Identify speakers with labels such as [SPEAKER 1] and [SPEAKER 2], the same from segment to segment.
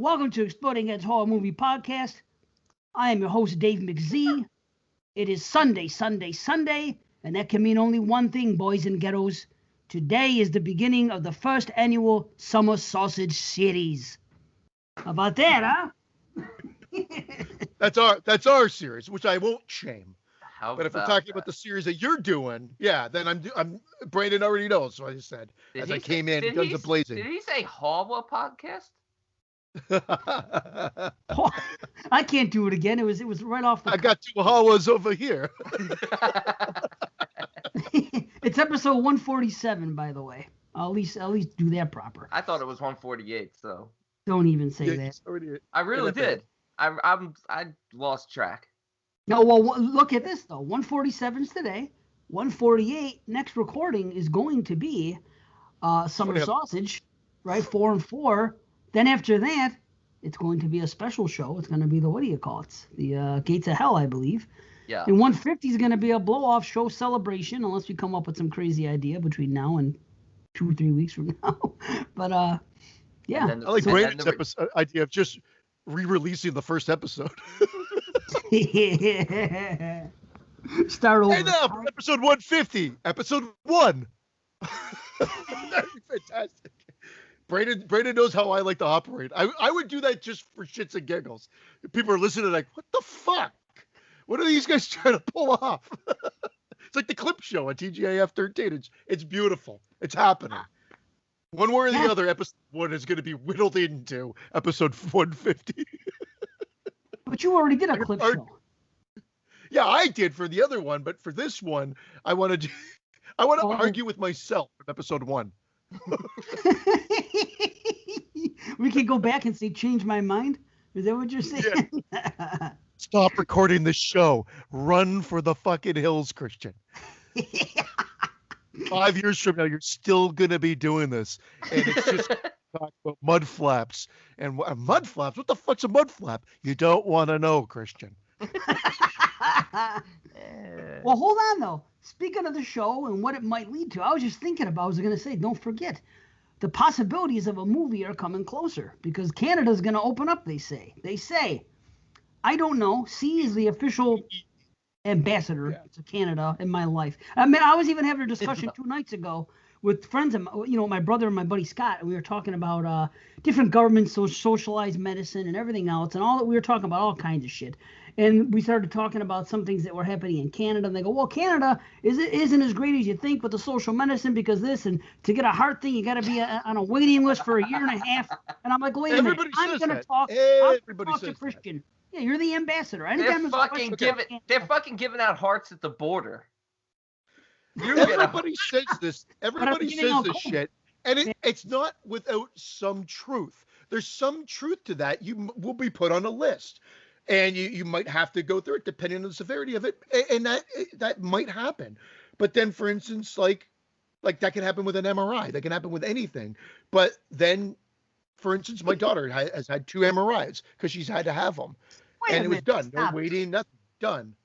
[SPEAKER 1] Welcome to Exploding Heads Horror Movie Podcast. I am your host, Dave McZ. It is Sunday, and that can mean only one thing, boys and ghettos. Today is the beginning of the first annual Summer Sausage Series. How about that, huh?
[SPEAKER 2] That's our series, which I won't shame.
[SPEAKER 3] But
[SPEAKER 2] if we're talking about the series that you're doing, yeah, then I'm Brandon already knows. So I just said as I came in, guns a-blazing.
[SPEAKER 3] Did he say Hawa podcast?
[SPEAKER 1] I can't do it again. It was right off the.
[SPEAKER 2] I got two Hawas over here.
[SPEAKER 1] It's episode 147, by I at least do that proper.
[SPEAKER 3] I thought it was 148, so.
[SPEAKER 1] Don't even say that.
[SPEAKER 3] I really did. I lost track.
[SPEAKER 1] No, well, look at this though. 147's today. 148 next recording is going to be Summer Sausage, right? 4 and 4. Then after that, it's going to be a special show. It's going to be the, what do you call it? The Gates of Hell, I believe.
[SPEAKER 3] Yeah.
[SPEAKER 1] And 150 is going to be a blow-off show celebration, unless we come up with some crazy idea between now and 2 or 3 weeks from now. But yeah.
[SPEAKER 2] I like Brandon's idea of just re-releasing the first episode.
[SPEAKER 1] Yeah. Start over.
[SPEAKER 2] And now for episode 150, episode 1. That'd be fantastic. Brandon knows how I like to operate. I would do that just for shits and giggles. People are listening like, what the fuck? What are these guys trying to pull off? It's like the clip show on TGIF 13. It's beautiful. It's happening. One way or the other, episode 1 is going to be whittled into episode 150.
[SPEAKER 1] But you already did a clip show.
[SPEAKER 2] Yeah, I did for the other one, but for this one, I want to argue with myself from episode 1.
[SPEAKER 1] We could go back and say, change my mind. Is that what you're saying?
[SPEAKER 2] Yeah. Stop recording this show. Run for the fucking hills, Christian. 5 years from now, you're still going to be doing this. And it's just talk about mud flaps. And mud flaps? What the fuck's a mud flap? You don't want to know, Christian.
[SPEAKER 1] Well, hold on, though. Speaking of the show and what it might lead to, I was just thinking about, I was going to say, don't forget, the possibilities of a movie are coming closer because Canada's going to open up, they say. I don't know. C is the official ambassador to Canada in my life. I mean, I was even having a discussion 2 nights ago with friends of my brother and my buddy Scott, and we were talking about different governments, socialized medicine and everything else, and all that. We were talking about all kinds of shit. And we started talking about some things that were happening in Canada, and they go, well, Canada isn't as great as you think with the social medicine because this, and to get a heart thing, you got to be on a waiting list for 1.5 years. And I'm like, wait a minute, I'm going to talk to Christian. Yeah, you're the ambassador.
[SPEAKER 3] They're fucking giving out hearts at the border.
[SPEAKER 2] Everybody says this. Everybody says this shit, and it's not without some truth. There's some truth to that. You will be put on a list, and you might have to go through it depending on the severity of it, and that might happen. But then, for instance, like that can happen with an MRI. That can happen with anything. But then, for instance, my daughter has had 2 MRIs because she's had to have them, and it was done. No waiting, nothing. Done.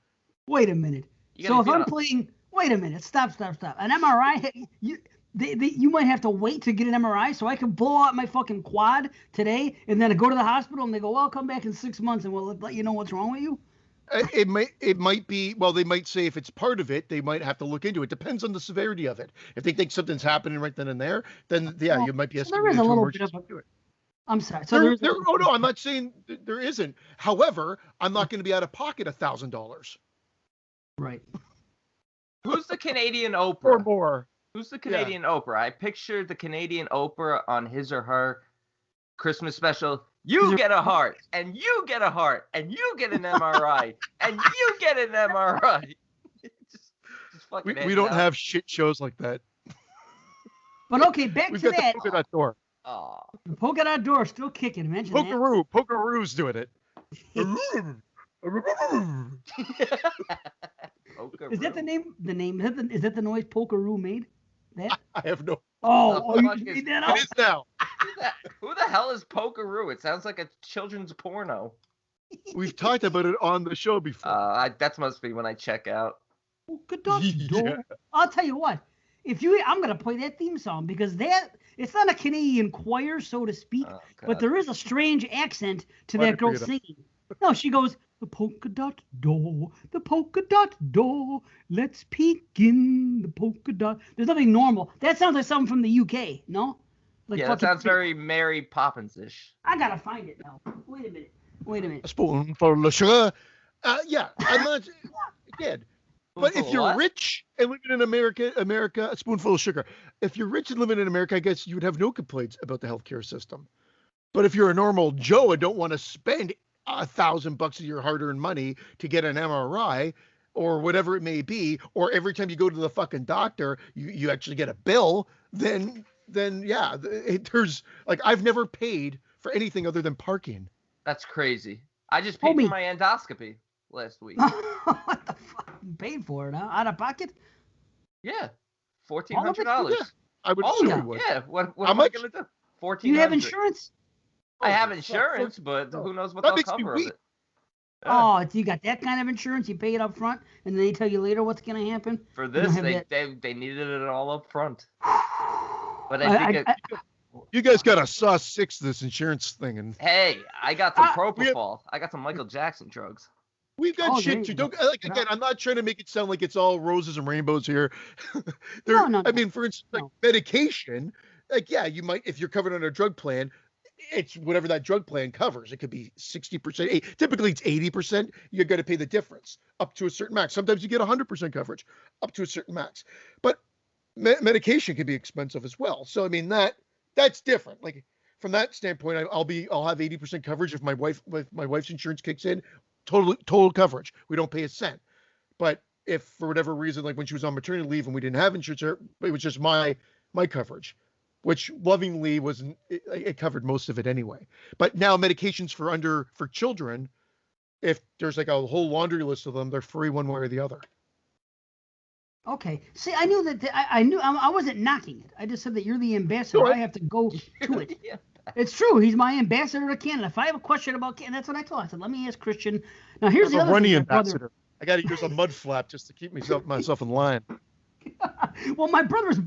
[SPEAKER 1] Wait a minute. So if I'm playing. Wait a minute. Stop. An MRI, you might have to wait to get an MRI so I can blow out my fucking quad today and then go to the hospital and they go, well, come back in 6 months and we'll let you know what's wrong with you.
[SPEAKER 2] It might be, well, they might say if it's part of it, they might have to look into it. Depends on the severity of it. If they think something's happening right then and there, then you might be escalated to emergency.
[SPEAKER 1] I'm sorry.
[SPEAKER 2] So no, I'm not saying there isn't. However, I'm not going to be out of pocket $1,000.
[SPEAKER 1] Right.
[SPEAKER 3] Who's the Canadian Oprah?
[SPEAKER 2] Or more.
[SPEAKER 3] Who's the Canadian Oprah? I pictured the Canadian Oprah on his or her Christmas special. You get a heart, and you get a heart, and you get an MRI, and you get an MRI. just fucking.
[SPEAKER 2] We don't have shit shows like that.
[SPEAKER 1] But okay, back to that.
[SPEAKER 2] The polka dot door.
[SPEAKER 1] Oh. The polka dot door still kicking. Imagine that.
[SPEAKER 2] Pokeroo's doing it.
[SPEAKER 1] Is that the name? Is that the noise Pokeroo made? That?
[SPEAKER 2] I have no.
[SPEAKER 1] Oh, you made that up?
[SPEAKER 2] It is now.
[SPEAKER 3] Who the hell is Pokeroo? It sounds like a children's porno.
[SPEAKER 2] We've talked about it on the show before.
[SPEAKER 3] That must be when I check out.
[SPEAKER 1] Polka dot door. I'll tell you what. I'm gonna play that theme song because it's not a Canadian choir, so to speak, but there is a strange accent to that girl singing. No, she goes, the polka dot door, let's peek in the polka dot. There's nothing normal. That sounds like something from the UK, no? Like
[SPEAKER 3] that sounds very Mary Poppins-ish.
[SPEAKER 1] I gotta find it now. Wait a minute.
[SPEAKER 2] A spoonful of sugar. Yeah, I'm not again. But if you're rich and living in America, a spoonful of sugar. If you're rich and living in America, I guess you would have no complaints about the healthcare system. But if you're a normal Joe and don't want to spend $1,000 of your hard-earned money to get an MRI or whatever it may be, or every time you go to the fucking doctor, you actually get a bill, then yeah, there's like I've never paid for anything other than parking.
[SPEAKER 3] That's crazy. I just paid for my endoscopy last week.
[SPEAKER 1] What the fuck? You paid for it, huh? Out of pocket?
[SPEAKER 3] Yeah, $1,400.
[SPEAKER 2] Yeah, I would assume you would.
[SPEAKER 3] Yeah, what am I gonna do? $1,400.
[SPEAKER 1] You have insurance?
[SPEAKER 3] I have insurance, but who knows what they'll cover of it.
[SPEAKER 1] Oh, you got that kind of insurance? You pay it up front, and then they tell you later what's going to happen?
[SPEAKER 3] For this, they needed it all up front. But I think
[SPEAKER 2] you guys got to saw 6 this insurance thing. And
[SPEAKER 3] hey, I got some propofol. I got some Michael Jackson drugs.
[SPEAKER 2] We've got shit too. Again, I'm not trying to make it sound like it's all roses and rainbows here.
[SPEAKER 1] No.
[SPEAKER 2] I mean, for instance, like medication, like, yeah, you might, if you're covered under a drug plan, it's whatever that drug plan covers. It could be 60%. Typically, it's 80%. You're going to pay the difference up to a certain max. Sometimes you get 100% coverage up to a certain max. But medication can be expensive as well. So, I mean, that's different. Like, from that standpoint, I'll have 80% coverage if my wife's insurance kicks in. Total coverage. We don't pay a cent. But if for whatever reason, like when she was on maternity leave and we didn't have insurance, it was just my coverage, which lovingly it covered most of it anyway. But now medications for children, if there's like a whole laundry list of them, they're free one way or the other.
[SPEAKER 1] Okay. See, I knew that. I wasn't knocking it. I just said that you're the ambassador. I have to go to it. Yeah. It's true. He's my ambassador to Canada. If I have a question about Canada, that's what I told him. I said, let me ask Christian. Now, here's the other thing.
[SPEAKER 2] Ambassador. I got to use a mud flap just to keep myself in line.
[SPEAKER 1] Well, my brother's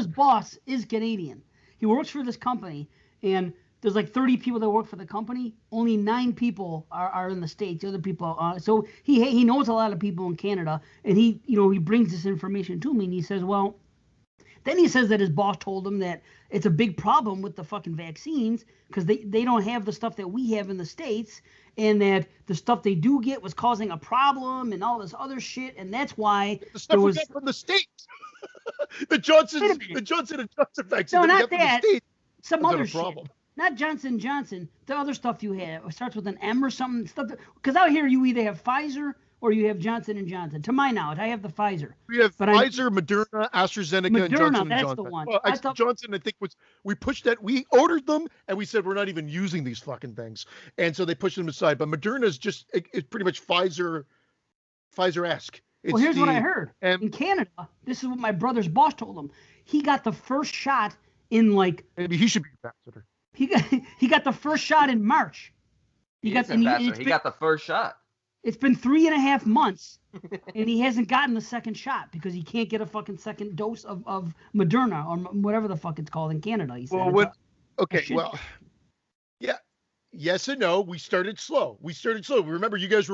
[SPEAKER 1] boss is Canadian. He works for this company, and there's like 30 people that work for the company. Only 9 people are in the States. The other people, so he knows a lot of people in Canada, and he brings this information to me, and he says, well, then he says that his boss told him that it's a big problem with the fucking vaccines because they don't have the stuff that we have in the States, and that the stuff they do get was causing a problem and all this other shit, and that's why
[SPEAKER 2] the stuff we got from the States. the Johnson & Johnson vaccine.
[SPEAKER 1] No, not that. Some other
[SPEAKER 2] problem.
[SPEAKER 1] Shit. Not Johnson & Johnson. The other stuff you have. It starts with an M or something. Because out here you either have Pfizer or you have Johnson & Johnson. To my knowledge, I have the Pfizer.
[SPEAKER 2] We have Pfizer, Moderna, AstraZeneca, and Johnson &
[SPEAKER 1] that's
[SPEAKER 2] Johnson.
[SPEAKER 1] The one.
[SPEAKER 2] Well, Johnson, I think, we pushed that. We ordered them, and we said we're not even using these fucking things. And so they pushed them aside. But Moderna is it's pretty much Pfizer-esque.
[SPEAKER 1] Well, here's what I heard. In Canada, this is what my brother's boss told him. He got the first shot in like...
[SPEAKER 2] Maybe he should be ambassador.
[SPEAKER 1] He got the first shot in March. He got
[SPEAKER 3] the first shot.
[SPEAKER 1] It's been 3.5 months, and he hasn't gotten the second shot because he can't get a fucking second dose of Moderna or whatever the fuck it's called in Canada. He said.
[SPEAKER 2] Yeah. Yes and no. We started slow. Remember, you guys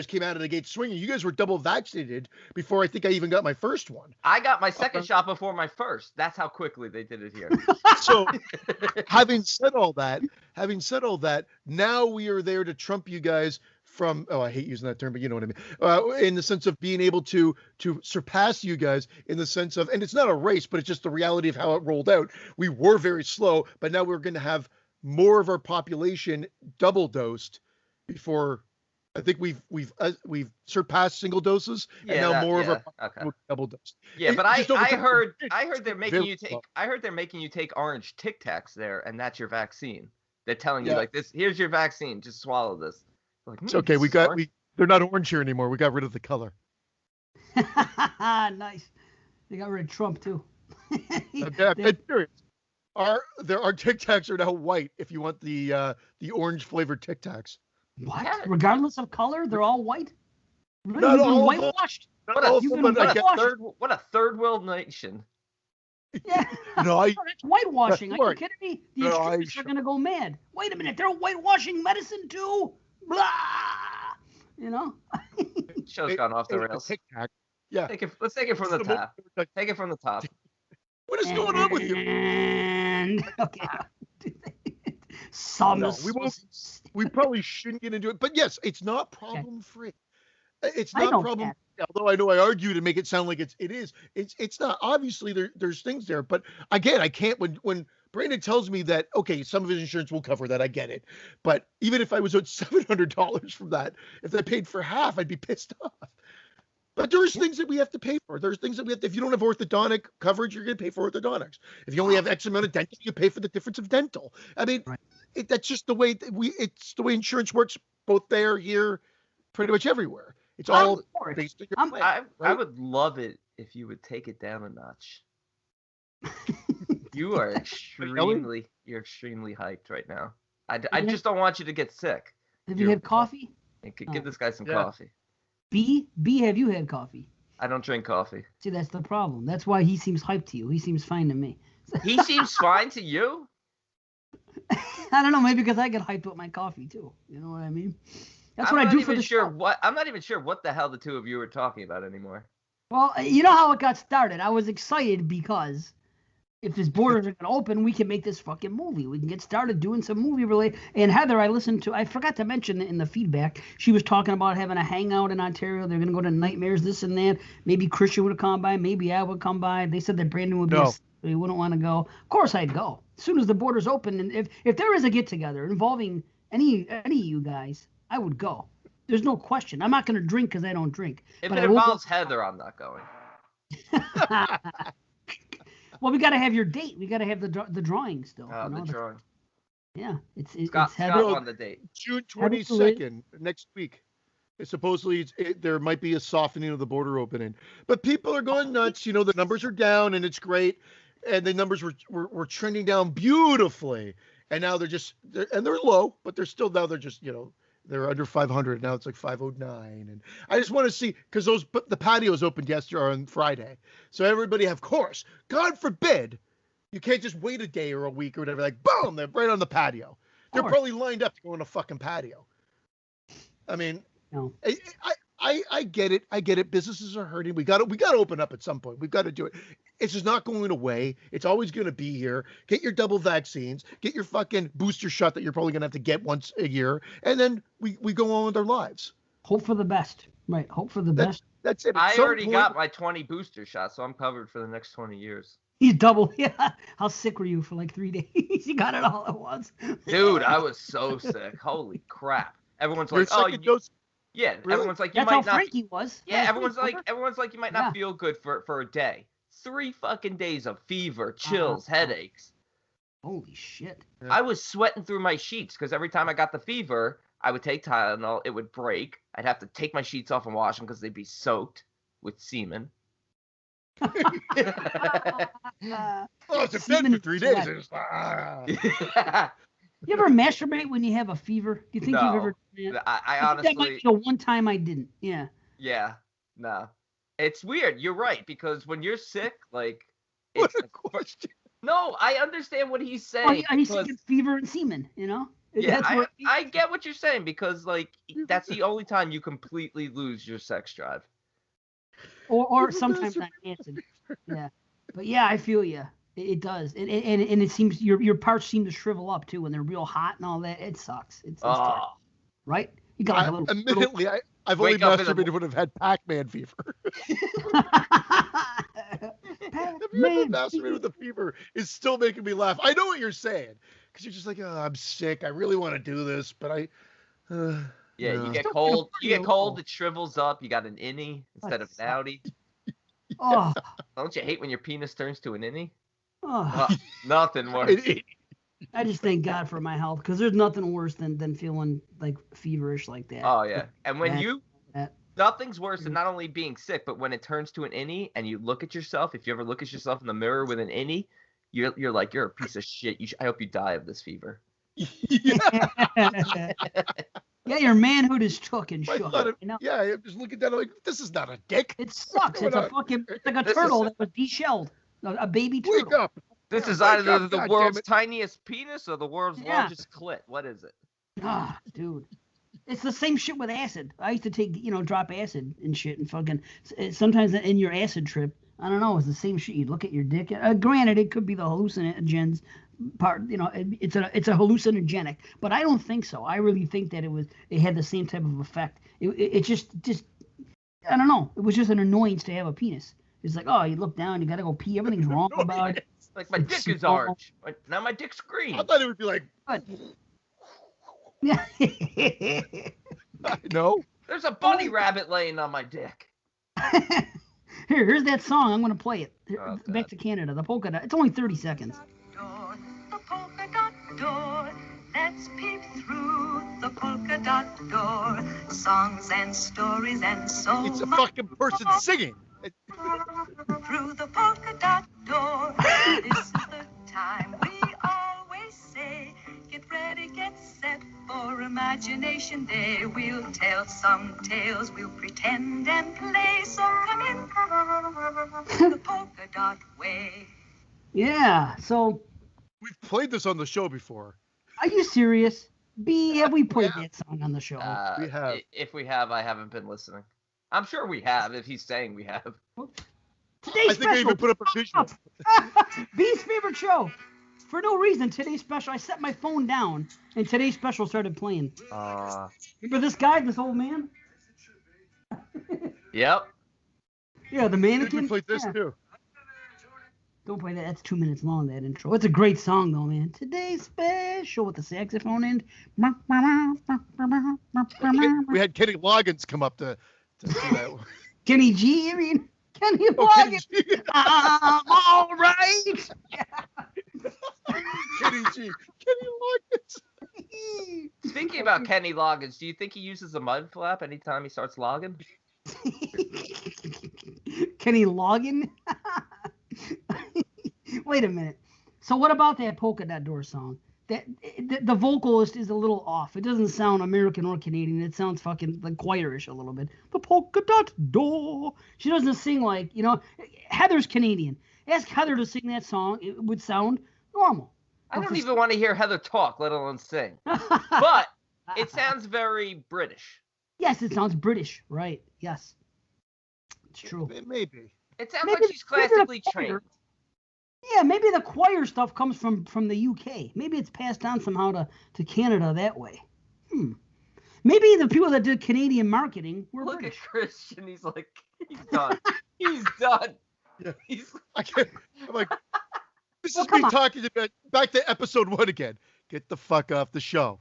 [SPEAKER 2] came out of the gate swinging. You guys were double vaccinated before I think I even got my first one.
[SPEAKER 3] I got my second shot before my first. That's how quickly they did it here.
[SPEAKER 2] So, having said all that, now we are there to trump you guys from, I hate using that term, but you know what I mean, in the sense of being able to surpass you guys in the sense of, and it's not a race, but it's just the reality of how it rolled out. We were very slow, but now we're going to have more of our population double dosed before. I think we've surpassed single doses, and now more of our population double dosed.
[SPEAKER 3] Yeah, but I heard they're making you take. I heard they're making you take orange Tic Tacs there, and that's your vaccine. They're telling you like this. Here's your vaccine. Just swallow this. Like,
[SPEAKER 2] it's okay. They're not orange here anymore. We got rid of the color.
[SPEAKER 1] Nice. They got rid of Trump too.
[SPEAKER 2] I'm serious. Our Tic Tacs are now white. If you want the orange flavored Tic Tacs.
[SPEAKER 1] What? Regardless of color, they're all white. Really?
[SPEAKER 2] Not
[SPEAKER 1] You've been
[SPEAKER 2] all of them.
[SPEAKER 1] whitewashed?
[SPEAKER 2] Not all of them, but I get
[SPEAKER 3] What a third world nation.
[SPEAKER 1] Yeah.
[SPEAKER 2] No,
[SPEAKER 1] that's whitewashing. Are you
[SPEAKER 2] Right.
[SPEAKER 1] kidding me? The
[SPEAKER 2] No,
[SPEAKER 1] extremists are going to go mad. Wait a minute. They're whitewashing medicine too? Blah. You know?
[SPEAKER 3] Show's gone off the rails.
[SPEAKER 2] Yeah.
[SPEAKER 3] Let's take it from the top. Take it from the top.
[SPEAKER 2] What is going on with you?
[SPEAKER 1] And okay. Some
[SPEAKER 2] No, we probably shouldn't get into it. But yes, it's not problem free. It's not problem. Although I know I argue to make it sound like it is. It's not. Obviously, there's things there. But again, I can't. When Brandon tells me that, okay, some of his insurance will cover that, I get it. But even if I was owed $700 from that, if they paid for half, I'd be pissed off. But there's things that we have to pay for. There's things that we have to, if you don't have orthodontic coverage, you're going to pay for orthodontics. If you only have X amount of dental, you pay for the difference of dental. I mean, that's just the way it's the way insurance works, both there, here, pretty much everywhere. It's all based on your plan,
[SPEAKER 3] I would love it if you would take it down a notch. You are extremely hyped right now. I just don't want you to get sick.
[SPEAKER 1] Have you had coffee?
[SPEAKER 3] Give this guy some coffee.
[SPEAKER 1] B, have you had coffee?
[SPEAKER 3] I don't drink coffee.
[SPEAKER 1] See, that's the problem. That's why he seems hyped to you. He seems fine to me.
[SPEAKER 3] He seems fine to you?
[SPEAKER 1] I don't know. Maybe because I get hyped with my coffee too. You know what I mean? That's what I do for the show.
[SPEAKER 3] I'm not even sure what the hell the two of you are talking about anymore.
[SPEAKER 1] Well, you know how it got started. I was excited because if his borders are going to open, we can make this fucking movie. We can get started doing some movie related. And Heather, I forgot to mention in the feedback, she was talking about having a hangout in Ontario. They're going to go to Nightmares, this and that. Maybe Christian would come by. Maybe I would come by. They said that Brandon would be he wouldn't want to go. Of course I'd go. As soon as the borders open, and if there is a get-together involving any of you guys, I would go. There's no question. I'm not going to drink because I don't drink.
[SPEAKER 3] If it involves Heather, I'm not going.
[SPEAKER 1] Well, we got to have your date. We got to have the drawing still.
[SPEAKER 3] The drawing.
[SPEAKER 1] Yeah, it's
[SPEAKER 3] Scott
[SPEAKER 1] Heather
[SPEAKER 3] on the date.
[SPEAKER 2] June 22nd next week. Supposedly there might be a softening of the border opening, but people are going nuts. You know, the numbers are down and it's great, and the numbers were trending down beautifully, and now they're low, but they're still now they're just they're under 500 now. It's like 509, and I just want to see because the patios opened yesterday or on Friday, so everybody, of course, God forbid, you can't just wait a day or a week or whatever. Like boom, they're right on the patio. They're probably lined up to go on a fucking patio. I mean,
[SPEAKER 1] no.
[SPEAKER 2] I get it. I get it. Businesses are hurting. We got to open up at some point. We've got to do it. It's just not going away. It's always going to be here. Get your double vaccines. Get your fucking booster shot that you're probably going to have to get once a year. And then we go on with our lives.
[SPEAKER 1] Hope for the best. Right. Hope for the best.
[SPEAKER 2] That's it.
[SPEAKER 3] I already got my 20 booster shots, so I'm covered for the next 20 years.
[SPEAKER 1] He's double. Yeah. How sick were you for like 3 days? You got it all at once.
[SPEAKER 3] Dude, I was so sick. Holy crap. Everyone's like, yeah, really? Everyone's like,
[SPEAKER 1] That's how Frankie was.
[SPEAKER 3] Yeah, everyone's like, you might not feel good for a day. 3 fucking days of fever, chills, headaches.
[SPEAKER 1] Holy shit.
[SPEAKER 3] I was sweating through my sheets because every time I got the fever, I would take Tylenol, it would break. I'd have to take my sheets off and wash them because they'd be soaked with semen.
[SPEAKER 2] It's a fit for 3 days.
[SPEAKER 1] You ever masturbate when you have a fever? Do you think you've ever done that?
[SPEAKER 3] I honestly... That might
[SPEAKER 1] be the one time I didn't. Yeah.
[SPEAKER 3] Yeah. No. It's weird. You're right. Because when you're sick, like...
[SPEAKER 2] What a question.
[SPEAKER 3] No, I understand what he's saying.
[SPEAKER 1] He's thinking fever and semen, you know?
[SPEAKER 3] Yeah, I get what you're saying because, like, that's the only time you completely lose your sex drive.
[SPEAKER 1] Or sometimes on acid. Yeah. But yeah, I feel you. It does, and it seems your parts seem to shrivel up too when they're real hot and all that. It sucks. It's tough, right? You got like a little.
[SPEAKER 2] Admittedly, I've only masturbated when I've had Pac-Man fever. Masturbating with a fever is still making me laugh. I know what you're saying because you're just like, oh, I'm sick. I really want to do this, but
[SPEAKER 3] yeah, you get cold. You get cold. It shrivels up. You got an innie instead of an outie.
[SPEAKER 1] Oh,
[SPEAKER 3] don't you hate when your penis turns to an innie?
[SPEAKER 1] Oh.
[SPEAKER 3] Nothing worse.
[SPEAKER 1] I just thank God for my health because there's nothing worse than feeling like feverish like that.
[SPEAKER 3] Oh yeah, and when nothing's worse than not only being sick, but when it turns to an innie and you look at yourself. If you ever look at yourself in the mirror with an innie, you're like, you're a piece of shit. I hope you die of this fever.
[SPEAKER 1] Yeah, your manhood is took and
[SPEAKER 2] I
[SPEAKER 1] shook.
[SPEAKER 2] thought it,
[SPEAKER 1] You know?
[SPEAKER 2] yeah, I'm just looking down. I'm like, this is not a dick.
[SPEAKER 1] It sucks. It's a fucking, it's like a
[SPEAKER 3] This
[SPEAKER 1] turtle
[SPEAKER 3] is-
[SPEAKER 1] that was deshelled. A baby
[SPEAKER 2] Wake
[SPEAKER 1] turtle.
[SPEAKER 2] up.
[SPEAKER 3] This is
[SPEAKER 2] Wake
[SPEAKER 3] either
[SPEAKER 2] up,
[SPEAKER 3] the
[SPEAKER 2] God
[SPEAKER 3] world's
[SPEAKER 2] damn it.
[SPEAKER 3] tiniest penis or the world's
[SPEAKER 1] Yeah.
[SPEAKER 3] largest clit. What is it?
[SPEAKER 1] Ah, dude. It's the same shit with acid. I used to take, drop acid and shit and fucking, sometimes in your acid trip, I don't know, it's the same shit. You'd look at your dick. Granted, it could be the hallucinogens part, it's a hallucinogenic, but I don't think so. I really think that it had the same type of effect. It just, I don't know. It was just an annoyance to have a penis. It's like, oh, you look down, you got to go pee. Everything's wrong about it.
[SPEAKER 3] Like my dick is orange. Now my dick's green.
[SPEAKER 2] I thought it would be like,
[SPEAKER 1] Yeah.
[SPEAKER 2] no.
[SPEAKER 3] There's a bunny rabbit laying on my dick.
[SPEAKER 1] Here's that song. I'm going to play it.
[SPEAKER 3] Oh,
[SPEAKER 1] Back to Canada. The polka dot. It's only 30 seconds.
[SPEAKER 4] Door, the polka dot door. Let's peep through the polka dot door. Songs and stories and so
[SPEAKER 2] It's a
[SPEAKER 4] much
[SPEAKER 2] fucking person singing.
[SPEAKER 4] through the polka dot door. This is the time we always say, get ready, get set for Imagination Day. We'll tell some tales, we'll pretend and play. So come in the polka dot way.
[SPEAKER 1] Yeah. So,
[SPEAKER 2] We've played this on the show before.
[SPEAKER 1] are you serious? B, have we played that song on the show?
[SPEAKER 2] We have.
[SPEAKER 3] If we have, I haven't been listening. I'm sure we have. If he's saying we have.
[SPEAKER 1] Today's
[SPEAKER 2] I think I
[SPEAKER 1] special.
[SPEAKER 2] even put up a visual.
[SPEAKER 1] B's favorite show. For no reason, today's special. I set my phone down, and today's special started playing. Remember this guy, this old man?
[SPEAKER 3] Yep.
[SPEAKER 1] Yeah, the mannequin.
[SPEAKER 2] We played this
[SPEAKER 1] Yeah.
[SPEAKER 2] too.
[SPEAKER 1] Don't play that. That's 2 minutes long, that intro. It's a great song, though, man. Today's special with the saxophone end.
[SPEAKER 2] We had Kenny Loggins come up to do that.
[SPEAKER 1] Kenny G, I mean, Kenny
[SPEAKER 2] Oh, Kenny
[SPEAKER 1] Loggins.
[SPEAKER 2] G.
[SPEAKER 1] I'm all right.
[SPEAKER 2] Kenny G. Kenny Loggins.
[SPEAKER 3] Speaking about Kenny Loggins, do you think he uses a mud flap anytime he starts logging?
[SPEAKER 1] Kenny Loggin? Wait a minute. So what about that polka dot door song? The vocalist is a little off. It doesn't sound American or Canadian. It sounds fucking like choirish a little bit. The polka dot door. She doesn't sing like, Heather's Canadian. Ask Heather to sing that song. It would sound normal.
[SPEAKER 3] I don't even want to hear Heather talk, let alone sing. But it sounds very British.
[SPEAKER 1] Yes, it sounds British. Right. Yes. It's true.
[SPEAKER 2] Maybe.
[SPEAKER 3] It sounds
[SPEAKER 1] Maybe
[SPEAKER 3] like she's
[SPEAKER 1] the
[SPEAKER 3] classically
[SPEAKER 1] choir.
[SPEAKER 3] trained.
[SPEAKER 1] Yeah, maybe the choir stuff comes from the UK. Maybe it's passed down somehow to Canada that way. Maybe the people that did Canadian marketing were
[SPEAKER 3] Look
[SPEAKER 1] British.
[SPEAKER 3] at Christian. He's like, he's done. He's done.
[SPEAKER 2] Yeah.
[SPEAKER 3] He's
[SPEAKER 2] I'm like, this
[SPEAKER 1] Well,
[SPEAKER 2] is me
[SPEAKER 1] come on.
[SPEAKER 2] talking about back to episode 1 again. Get the fuck off the show.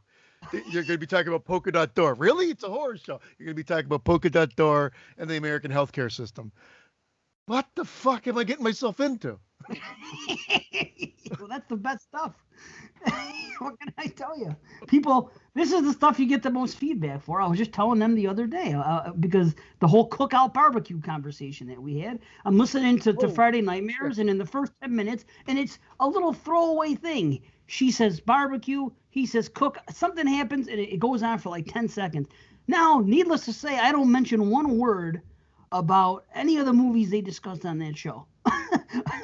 [SPEAKER 2] You're going to be talking about Polka Dot Door. Really? It's a horror show. You're going to be talking about Polka Dot Door and the American healthcare system. What the fuck am I getting myself into?
[SPEAKER 1] Well, that's the best stuff. What can I tell you? People, this is the stuff you get the most feedback for. I was just telling them the other day because the whole cookout barbecue conversation that we had, I'm listening to Friday Nightmares, and in the first 10 minutes, and it's a little throwaway thing. She says barbecue, he says cook, something happens, and it goes on for like 10 seconds. Now, needless to say, I don't mention one word about any of the movies they discussed on that show.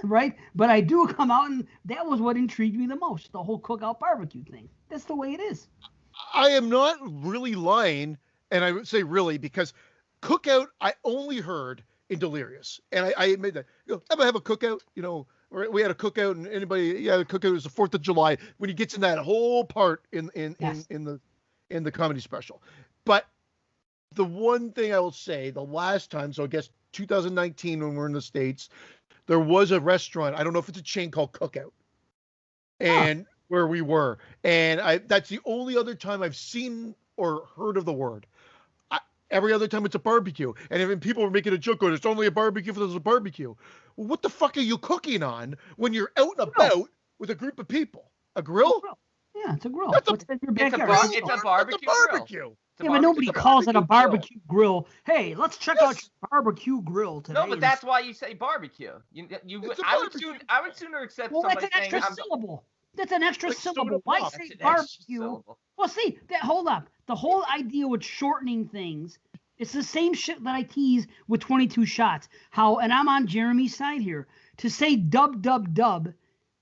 [SPEAKER 1] Right? But I do come out, and that was what intrigued me the most, the whole cookout barbecue thing. That's the way it is.
[SPEAKER 2] I am not really lying, and I would say really, because cookout I only heard in Delirious. And I admit that. Ever have a cookout? Or we had a cookout, and anybody, a cookout was the 4th of July, when he gets in that whole part in the comedy special. But the one thing I will say, the last time, so I guess 2019 when we're in the States, there was a restaurant, I don't know if it's a chain, called Cookout, and where we were. And that's the only other time I've seen or heard of the word. Every other time it's a barbecue. And even people were making a joke going, it's only a barbecue if there's a barbecue. Well, what the fuck are you cooking on when you're out and about with a group of people? A grill?
[SPEAKER 1] Yeah, it's a grill.
[SPEAKER 2] That's
[SPEAKER 1] What's in your
[SPEAKER 3] it's a
[SPEAKER 1] backyard?
[SPEAKER 3] it's a barbecue grill. It's a
[SPEAKER 1] Yeah, but nobody
[SPEAKER 3] barbecue
[SPEAKER 1] calls it a
[SPEAKER 2] barbecue grill.
[SPEAKER 1] barbecue grill. Hey, let's check out your barbecue grill today.
[SPEAKER 3] No, but that's why you say barbecue.
[SPEAKER 2] It's a
[SPEAKER 3] I
[SPEAKER 2] barbecue.
[SPEAKER 3] would sooner accept
[SPEAKER 1] well, that's
[SPEAKER 3] somebody
[SPEAKER 1] an
[SPEAKER 3] saying
[SPEAKER 1] extra syllable. That's an extra
[SPEAKER 2] Like
[SPEAKER 1] syllable.
[SPEAKER 2] soda
[SPEAKER 1] Why
[SPEAKER 2] pop.
[SPEAKER 1] say
[SPEAKER 3] That's an extra
[SPEAKER 1] barbecue?
[SPEAKER 3] syllable.
[SPEAKER 1] Well, see, hold up. The whole idea with shortening things, it's the same shit that I tease with 22 shots. And I'm on Jeremy's side here. To say dub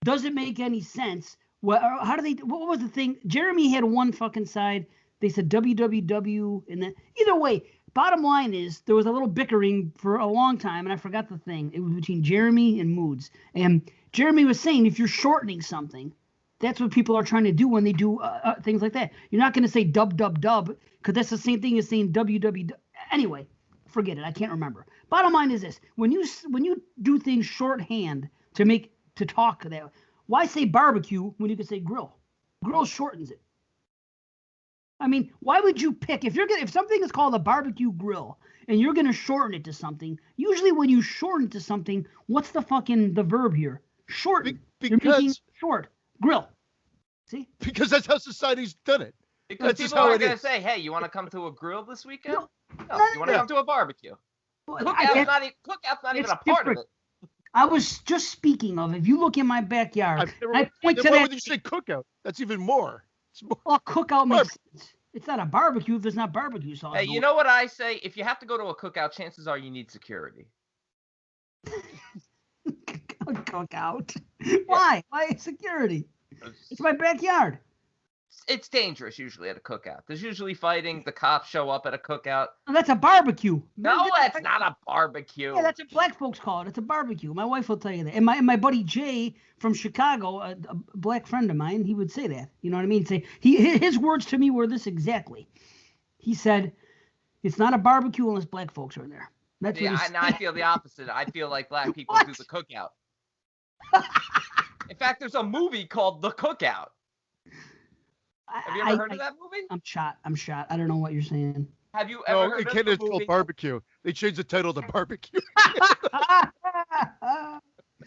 [SPEAKER 1] doesn't make any sense. What was the thing? Jeremy had one fucking side. They said www, and then either way, bottom line is there was a little bickering for a long time, and I forgot the thing. It was between Jeremy and Moods. And Jeremy was saying if you're shortening something, that's what people are trying to do when they do things like that. You're not going to say dub, because that's the same thing as saying www. Anyway, forget it. I can't remember. Bottom line is this: when you do things shorthand to talk that, why say barbecue when you can say grill? Grill shortens it. I mean, why would you pick if something is called a barbecue grill and you're gonna shorten it to something? Usually, when you shorten it to something, what's the verb here? Shorten. You're making it short. Grill. See?
[SPEAKER 2] Because that's how society's done it.
[SPEAKER 3] Because
[SPEAKER 2] That's
[SPEAKER 3] people aren't going to say, hey, you want to come to a grill this weekend? No, you want to come to a barbecue.
[SPEAKER 1] Well,
[SPEAKER 3] Cookout's not even a part of it.
[SPEAKER 1] I was just speaking of, if you look in my backyard, I point to
[SPEAKER 2] why
[SPEAKER 1] that.
[SPEAKER 2] would you say cookout? That's even more.
[SPEAKER 1] Well, cookout makes sense. It's not a barbecue if there's not barbecue sauce.
[SPEAKER 3] Hey, you know what I say? If you have to go to a cookout, chances are you need security.
[SPEAKER 1] Cookout? Why? Why security? It's my backyard.
[SPEAKER 3] It's dangerous usually at a cookout. There's usually fighting. The cops show up at a cookout.
[SPEAKER 1] Oh, that's a barbecue.
[SPEAKER 3] No, that's not a barbecue.
[SPEAKER 1] Yeah, that's what black folks call it. It's a barbecue. My wife will tell you that. And my buddy Jay from Chicago, a black friend of mine, he would say that. You know what I mean? His words to me were this exactly. He said, "It's not a barbecue unless black folks are there." That's what
[SPEAKER 3] I feel the opposite. I feel like black people do the cookout. In fact, there's a movie called The Cookout. Have you ever heard of that movie?
[SPEAKER 1] I'm shot. I don't know what you're saying.
[SPEAKER 3] Have you ever heard of the movie?
[SPEAKER 2] It's called Barbecue. They changed the title to Barbecue.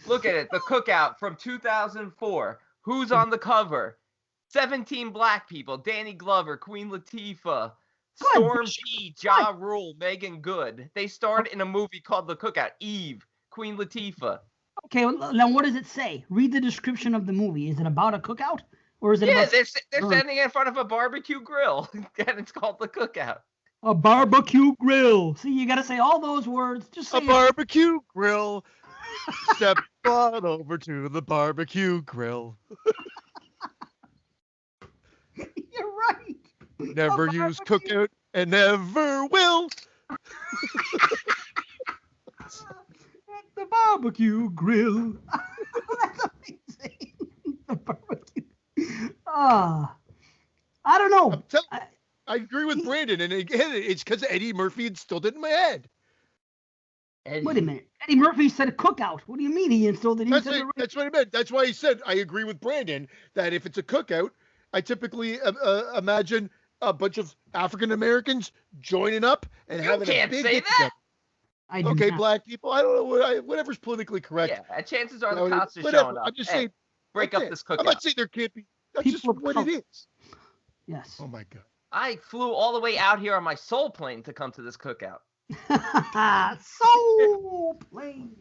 [SPEAKER 3] Look at it. The Cookout from 2004. Who's on the cover? 17 black people. Danny Glover, Queen Latifah, Storm P, Ja Rule, Megan Good. They starred in a movie called The Cookout. Eve, Queen Latifah. Okay,
[SPEAKER 1] now what does it say? Read the description of the movie. Is it about a cookout? Or is it
[SPEAKER 3] they're standing in front of a barbecue grill, and it's called The Cookout.
[SPEAKER 1] A barbecue grill. See, you got to say all those words. Just say
[SPEAKER 2] a barbecue grill. Step on over to the barbecue grill.
[SPEAKER 1] You're right.
[SPEAKER 2] Never use cookout and never will.
[SPEAKER 1] The barbecue grill. That's amazing. The barbecue. I don't know.
[SPEAKER 2] I agree with Brandon, and again, it's because Eddie Murphy instilled it in my head.
[SPEAKER 1] Wait a minute. Eddie Murphy said a cookout. What do you mean he instilled it?
[SPEAKER 2] That's what I meant. That's why he said I agree with Brandon that if it's a cookout, I typically imagine a bunch of African Americans joining up and having a big.
[SPEAKER 3] You can't say that.
[SPEAKER 2] Okay, black people. I don't know whatever's politically correct.
[SPEAKER 3] Yeah, chances are the cops are showing up.
[SPEAKER 2] I'm just saying,
[SPEAKER 3] break up this cookout.
[SPEAKER 2] I'm not saying there can't be. That's just what it is.
[SPEAKER 1] Yes.
[SPEAKER 2] Oh my God.
[SPEAKER 3] I flew all the way out here on my soul plane to come to this cookout.
[SPEAKER 1] Soul plane.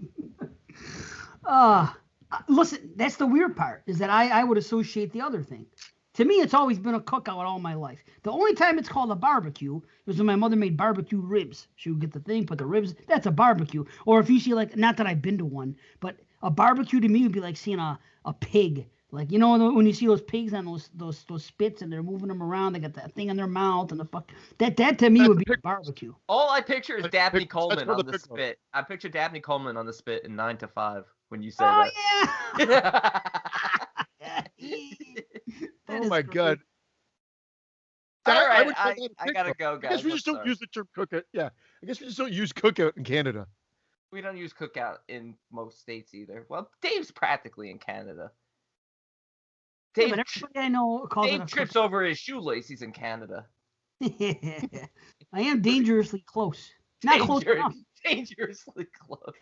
[SPEAKER 1] Listen, that's the weird part, is that I would associate the other thing. To me, it's always been a cookout all my life. The only time it's called a barbecue was when my mother made barbecue ribs. She would get the thing, put the ribs. That's a barbecue. Or if you see, like, not that I've been to one, but a barbecue to me would be like seeing a pig. Like, you know, when you see those pigs on those spits and they're moving them around, they got that thing in their mouth and the fuck. That to me would be a barbecue.
[SPEAKER 3] All I picture is Dabney Coleman on the spit. I picture Dabney Coleman on the spit in 9 to 5 when you say that.
[SPEAKER 1] Oh, yeah.
[SPEAKER 2] Oh my God!
[SPEAKER 3] All right, I gotta go, guys.
[SPEAKER 2] I guess we just don't use the term cookout. Yeah, I guess we just don't use cookout in Canada.
[SPEAKER 3] We don't use cookout in most states either. Well, Dave's practically in Canada.
[SPEAKER 1] Dave, but everybody I know calls
[SPEAKER 3] Dave trips over his shoelaces in Canada.
[SPEAKER 1] I am dangerously close. Not close enough.
[SPEAKER 3] Dangerously close.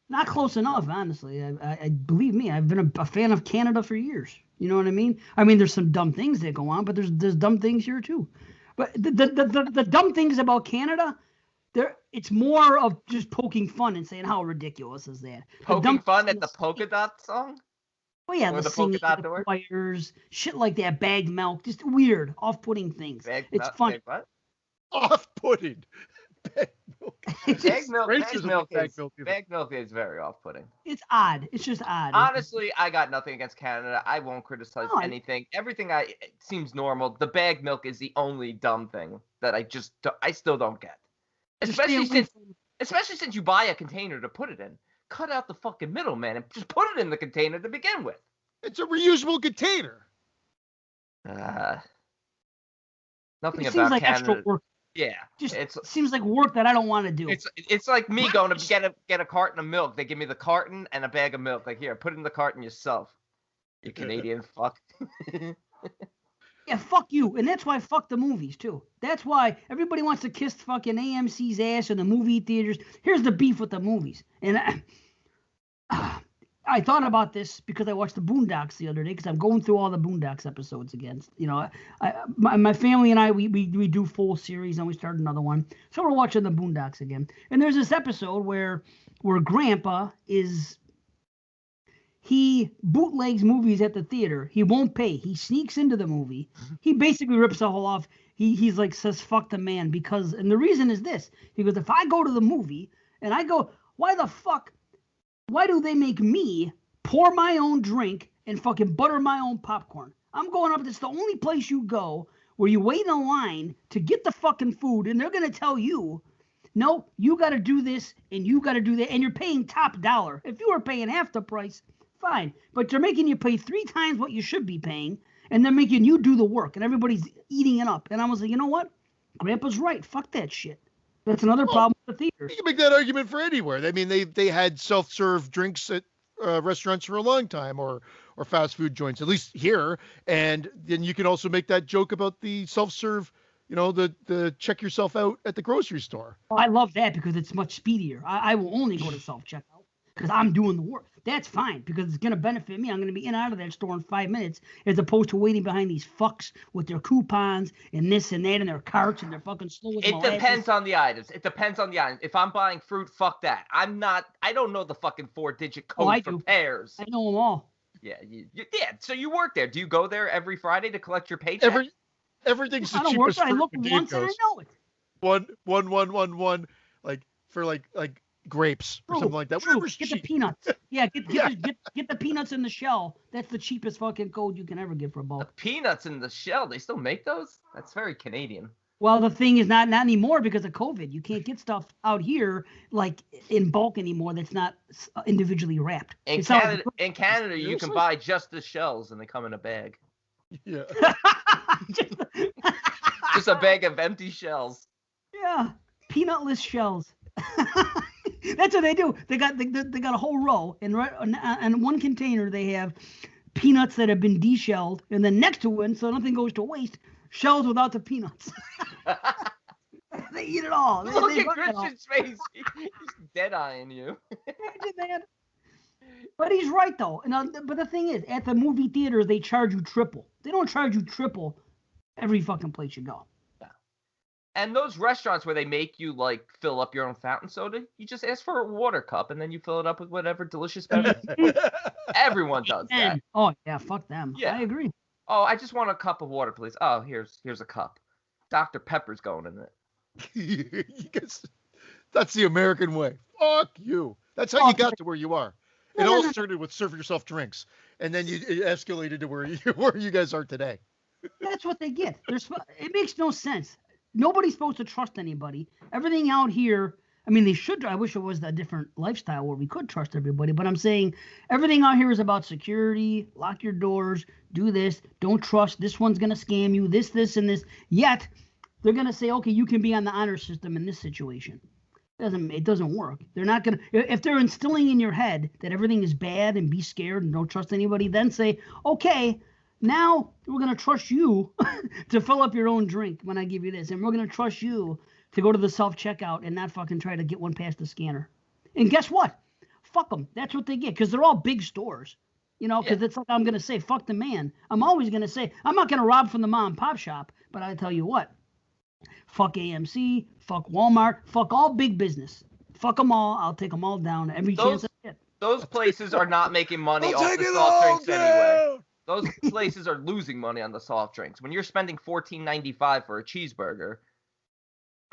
[SPEAKER 1] Not close enough, honestly. I believe me, I've been a fan of Canada for years. You know what I mean? I mean, there's some dumb things that go on, but there's dumb things here too. But the dumb things about Canada, it's more of just poking fun and saying how ridiculous is that.
[SPEAKER 3] Poking fun at the polka dot song?
[SPEAKER 1] Oh yeah,
[SPEAKER 3] Or
[SPEAKER 1] the
[SPEAKER 3] the
[SPEAKER 1] singing,
[SPEAKER 3] polka dot
[SPEAKER 1] the
[SPEAKER 3] door?
[SPEAKER 1] choirs, shit like that, bagged milk, just weird, off-putting things. It's fun.
[SPEAKER 3] Bag what?
[SPEAKER 2] Off-putting. Bag milk.
[SPEAKER 1] It's just,
[SPEAKER 2] Grace doesn't like bag milk either.
[SPEAKER 3] Bag milk is very off-putting.
[SPEAKER 1] it's odd. It's just odd.
[SPEAKER 3] Honestly, I got nothing against Canada. I won't criticize
[SPEAKER 1] No,
[SPEAKER 3] anything. Everything it seems normal. The bag milk is the only dumb thing that I still don't get.
[SPEAKER 1] Just stay
[SPEAKER 3] Especially since you buy a container to put it in. Cut out the fucking middleman and just put it in the container to begin with.
[SPEAKER 2] It's a reusable container.
[SPEAKER 3] Nothing
[SPEAKER 1] It
[SPEAKER 3] about
[SPEAKER 1] seems like
[SPEAKER 3] Canada.
[SPEAKER 1] extra work.
[SPEAKER 3] Yeah,
[SPEAKER 1] Just seems like work that I don't want to do.
[SPEAKER 3] It's like me going to get a carton of milk. They give me the carton and a bag of milk. Like, here, put it in the carton yourself. You Canadian fuck.
[SPEAKER 1] Yeah, fuck you. And that's why fuck the movies, too. That's why everybody wants to kiss fucking AMC's ass in the movie theaters. Here's the beef with the movies. And I thought about this because I watched the Boondocks the other day because I'm going through all the Boondocks episodes again. You know, my family and I, we do full series and we started another one. So we're watching the Boondocks again. And there's this episode where Grandpa he bootlegs movies at the theater. He won't pay. He sneaks into the movie. He basically rips the whole off. He's like, says, fuck the man, because, and the reason is this. He goes, if I go to the movie and I go, why do they make me pour my own drink and fucking butter my own popcorn? I'm going up. It's the only place you go where you wait in a line to get the fucking food, and they're going to tell you, no, you got to do this and you got to do that, and you're paying top dollar. If you were paying half the price, fine. But they're making you pay 3 times what you should be paying, and they're making you do the work, and everybody's eating it up. And I was like, you know what? Grandpa's right. Fuck that shit. That's another problem with the theaters.
[SPEAKER 2] You can make that argument for anywhere. I mean, they had self-serve drinks at restaurants for a long time, or fast food joints, at least here. And then you can also make that joke about the self-serve, you know, the check yourself out at the grocery store.
[SPEAKER 1] Well, I love that because it's much speedier. I will only go to self-checkout because I'm doing the work. That's fine because it's going to benefit me. I'm going to be in and out of that store in 5 minutes as opposed to waiting behind these fucks with their coupons and this and that and their carts and their fucking slow.
[SPEAKER 3] It depends on the items. If I'm buying fruit, fuck that. I don't know the fucking 4-digit code for pears.
[SPEAKER 1] I know them all.
[SPEAKER 3] Yeah, yeah. So you work there. Do you go there every Friday to collect your paycheck?
[SPEAKER 2] Everything's the
[SPEAKER 1] I don't
[SPEAKER 2] cheapest
[SPEAKER 1] work there. I
[SPEAKER 2] fruit
[SPEAKER 1] look
[SPEAKER 2] when
[SPEAKER 1] once
[SPEAKER 2] Dave
[SPEAKER 1] and I
[SPEAKER 2] goes.
[SPEAKER 1] know it.
[SPEAKER 2] One, like for like grapes or something like that.
[SPEAKER 1] Get the peanuts. Yeah, get the peanuts in the shell. That's the cheapest fucking code you can ever get for a bulk.
[SPEAKER 3] The peanuts in the shell. They still make those? That's very Canadian.
[SPEAKER 1] Well, the thing is not anymore because of COVID. You can't get stuff out here like in bulk anymore that's not individually wrapped.
[SPEAKER 3] In Canada, you can buy just the shells and they come in a bag.
[SPEAKER 2] Yeah.
[SPEAKER 3] Just a bag of empty shells.
[SPEAKER 1] Yeah, peanutless shells. That's what they do. They got a whole row, and one container they have peanuts that have been deshelled, and then next to it, so nothing goes to waste, shells without the peanuts. They eat it all.
[SPEAKER 3] Look at Christian's face. He's dead-eyeing you.
[SPEAKER 1] Imagine that. But he's right though. But the thing is, at the movie theaters, they charge you triple. They don't charge you triple every fucking place you go.
[SPEAKER 3] And those restaurants where they make you like fill up your own fountain soda, you just ask for a water cup and then you fill it up with whatever delicious beverage. Everyone does that.
[SPEAKER 1] Oh yeah, fuck them.
[SPEAKER 3] Yeah.
[SPEAKER 1] I agree.
[SPEAKER 3] Oh, I just want a cup of water, please. Oh, here's a cup. Dr. Pepper's going in it.
[SPEAKER 2] That's the American way. Fuck you. That's how you got to where you are. It all started with serve yourself drinks, and then it escalated to where you guys are today.
[SPEAKER 1] That's what they get. It makes no sense. Nobody's supposed to trust anybody. Everything out here, I mean, they should. I wish it was a different lifestyle where we could trust everybody. But I'm saying everything out here is about security. Lock your doors. Do this. Don't trust. This one's going to scam you. This, and this. Yet, they're going to say, okay, you can be on the honor system in this situation. It doesn't work. They're not going to. If they're instilling in your head that everything is bad and be scared and don't trust anybody, then say, okay, now we're going to trust you to fill up your own drink when I give you this. And we're going to trust you to go to the self-checkout and not fucking try to get one past the scanner. And guess what? Fuck them. That's what they get because they're all big stores. You know, because it's like I'm going to say, fuck the man. I'm always going to say, I'm not going to rob from the mom and pop shop. But I tell you what, fuck AMC, fuck Walmart, fuck all big business. Fuck them all. I'll take them all down every chance I get.
[SPEAKER 3] Those places are not making money
[SPEAKER 2] I'll
[SPEAKER 3] off
[SPEAKER 2] take
[SPEAKER 3] the
[SPEAKER 2] it
[SPEAKER 3] soft
[SPEAKER 2] all
[SPEAKER 3] drinks anyway.
[SPEAKER 2] down.
[SPEAKER 3] Those places are losing money on the soft drinks. When you're spending $14.95 for a cheeseburger,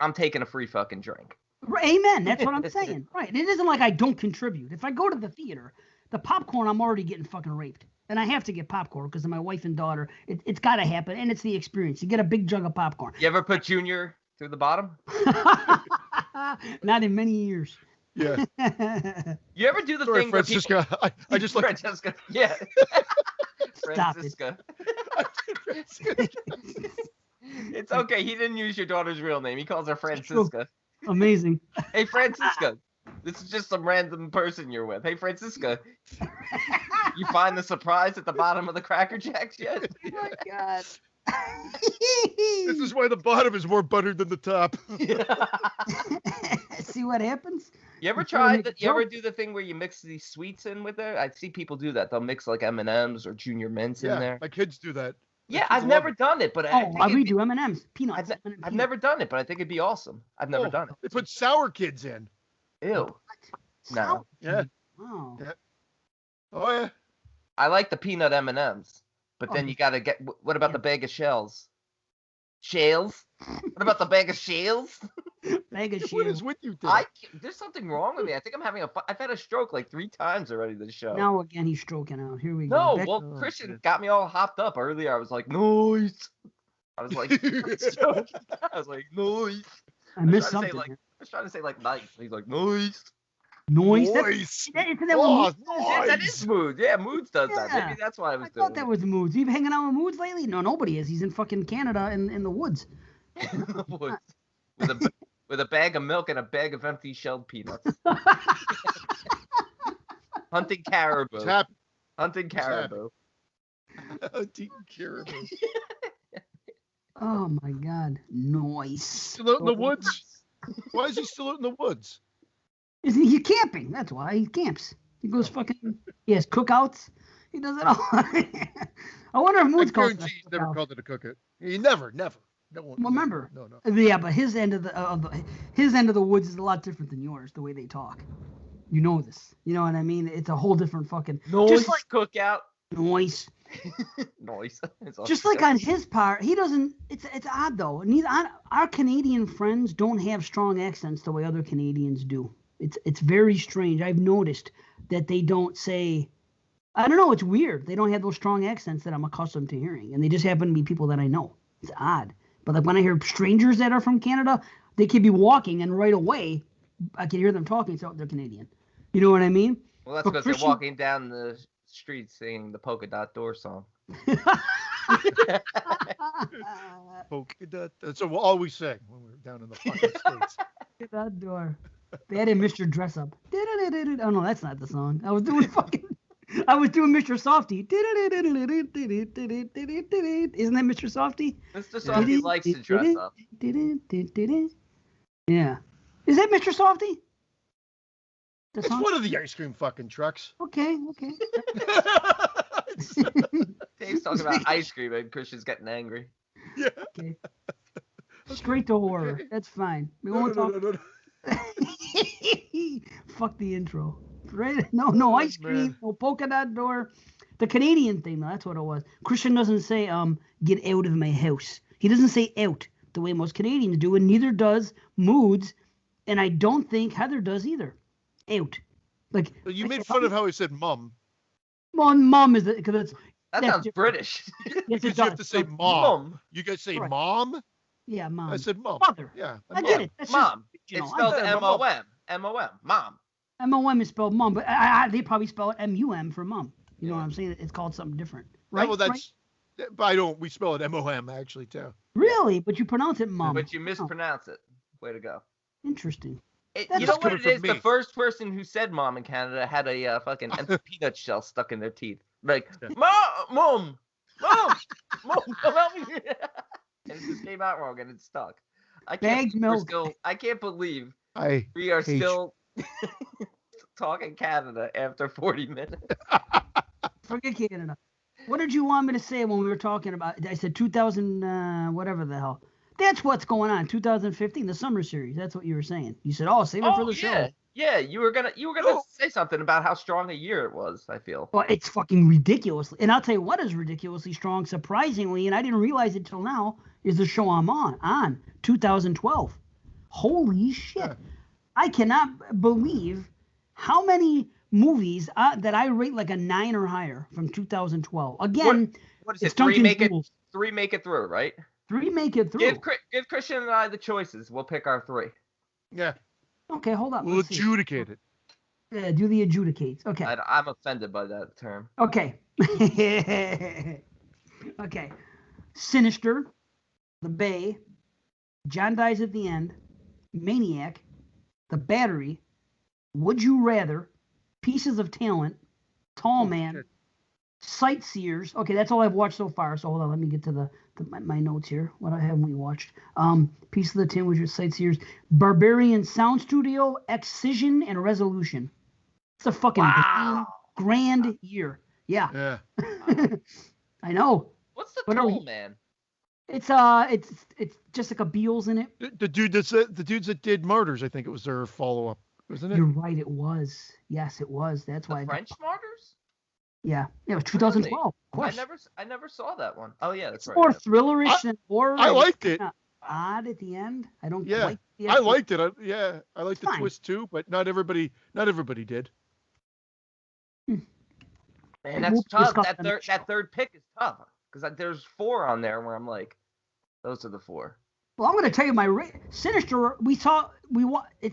[SPEAKER 3] I'm taking a free fucking drink.
[SPEAKER 1] Amen. That's what I'm saying. Right. It isn't like I don't contribute. If I go to the theater, the popcorn, I'm already getting fucking raped. And I have to get popcorn because of my wife and daughter. It's got to happen. And it's the experience. You get a big jug of popcorn.
[SPEAKER 3] You ever put Junior through the bottom?
[SPEAKER 1] Not in many years.
[SPEAKER 2] Yeah.
[SPEAKER 3] You ever do the
[SPEAKER 2] Sorry,
[SPEAKER 3] thing where
[SPEAKER 2] Francisca. I just like
[SPEAKER 3] Francesca. Yeah.
[SPEAKER 1] Stop
[SPEAKER 3] Francisca.
[SPEAKER 2] Francisca.
[SPEAKER 3] It's okay. He didn't use your daughter's real name. He calls her Francisca.
[SPEAKER 1] Amazing.
[SPEAKER 3] Hey, Francisca. This is just some random person you're with. Hey, Francisca. You find the surprise at the bottom of the Cracker Jacks yet?
[SPEAKER 1] Oh my God.
[SPEAKER 2] This is why the bottom is more buttered than the top.
[SPEAKER 1] See what happens?
[SPEAKER 3] You ever tried that? You ever do the thing where you mix these sweets in with it? I see people do that. They'll mix like M&Ms or Junior Mints in there.
[SPEAKER 2] My kids do that.
[SPEAKER 3] Yeah, I've never done it, but
[SPEAKER 1] we do M&Ms, peanuts.
[SPEAKER 3] I've never done it, but I think it'd be awesome. I've never done it.
[SPEAKER 2] They put sour kids in.
[SPEAKER 3] Ew. No.
[SPEAKER 2] Yeah.
[SPEAKER 1] Wow.
[SPEAKER 2] Yeah. Oh yeah.
[SPEAKER 3] I like the peanut M&Ms, but then you gotta get. What about the bag of shells? Shells? What about the bag of shells?
[SPEAKER 1] Bag of
[SPEAKER 2] What
[SPEAKER 1] shells.
[SPEAKER 2] is with you? Today?
[SPEAKER 3] There's something wrong with me. I think I'm having I've had a stroke like 3 times already this show.
[SPEAKER 1] Now again, he's stroking out. Here we
[SPEAKER 3] No,
[SPEAKER 1] go.
[SPEAKER 3] well, Christian got me all hopped up earlier. I was like, noise. I was like, I was like, noise.
[SPEAKER 1] I missed something.
[SPEAKER 3] I was trying to say like nice. He's like, noise.
[SPEAKER 1] Noise.
[SPEAKER 2] Noise.
[SPEAKER 1] Isn't that what Moods does?
[SPEAKER 3] That is Moods. Yeah, Moods does that.
[SPEAKER 1] Yeah.
[SPEAKER 3] Maybe that's why I was
[SPEAKER 1] I
[SPEAKER 3] doing
[SPEAKER 1] thought that was Moods. You hanging out with Moods lately? No, nobody is. He's in fucking Canada in the woods.
[SPEAKER 3] with a bag of milk and a bag of empty shelled peanuts. Hunting caribou. Hunting caribou.
[SPEAKER 2] Hunting caribou.
[SPEAKER 1] Oh my God. Noise.
[SPEAKER 2] Still out in the woods? Why is he still out in the woods?
[SPEAKER 1] He's camping. That's why he camps. He goes fucking. He has cookouts. He does it all. I wonder if Moods calls it.
[SPEAKER 2] He's never called it a cookout. He never. No one.
[SPEAKER 1] Well, remember.
[SPEAKER 2] No.
[SPEAKER 1] Yeah, but his end of the woods is a lot different than yours. The way they talk. You know this. You know what I mean? It's a whole different fucking.
[SPEAKER 3] Noise.
[SPEAKER 1] Just like
[SPEAKER 3] cookout.
[SPEAKER 1] Noise.
[SPEAKER 3] Noise.
[SPEAKER 1] Just like on his part, he doesn't. It's odd though. Our Canadian friends don't have strong accents the way other Canadians do. It's very strange. I've noticed that they don't say. I don't know. It's weird. They don't have those strong accents that I'm accustomed to hearing, and they just happen to be people that I know. It's odd. But like when I hear strangers that are from Canada, they could be walking, and right away, I can hear them talking. So they're Canadian. You know what I mean?
[SPEAKER 3] Well, that's because they're walking down the street singing the Polka Dot Door song.
[SPEAKER 2] Polka Dot. That's all we sing when we're down in the fucking States.
[SPEAKER 1] Polka Dot Door. They had a Mr. Dress Up. Oh no, that's not the song. I was doing Mr. Softy. Isn't that Mr. Softy?
[SPEAKER 3] Mr. Softy likes to dress up.
[SPEAKER 1] Yeah. Is that Mr. Softy?
[SPEAKER 2] It's one of the ice cream fucking trucks.
[SPEAKER 1] Okay.
[SPEAKER 3] Dave's talking about ice cream and Christian's getting angry.
[SPEAKER 2] Yeah.
[SPEAKER 1] Okay. Straight to horror. That's fine. We won't talk.
[SPEAKER 2] No.
[SPEAKER 1] Fuck the intro. Right? No ice cream. No Polka Dot Door. The Canadian thing, though, that's what it was. Christian doesn't say, get out of my house. He doesn't say out the way most Canadians do, and neither does Moods, and I don't think Heather does either. Out. Like
[SPEAKER 2] you made fun of how he said mum.
[SPEAKER 1] Mom is because that's
[SPEAKER 3] that sounds British.
[SPEAKER 2] Because you have to say mom. You guys say mom?
[SPEAKER 1] Yeah, mom.
[SPEAKER 2] I said mom.
[SPEAKER 1] Mother.
[SPEAKER 2] Yeah.
[SPEAKER 1] I get it. That's
[SPEAKER 3] mom.
[SPEAKER 1] Just,
[SPEAKER 3] it's spelled M-O-M. M-O-M. Mom.
[SPEAKER 1] M-O-M is spelled mom, but they probably spell it M-U-M for mom. You know what I'm saying? It's called something different. Right?
[SPEAKER 2] Yeah, well, that's. Right? But we spell it M-O-M actually too.
[SPEAKER 1] Really? But you pronounce it mom.
[SPEAKER 3] But you mispronounce it. Way to go.
[SPEAKER 1] Interesting.
[SPEAKER 3] You know what it is? The first person who said mom in Canada had a fucking empty peanut shell stuck in their teeth. Like, mom. And it just came out wrong and it stuck. I can't believe we are still talking Canada after 40 minutes.
[SPEAKER 1] Forget Canada. What did you want me to say when we were talking about? I said 2000, whatever the hell. That's what's going on. 2015, the summer series. That's what you were saying. You said, "Oh, save it for the show."
[SPEAKER 3] Yeah, you were gonna say something about how strong a year it was. I feel.
[SPEAKER 1] Well, it's fucking ridiculous. And I'll tell you what is ridiculously strong, surprisingly, and I didn't realize it till now, is the show I'm on 2012. Holy shit.
[SPEAKER 2] Yeah.
[SPEAKER 1] I cannot believe how many movies that I rate like a 9 or higher from 2012. Again,
[SPEAKER 3] what is
[SPEAKER 1] it's
[SPEAKER 3] it? Three make it through, right?
[SPEAKER 1] 3 make it through.
[SPEAKER 3] Give Christian and I the choices. We'll pick our 3.
[SPEAKER 2] Yeah.
[SPEAKER 1] Okay, hold on.
[SPEAKER 2] We'll adjudicate it.
[SPEAKER 1] Yeah, do the adjudicates. Okay.
[SPEAKER 3] I'm offended by that term.
[SPEAKER 1] Okay. Okay. Sinister, The Bay, John Dies at the End, Maniac, The Battery, Would You Rather, Pieces of Talent, Tall Man,
[SPEAKER 2] shit.
[SPEAKER 1] Sightseers. Okay, that's all I've watched so far. So hold on, let me get to my notes here. What haven't we watched? Piece of the Tin, which is Sightseers, Barbarian Sound Studio, Excision, and Resolution. It's a fucking grand year. Yeah. I know.
[SPEAKER 3] What's the Tall Man?
[SPEAKER 1] It's Jessica Biel's in it.
[SPEAKER 2] The dudes that did Martyrs, I think it was their follow-up, wasn't it?
[SPEAKER 1] You're right, it was. Yes, it was. That's why.
[SPEAKER 3] The French Martyrs?
[SPEAKER 1] Yeah, it was 2012.
[SPEAKER 3] Really?
[SPEAKER 1] Of course.
[SPEAKER 3] I never saw that one. Oh yeah, that's right.
[SPEAKER 1] More thrillerish than horror.
[SPEAKER 2] I liked it.
[SPEAKER 1] Odd at the end. I don't.
[SPEAKER 2] Yeah,
[SPEAKER 1] like the
[SPEAKER 2] I liked it. I liked the
[SPEAKER 1] Fine.
[SPEAKER 2] twist too, but not everybody did.
[SPEAKER 3] Man, that's tough. That third pick is tough because there's 4 on there where I'm like, those are the 4.
[SPEAKER 1] Well, I'm going to tell you my Sinister. It's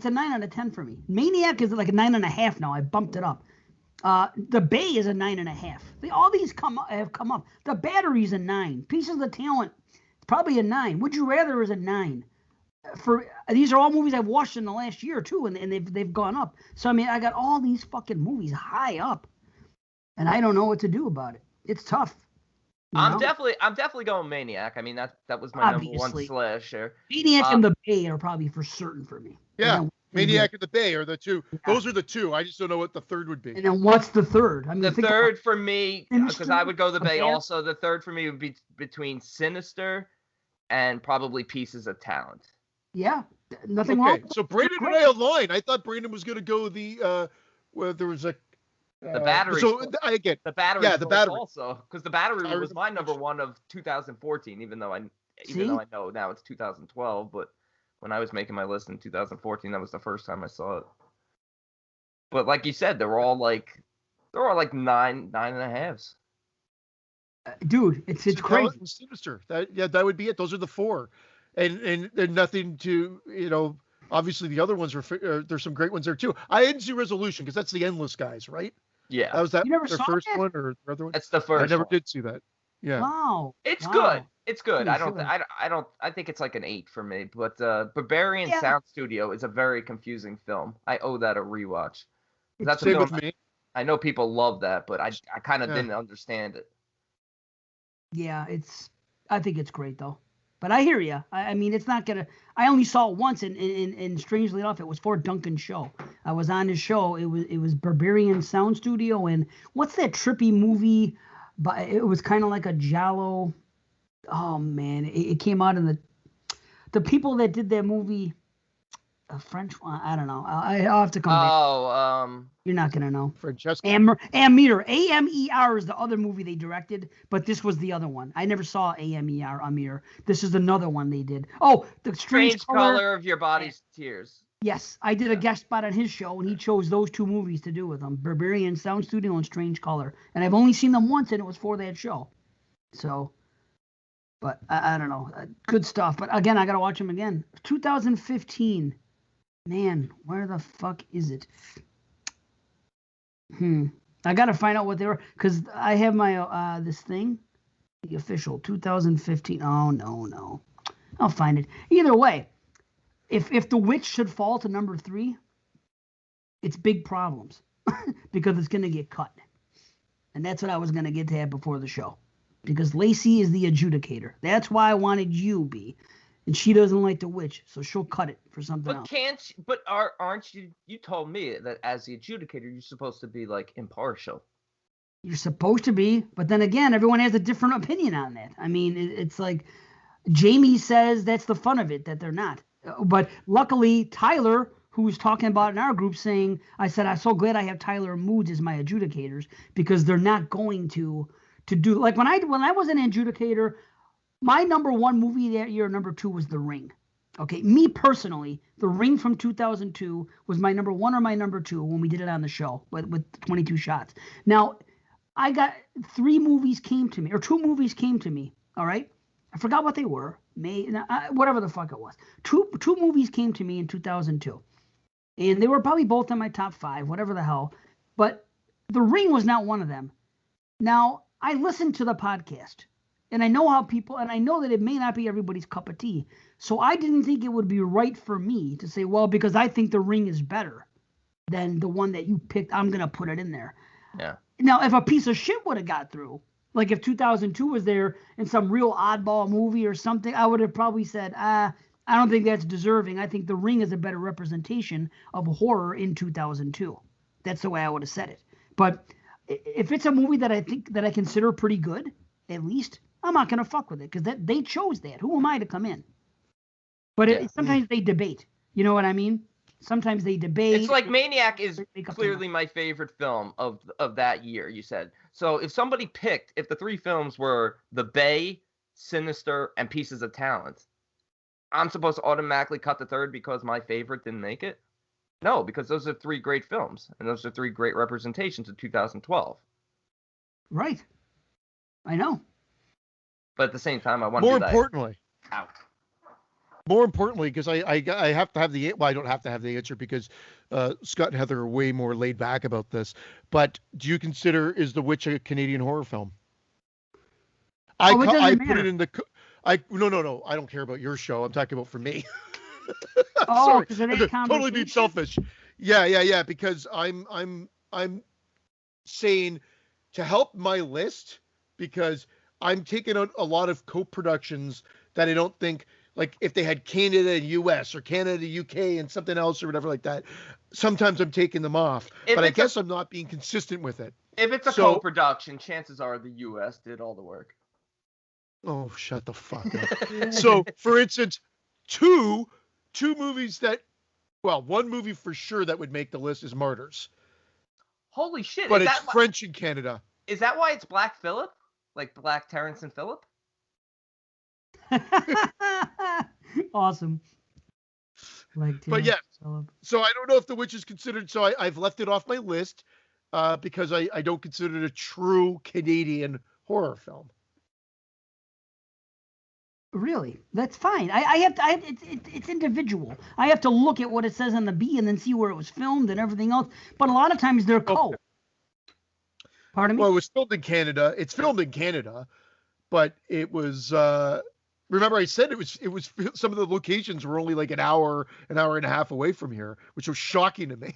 [SPEAKER 1] a 9 out of 10 for me. Maniac is like a 9.5 now. I bumped it up. The Bay is a 9.5. All these have come up. The Battery's a 9. Pieces of Talent, probably a 9. Would You Rather is a 9. These are all movies I've watched in the last year or two, and they've gone up. So I mean, I got all these fucking movies high up, and I don't know what to do about it. It's tough.
[SPEAKER 3] I'm definitely going Maniac. I mean, that was my number 1 slasher.
[SPEAKER 1] Maniac and The Bay are probably for certain for me.
[SPEAKER 2] Yeah, Maniac and The Bay are the 2. Yeah. Those are the 2. I just don't know what the third would be.
[SPEAKER 1] And then what's the third? I mean,
[SPEAKER 3] the third for me, because I would go The Bay also. The third for me would be between Sinister and probably Pieces of Talent.
[SPEAKER 1] Yeah, nothing wrong.
[SPEAKER 2] Okay, so Brandon and I aligned. I thought Brandon was going to go where there was a.
[SPEAKER 3] The Battery.
[SPEAKER 2] So I get
[SPEAKER 3] the Battery.
[SPEAKER 2] Yeah, the Battery
[SPEAKER 3] also, because the Battery was my number 1 of 2014. Even though I know now it's 2012, but when I was making my list in 2014, that was the first time I saw it. But like you said, they're all like 9.5s.
[SPEAKER 1] Dude, it's crazy.
[SPEAKER 2] Sinister. That would be it. Those are the 4, and nothing to Obviously, the other ones there's some great ones there too. I didn't see Resolution because that's the Endless guys, right?
[SPEAKER 3] Yeah.
[SPEAKER 2] That was their first
[SPEAKER 1] that?
[SPEAKER 2] one or the other one?
[SPEAKER 3] That's the first.
[SPEAKER 2] I never did see that. Yeah.
[SPEAKER 1] Wow.
[SPEAKER 3] It's good. It's good. I think it's like an 8 for me. But Barbarian Sound Studio is a very confusing film. I owe that a rewatch. That's
[SPEAKER 2] Same with me.
[SPEAKER 3] I know people love that, but I kind of didn't understand it.
[SPEAKER 1] Yeah, I think it's great though. But I hear you. I mean, it's not gonna. I only saw it once, and strangely enough, it was for Duncan's show. I was on his show. It was Barbarian Sound Studio, and what's that trippy movie? But it was kind of like a Giallo. Oh man, it came out in the people that did that movie. A French one. I don't know. I'll have to come back. You're not gonna know.
[SPEAKER 2] Francesca.
[SPEAKER 1] Amer. Amer is the other movie they directed, but this was the other one. I never saw Amer. This is another one they did. Oh, the Strange
[SPEAKER 3] Color of Your Body's Tears.
[SPEAKER 1] Yes, I did a guest spot on his show, and he chose those 2 movies to do with them: Barbarian Sound Studio and Strange Color. And I've only seen them once, and it was for that show. So, but I don't know. Good stuff. But again, I gotta watch them again. 2015. Man, where the fuck is it? I gotta find out what they were, because I have my this thing, the official 2015. Oh no, I'll find it. Either way, if The Witch should fall to number 3, it's big problems because it's gonna get cut, and that's what I was gonna get to have before the show, because Lacey is the adjudicator. That's why I wanted you, B. And she doesn't like The Witch, so she'll cut it for something else.
[SPEAKER 3] Aren't you? You told me that as the adjudicator, you're supposed to be like impartial.
[SPEAKER 1] You're supposed to be, but then again, everyone has a different opinion on that. I mean, it's like Jamie says that's the fun of it, that they're not. But luckily, Tyler who was talking about in our group saying, I said, I'm so glad I have Tyler and Moods as my adjudicators because they're not going to do, like when I was an adjudicator, my number one movie that year, number two was The Ring. Okay, me personally, The Ring from 2002 was my number one or my number two when we did it on the show with 22 shots. Now, I got two movies came to me, all right? I forgot what they were, whatever the fuck it was. Two movies came to me in 2002, and they were probably both in my top 5, whatever the hell, but The Ring was not one of them. Now, I listened to the podcast, and I know how people, and I know that it may not be everybody's cup of tea, so I didn't think it would be right for me to say, well, because I think The Ring is better than the one that you picked, I'm going to put it in there.
[SPEAKER 3] Yeah.
[SPEAKER 1] Now, if a piece of shit would have got through, like if 2002 was there in some real oddball movie or something, I would have probably said, I don't think that's deserving. I think The Ring is a better representation of horror in 2002. That's the way I would have said it. But if it's a movie that I consider pretty good, at least, I'm not going to fuck with it because they chose that. Who am I to come in? But sometimes they debate. You know what I mean? Sometimes they debate.
[SPEAKER 3] It's like Maniac is clearly my favorite film of that year, you said. So if somebody picked, if the 3 films were The Bay, Sinister, and Pieces of Talent, I'm supposed to automatically cut the third because my favorite didn't make it? No, because those are 3 great films, and those are 3 great representations of 2012.
[SPEAKER 1] Right. I know.
[SPEAKER 3] But at the same time, I want to do that.
[SPEAKER 2] More importantly, because I have to have I don't have to have the answer because Scott and Heather are way more laid back about this. But do you consider Is The Witch a Canadian horror film? I put it in the. No. I don't care about your show. I'm talking about for me.
[SPEAKER 1] Sorry, because it ain't
[SPEAKER 2] totally being selfish. Yeah. Because I'm saying to help my list because I'm taking out a lot of co-productions that I don't think. Like if they had Canada and US or Canada, UK and something else or whatever like that, sometimes I'm taking them off. But I guess I'm not being consistent with it.
[SPEAKER 3] If it's a co-production, chances are the US did all the work.
[SPEAKER 2] Oh, shut the fuck up. So, for instance, two movies one movie for sure that would make the list is Martyrs.
[SPEAKER 3] Holy shit.
[SPEAKER 2] But it's French in Canada.
[SPEAKER 3] Is that why it's Black Phillip? Like Black Terrence and Phillip?
[SPEAKER 1] Awesome.
[SPEAKER 2] But yeah, so I don't know if The Witch is considered. So I've left it off my list because I don't consider it a true Canadian horror film.
[SPEAKER 1] Really, that's fine. It's individual. I have to look at what it says on the B and then see where it was filmed and everything else. But a lot of times they're co. Pardon me?
[SPEAKER 2] Well, it was filmed in Canada. It's filmed in Canada, but it was. Remember, I said it was some of the locations were only like an hour and a half away from here, which was shocking to me.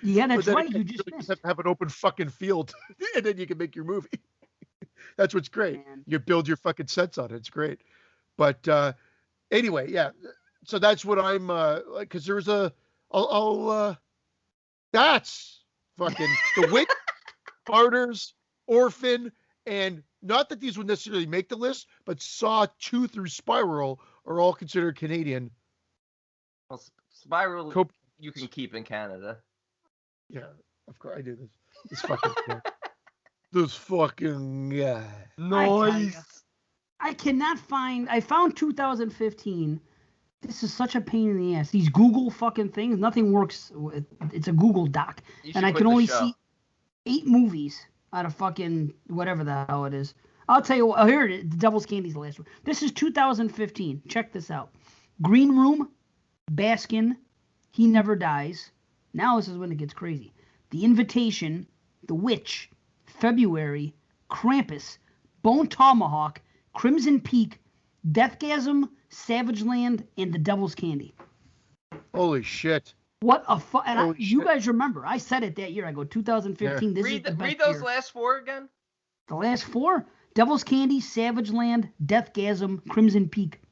[SPEAKER 1] Yeah, that's right.
[SPEAKER 2] You just have to have an open fucking field, and then you can make your movie. That's what's great. Man. You build your fucking sets on it. It's great. But anyway, yeah. So that's what I'm like. Because there's that's fucking The Witch, Martyrs, Orphan, and. Not that these would necessarily make the list, but Saw 2 through Spiral are all considered Canadian.
[SPEAKER 3] Well, Spiral you can keep in Canada.
[SPEAKER 2] Yeah, of course I do this. This fucking guy. This fucking guy.
[SPEAKER 3] Nice.
[SPEAKER 1] I cannot find. I found 2015. This is such a pain in the ass. These Google fucking things. Nothing works. It's a Google Doc, and I can only see 8 movies. Out of fucking whatever the hell it is. I'll tell you what. Oh, here it is. The Devil's Candy's the last one. This is 2015. Check this out. Green Room, Baskin, He Never Dies. Now this is when it gets crazy. The Invitation, The Witch, February, Krampus, Bone Tomahawk, Crimson Peak, Deathgasm, Savage Land, and The Devil's Candy.
[SPEAKER 2] Holy shit.
[SPEAKER 1] What a you guys remember? I said it that year. I go 2015. Yeah. This is the best
[SPEAKER 3] read those
[SPEAKER 1] year.
[SPEAKER 3] last 4 again.
[SPEAKER 1] The last 4: Devil's Candy, Savage Land, Deathgasm, Crimson Peak.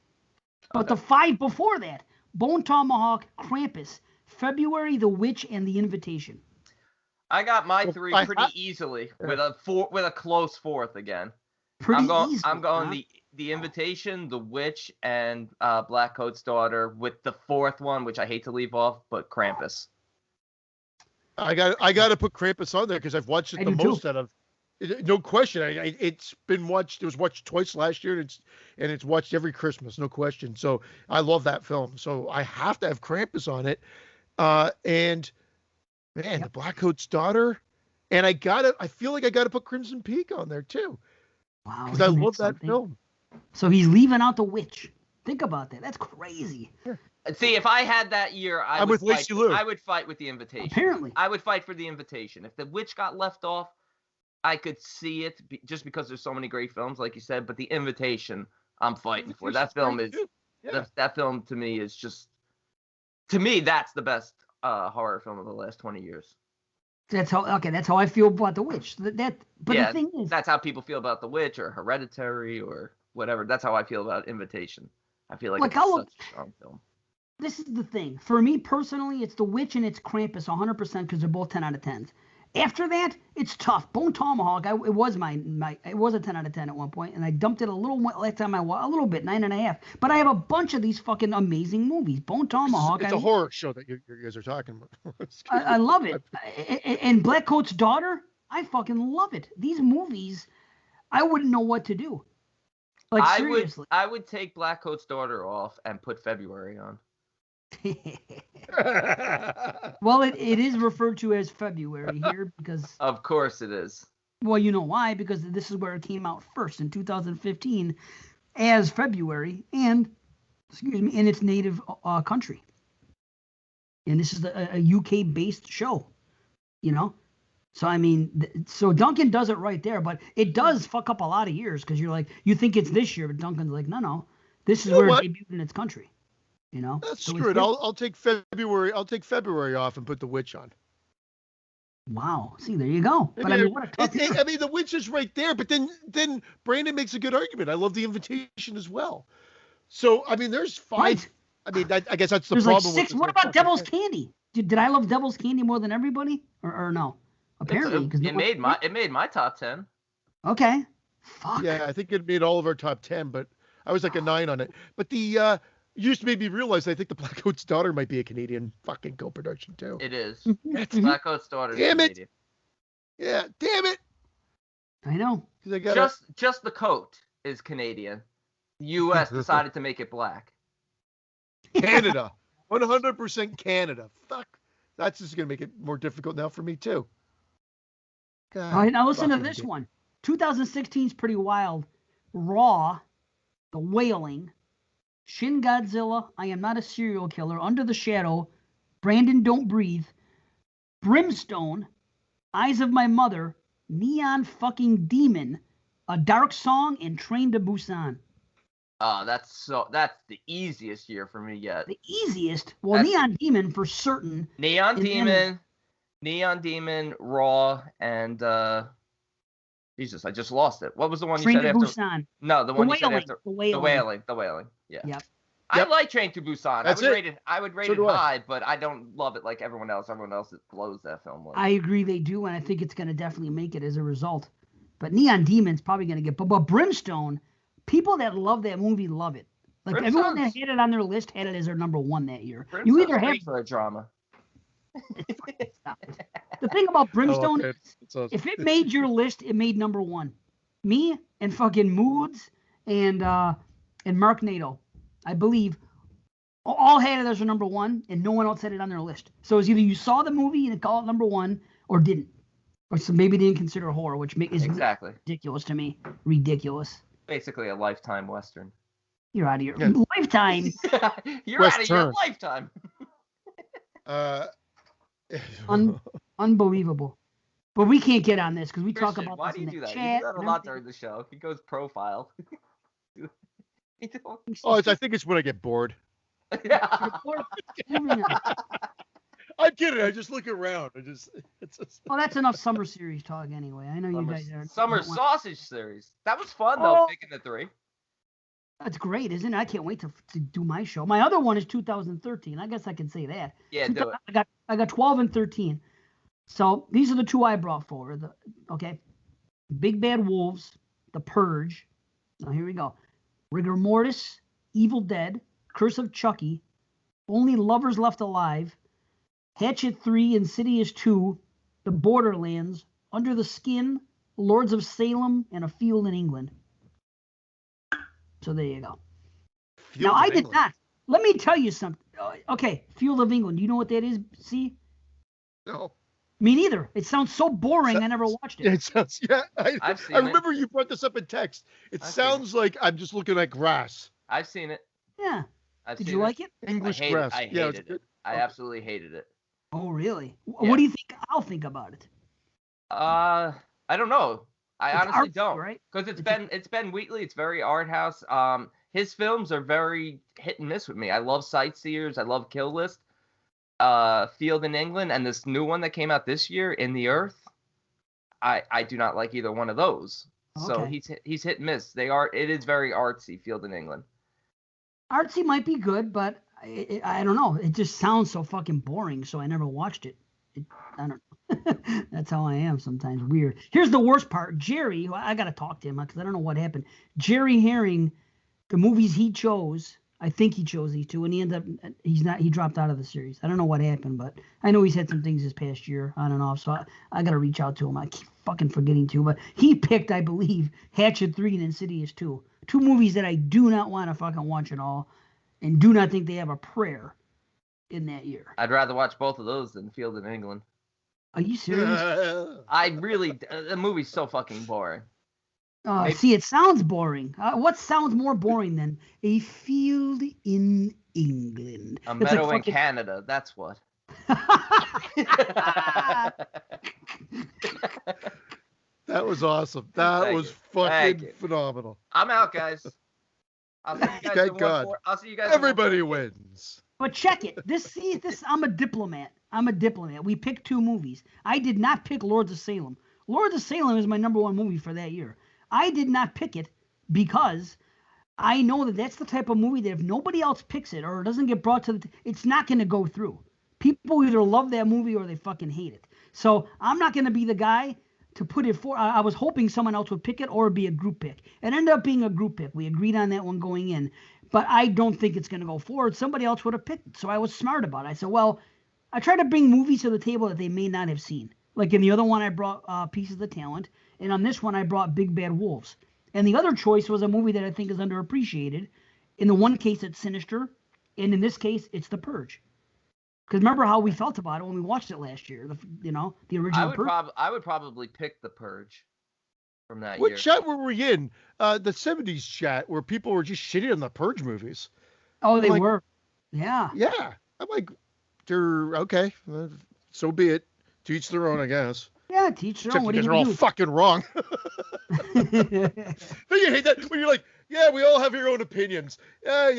[SPEAKER 1] But the 5 before that: Bone Tomahawk, Krampus, February, The Witch, and The Invitation.
[SPEAKER 3] I got my 3 pretty easily with a close 4th again. I'm going The Invitation, The Witch, and Black Coat's Daughter, with the fourth one, which I hate to leave off, but Krampus.
[SPEAKER 2] I got to put Krampus on there because I've watched it the most out of. No question. It's been watched. It was watched twice last year, and it's watched every Christmas. No question. So I love that film. So I have to have Krampus on it. And man, the Black Coat's Daughter, and I feel like I gotta put Crimson Peak on there too.
[SPEAKER 1] Wow,
[SPEAKER 2] because I love that film.
[SPEAKER 1] So he's leaving out The Witch. Think about that. That's crazy.
[SPEAKER 2] Yeah.
[SPEAKER 3] See, if I had that year, I would fight with The Invitation.
[SPEAKER 1] Apparently,
[SPEAKER 3] I would fight for The Invitation. If The Witch got left off, I could see it just because there's so many great films, like you said. But The Invitation, I'm fighting for. That film is that film to me is just, to me, that's the best horror film of the last 20 years.
[SPEAKER 1] That's how I feel about The Witch. But the thing is,
[SPEAKER 3] that's how people feel about The Witch or Hereditary or whatever. That's how I feel about Invitation. I feel like it's such a strong film.
[SPEAKER 1] This is the thing. For me personally, it's The Witch and it's Krampus 100% because they're both 10 out of 10s. After that, it's tough. Bone Tomahawk, it was a 10 out of 10 at one point, and I dumped it a little more last time a little bit, 9.5. But I have a bunch of these fucking amazing movies. Bone Tomahawk.
[SPEAKER 2] It's a horror show that you guys are talking about.
[SPEAKER 1] I love it. And Black Coat's Daughter, I fucking love it. These movies, I wouldn't know what to do. Like, seriously.
[SPEAKER 3] I would take Black Coat's Daughter off and put February on.
[SPEAKER 1] Well, it is referred to as February here because...
[SPEAKER 3] Of course it is.
[SPEAKER 1] Well, you know why? Because this is where it came out first in 2015 as February and, in its native country. And this is a UK-based show, you know? So, I mean, so Duncan does it right there, but it does fuck up a lot of years because you're like, you think it's this year, but Duncan's like, no, this is where it debuted in its country. You know,
[SPEAKER 2] that's so screwed. I'll take February. I'll take February off and put The Witch on.
[SPEAKER 1] Wow. See, there you go. But I mean, what a tough year.
[SPEAKER 2] I mean, The Witch is right there. But then Brandon makes a good argument. I love The Invitation as well. So I mean, there's 5.
[SPEAKER 1] Right.
[SPEAKER 2] I mean, I guess that's the
[SPEAKER 1] there's
[SPEAKER 2] problem.
[SPEAKER 1] Like 6. What about Devil's Candy? Did I love Devil's Candy more than everybody, or no? Apparently, because
[SPEAKER 3] it made my top 10.
[SPEAKER 1] Okay. Fuck.
[SPEAKER 2] Yeah, I think it made all of our top 10, but I was like a 9 on it. But the used to make me realize I think the Black Coat's Daughter might be a Canadian fucking co-production too.
[SPEAKER 3] It is. Black Coat's Daughter.
[SPEAKER 2] Damn it! Yeah, damn it!
[SPEAKER 1] I know.
[SPEAKER 3] Just the coat is Canadian. The U.S. decided to make it black.
[SPEAKER 2] Canada, 100% Canada. Fuck, that's just gonna make it more difficult now for me too. God,
[SPEAKER 1] all right, now listen to this one. 2016 is pretty wild. Raw, The Wailing, Shin Godzilla, I Am Not a Serial Killer, Under the Shadow, Brandon Don't Breathe, Brimstone, Eyes of My Mother, Neon fucking Demon, A Dark Song, and Train to Busan.
[SPEAKER 3] That's the easiest year for me yet.
[SPEAKER 1] The easiest? Well, Neon Demon for certain.
[SPEAKER 3] Neon Demon, Raw, and Jesus, I just lost it. What was the one you said after?
[SPEAKER 1] Busan.
[SPEAKER 3] No, the one you said after.
[SPEAKER 1] The Wailing. Yeah.
[SPEAKER 3] Yep. I like Train to Busan. I would rate it high, but I don't love it like everyone else. Everyone else blows that film.
[SPEAKER 1] I agree, they do, and I think it's going to definitely make it as a result. But Neon Demon's probably going to get. But Brimstone, people that love that movie love it. Like everyone that had it on their list had it as their number 1 that year. You either have
[SPEAKER 3] for a drama.
[SPEAKER 1] The thing about Brimstone, if it made your list, it made number 1. Me and fucking Moods and Mark Nato, I believe, all had it as their number 1, and no one else had it on their list. So it's either you saw the movie and call it number 1, or didn't, or so maybe didn't consider horror, which is ridiculous to me. Ridiculous.
[SPEAKER 3] Basically a Lifetime Western.
[SPEAKER 1] You're out of your Lifetime.
[SPEAKER 3] You're out of your Lifetime.
[SPEAKER 1] Unbelievable. But we can't get on this because we talk about
[SPEAKER 3] why
[SPEAKER 1] this
[SPEAKER 3] do you
[SPEAKER 1] in
[SPEAKER 3] do
[SPEAKER 1] the
[SPEAKER 3] that?
[SPEAKER 1] chat.
[SPEAKER 3] You do that a lot during the show. He goes profile.
[SPEAKER 2] I think it's when I get bored.
[SPEAKER 3] Yeah.
[SPEAKER 2] I get it. I just look around.
[SPEAKER 1] Well, that's enough summer series talk anyway. I know you guys are.
[SPEAKER 3] Summer sausage series. That was fun though, picking the 3.
[SPEAKER 1] That's great, isn't it? I can't wait to do my show. My other one is 2013. I guess I can say that.
[SPEAKER 3] Yeah, do it.
[SPEAKER 1] I got 12 and 13. So these are the 2 I brought forward. Okay, Big Bad Wolves, The Purge. Now here we go. Rigor Mortis, Evil Dead, Curse of Chucky, Only Lovers Left Alive, Hatchet 3, Insidious 2, The Borderlands, Under the Skin, Lords of Salem, and A Field in England. So there you go. Now, I did not. Let me tell you something. Okay, Field of England. Do you know what that is, C?
[SPEAKER 2] No.
[SPEAKER 1] Me neither. It sounds so boring. I never watched it.
[SPEAKER 2] Yeah, it sounds. Yeah, I remember you brought this up in text. It sounds like I'm just looking at grass.
[SPEAKER 3] I've seen it.
[SPEAKER 1] Yeah. Did you like it?
[SPEAKER 2] English grass.
[SPEAKER 3] I hated it. I absolutely hated it.
[SPEAKER 1] Oh, really?
[SPEAKER 3] Yeah.
[SPEAKER 1] What do you think I'll think about it?
[SPEAKER 3] I don't know. I honestly don't.
[SPEAKER 1] Right?
[SPEAKER 3] Because it's Ben Wheatley. It's very art house. His films are very hit and miss with me. I love Sightseers. I love Kill List. Field in England, and this new one that came out this year, In the Earth. I do not like either one of those. Okay. So he's hit and miss. It is very artsy, Field in England.
[SPEAKER 1] Artsy might be good, but I don't know. It just sounds so fucking boring, so I never watched it. I don't know. That's how I am sometimes. Weird. Here's the worst part. Jerry, I got to talk to him because I don't know what happened. Jerry Herring, the movies he chose, I think he chose these two, and he dropped out of the series. I don't know what happened, but I know he's had some things this past year on and off, so I got to reach out to him. I keep fucking forgetting to, but he picked, I believe, Hatchet 3 and Insidious 2. Two movies that I do not want to fucking watch at all, and do not think they have a prayer in that year.
[SPEAKER 3] I'd rather watch both of those than Field in England.
[SPEAKER 1] Are you serious?
[SPEAKER 3] The movie's so fucking boring.
[SPEAKER 1] See, it sounds boring. What sounds more boring than A Field in England?
[SPEAKER 3] A meadow in Canada, that's what.
[SPEAKER 2] That was awesome. That was fucking phenomenal.
[SPEAKER 3] I'm out, guys. I'll see you guys.
[SPEAKER 2] Thank God.
[SPEAKER 3] I'll see you guys.
[SPEAKER 2] Everybody wins.
[SPEAKER 1] But check it. This. I'm a diplomat. We picked two movies. I did not pick Lords of Salem. Lords of Salem is my number one movie for that year. I did not pick it because I know that that's the type of movie that if nobody else picks it or it doesn't get brought to it's not going to go through. People either love that movie or they fucking hate it. So I'm not going to be the guy to put it for. I was hoping someone else would pick it or it'd be a group pick. It ended up being a group pick. We agreed on that one going in. But I don't think it's going to go forward. Somebody else would have picked it. So I was smart about it. I said, well, I try to bring movies to the table that they may not have seen. Like in the other one, I brought Pieces of Talent. And on this one, I brought Big Bad Wolves. And the other choice was a movie that I think is underappreciated. In the one case, it's Sinister. And in this case, it's The Purge. Because remember how we felt about it when we watched it last year, the original Purge.
[SPEAKER 3] I would probably pick The Purge from that year.
[SPEAKER 2] What chat were we in? The 70s chat where people were just shitting on the Purge movies.
[SPEAKER 1] Oh, they were. Yeah.
[SPEAKER 2] Yeah. I'm like, they're okay. So be it. To each their own, I guess.
[SPEAKER 1] Yeah, teach their own. What
[SPEAKER 2] because they're all fucking wrong. Don't you hate that when you're like, yeah, we all have your own opinions. Yeah,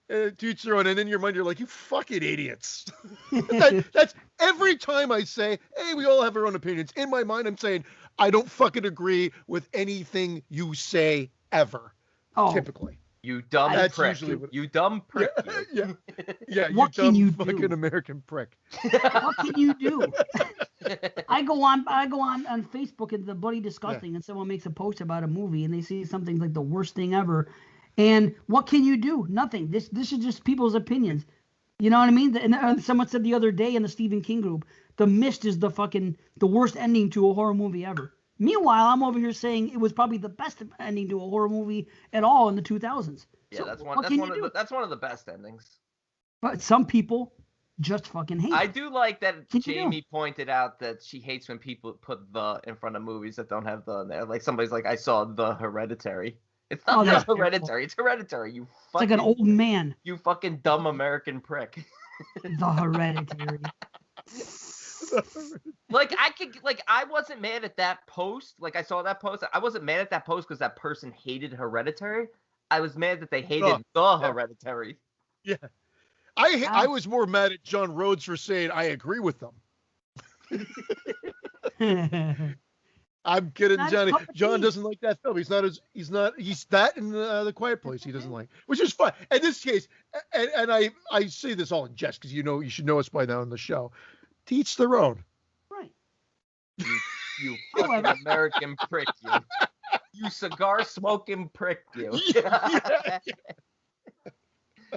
[SPEAKER 2] to each their own. And in your mind, you're like, you fucking idiots. That's every time I say, hey, we all have our own opinions. In my mind, I'm saying, I don't fucking agree with anything you say ever. Oh. Typically.
[SPEAKER 3] You dumb prick. You dumb prick.
[SPEAKER 2] Yeah.
[SPEAKER 1] What can you
[SPEAKER 2] fucking
[SPEAKER 1] do?
[SPEAKER 2] American prick.
[SPEAKER 1] What can you do? I go on Facebook and the Bloody Disgusting, and someone makes a post about a movie, and they say something like the worst thing ever. And what can you do? Nothing. This is just people's opinions. You know what I mean? And someone said the other day in the Stephen King group, The Mist is the worst ending to a horror movie ever. Meanwhile, I'm over here saying it was probably the best ending to a horror movie at all in the 2000s.
[SPEAKER 3] Yeah,
[SPEAKER 1] so
[SPEAKER 3] that's one of the best endings.
[SPEAKER 1] But some people just fucking hate it.
[SPEAKER 3] I do like that Jamie pointed out that she hates when people put the in front of movies that don't have the in there. Like somebody's like, I saw The Hereditary. It's not Hereditary. It's Hereditary.
[SPEAKER 1] It's like an old man.
[SPEAKER 3] You fucking dumb American prick.
[SPEAKER 1] The Hereditary.
[SPEAKER 3] I wasn't mad at that post. Like I saw that post. I wasn't mad at that post because that person hated Hereditary. I was mad that they hated Hereditary.
[SPEAKER 2] Yeah. I was more mad at John Rhodes for saying I agree with them. I'm kidding, Johnny. John doesn't like that film. He's that in the Quiet Place he doesn't like, which is fun. In this case, and I say this all in jest because you should know us by now on the show. To each their own.
[SPEAKER 1] Right.
[SPEAKER 3] You fucking American prick, you. You cigar smoking prick, you.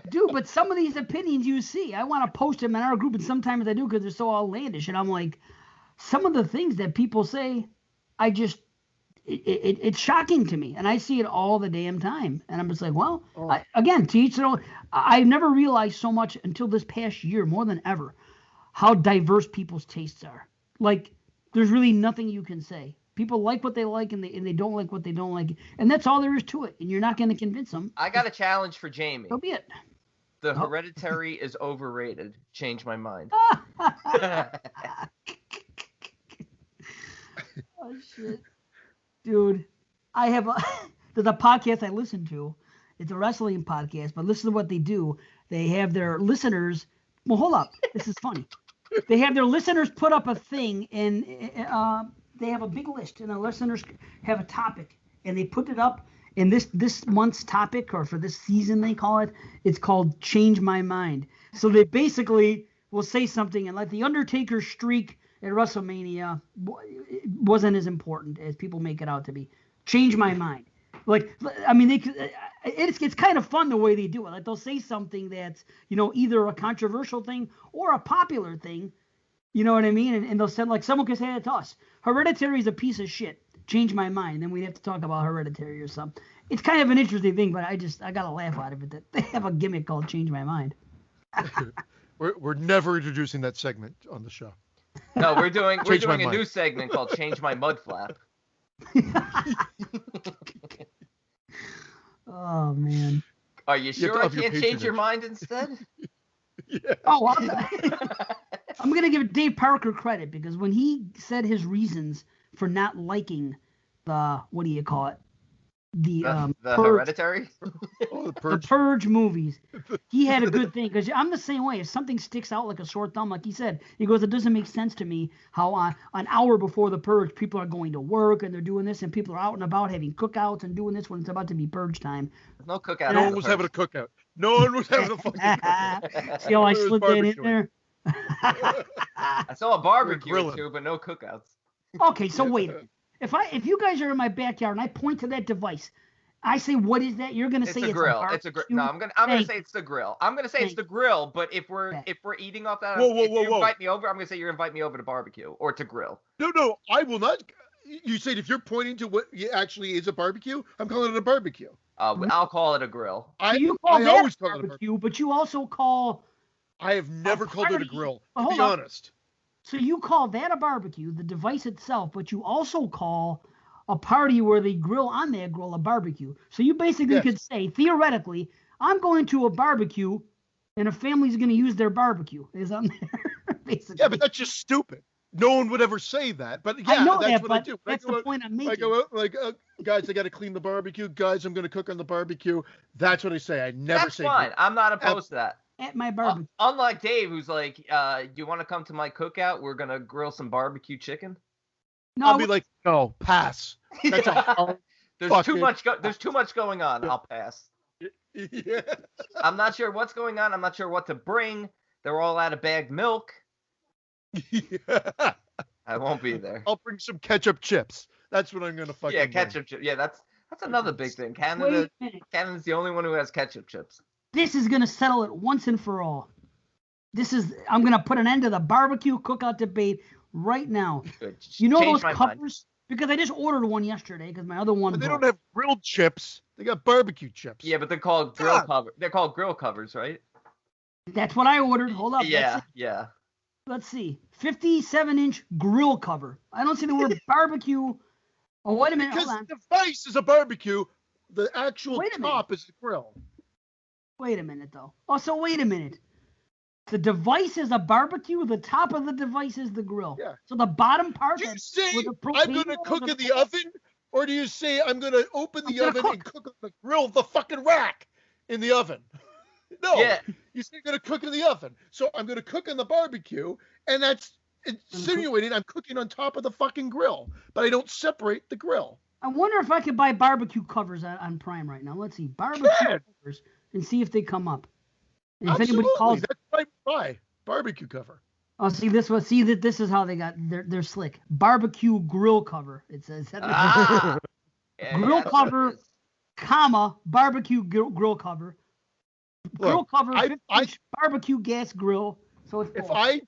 [SPEAKER 1] Dude, but some of these opinions you see, I want to post them in our group, and sometimes I do because they're so outlandish. And I'm like, some of the things that people say, it's shocking to me. And I see it all the damn time. And I'm just like, well, again, to each their own. I never realized so much until this past year, more than ever, how diverse people's tastes are. Like, there's really nothing you can say. People like what they like, and they don't like what they don't like. And that's all there is to it. And you're not going to convince them.
[SPEAKER 3] I got a challenge for Jamie.
[SPEAKER 1] So be it.
[SPEAKER 3] The Hereditary is overrated. Change my mind.
[SPEAKER 1] Oh, shit. Dude, there's a podcast I listen to. It's a wrestling podcast, but listen to what they do. They have their listeners. Well, hold up. This is funny. They have their listeners put up a thing, and they have a big list, and the listeners have a topic, and they put it up. And this month's topic, or for this season they call it, it's called Change My Mind. So they basically will say something, and like the Undertaker streak at WrestleMania wasn't as important as people make it out to be. Change my mind. Like, I mean, it's kind of fun the way they do it. Like, they'll say something that's, either a controversial thing or a popular thing. You know what I mean? And they'll say, like, someone could say that to us. Hereditary is a piece of shit. Change my mind. Then we'd have to talk about Hereditary or something. It's kind of an interesting thing, but I got a laugh out of it that they have a gimmick called Change My Mind.
[SPEAKER 2] We're never introducing that segment on the show.
[SPEAKER 3] No, we're doing a new segment called Change My Mud Flap.
[SPEAKER 1] Oh, man.
[SPEAKER 3] Are you sure I can't change your mind instead?
[SPEAKER 2] Yeah.
[SPEAKER 1] Oh, I'm going to give Dave Parker credit, because when he said his reasons for not liking the, what do you call it? The
[SPEAKER 3] Hereditary?
[SPEAKER 1] The Purge movies. He had a good thing, because I'm the same way. If something sticks out like a sore thumb, like he said, he goes, it doesn't make sense to me how an hour before the Purge, people are going to work and they're doing this, and people are out and about having cookouts and doing this when it's about to be Purge time.
[SPEAKER 3] No cookout.
[SPEAKER 2] No one was having a cookout. No one was having a fucking cookout.
[SPEAKER 1] See how I slid that in there?
[SPEAKER 3] I saw a barbecue or two, but no cookouts.
[SPEAKER 1] Okay, so wait a minute. If you guys are in my backyard and I point to that device, I say, what is that? You're gonna say it's a grill.
[SPEAKER 3] It's a grill. No, I'm gonna say it's the grill. I'm gonna say it's the grill. But if we're eating off that, if you invite me over, I'm gonna say you're invite me over to barbecue or to grill.
[SPEAKER 2] No, I will not. You said if you're pointing to what actually is a barbecue, I'm calling it a barbecue.
[SPEAKER 3] I'll call it a grill.
[SPEAKER 1] I always call it a barbecue, but you also call.
[SPEAKER 2] I have never called it a grill. To be honest.
[SPEAKER 1] So you call that a barbecue, the device itself, but you also call a party where they grill on that grill a barbecue. So you basically could say, theoretically, I'm going to a barbecue and a family's going to use their barbecue. Is on there, basically.
[SPEAKER 2] Yeah, but that's just stupid. No one would ever say that. But yeah,
[SPEAKER 1] I know
[SPEAKER 2] that's
[SPEAKER 1] that,
[SPEAKER 2] what
[SPEAKER 1] but
[SPEAKER 2] I do.
[SPEAKER 1] That's the point I'm making.
[SPEAKER 2] I go out like, guys, I got to clean the barbecue. Guys, I'm going to cook on the barbecue. That's what I say. I never say.
[SPEAKER 3] That's fine. I'm not opposed to that.
[SPEAKER 1] At my barbecue.
[SPEAKER 3] Unlike Dave, who's like, do you want to come to my cookout? We're going to grill some barbecue chicken.
[SPEAKER 1] No,
[SPEAKER 2] I'll be like, no, pass. That's
[SPEAKER 3] There's too much going on. I'll pass.
[SPEAKER 2] Yeah.
[SPEAKER 3] I'm not sure what's going on. I'm not sure what to bring. They're all out of bagged milk.
[SPEAKER 2] Yeah.
[SPEAKER 3] I won't be there.
[SPEAKER 2] I'll bring some ketchup chips. That's what I'm going to fucking bring.
[SPEAKER 3] Ketchup chips. Yeah, that's another big thing. Canada's the only one who has ketchup chips.
[SPEAKER 1] This is going to settle it once and for all. I'm going to put an end to the barbecue cookout debate right now.
[SPEAKER 3] Good.
[SPEAKER 1] You know those covers? Mind. Because I just ordered one yesterday because my other one
[SPEAKER 2] But they don't have grilled chips. They got barbecue chips.
[SPEAKER 3] Yeah, but they're called grill covers. They're called grill covers, right?
[SPEAKER 1] That's what I ordered. Hold up.
[SPEAKER 3] Yeah.
[SPEAKER 1] Let's see. 57-inch grill cover. I don't see the word barbecue. Oh, wait a minute.
[SPEAKER 2] Because
[SPEAKER 1] hold on.
[SPEAKER 2] the device is a barbecue. The actual top is the grill.
[SPEAKER 1] Wait a minute, though. Oh, so wait a minute. The device is a barbecue. The top of the device is the grill.
[SPEAKER 2] Yeah.
[SPEAKER 1] So the bottom part.
[SPEAKER 2] Do you say I'm going to cook in the oven, or do you say I'm going to open the oven and cook on the grill, the fucking rack in the oven? No. Yeah. You say you're going to cook in the oven. So I'm going to cook on the barbecue, and that's insinuating I'm cooking on top of the fucking grill, but I don't separate the grill.
[SPEAKER 1] I wonder if I could buy barbecue covers on Prime right now. Let's see. Barbecue covers and see if they come up. And if anybody calls,
[SPEAKER 2] that's what I buy. Barbecue cover.
[SPEAKER 1] Oh, see this one. See that this is how they got. They're slick. Barbecue grill cover. It says. grill cover, comma, barbecue grill cover. Grill cover, 50-inch barbecue gas grill. So it's
[SPEAKER 2] if I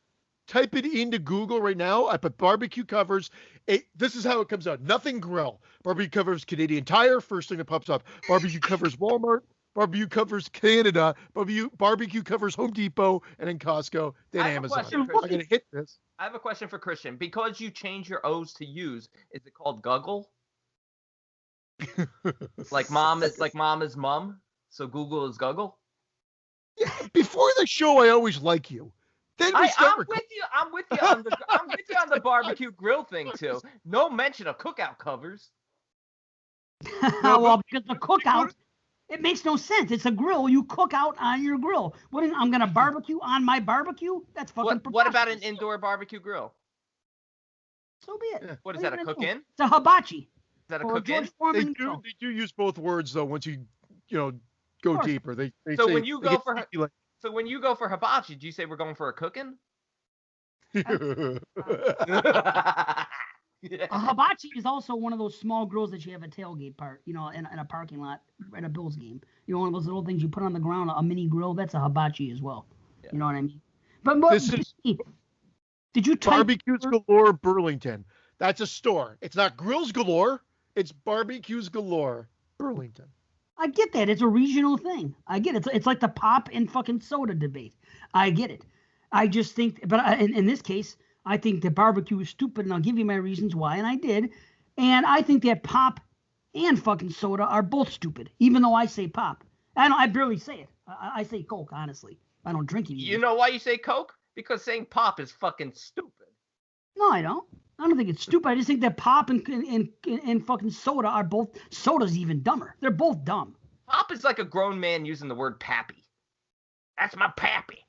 [SPEAKER 2] type it into Google right now, I put barbecue covers. This is how it comes out. Nothing grill. Barbecue covers Canadian Tire. First thing that pops up. Barbecue covers Walmart. Barbecue covers Canada. Barbecue covers Home Depot, and then Costco, then Amazon. I'm going to hit this.
[SPEAKER 3] I have a question for Christian. Because you change your O's to U's, is it called Guggle? like mom is mum, so Google is Guggle?
[SPEAKER 2] Yeah, before the show, I always like you. Then I'm
[SPEAKER 3] with you on the barbecue grill thing too. No mention of cookout covers.
[SPEAKER 1] Well, because the cookout, it makes no sense. It's a grill. You cook out on your grill. I'm gonna barbecue on my barbecue? That's fucking.
[SPEAKER 3] What about an indoor barbecue grill?
[SPEAKER 1] So be it.
[SPEAKER 3] Yeah. What is that? A cook-in?
[SPEAKER 1] It's a hibachi.
[SPEAKER 3] Is that a cook-in?
[SPEAKER 2] They do use both words though. Once you go deeper, they
[SPEAKER 3] so
[SPEAKER 2] say,
[SPEAKER 3] when you go for so when you go for hibachi, do you say we're going for a cooking?
[SPEAKER 1] A hibachi is also one of those small grills that you have a tailgate part, in a parking lot at a Bills game. One of those little things you put on the ground, a mini grill. That's a hibachi as well. Yeah. You know what I mean? But did you type
[SPEAKER 2] Barbecues Galore Burlington? That's a store. It's not Grills Galore. It's Barbecues Galore Burlington.
[SPEAKER 1] I get that. It's a regional thing. I get it. It's like the pop and fucking soda debate. I get it. I just think, but in this case, I think that barbecue is stupid, and I'll give you my reasons why, and I did. And I think that pop and fucking soda are both stupid, even though I say pop. I barely say it. I say Coke, honestly. I don't drink it.
[SPEAKER 3] You know why you say Coke? Because saying pop is fucking stupid.
[SPEAKER 1] No, I don't. I don't think it's stupid. I just think that pop and fucking soda are both. Soda's even dumber. They're both dumb.
[SPEAKER 3] Pop is like a grown man using the word pappy. That's my pappy.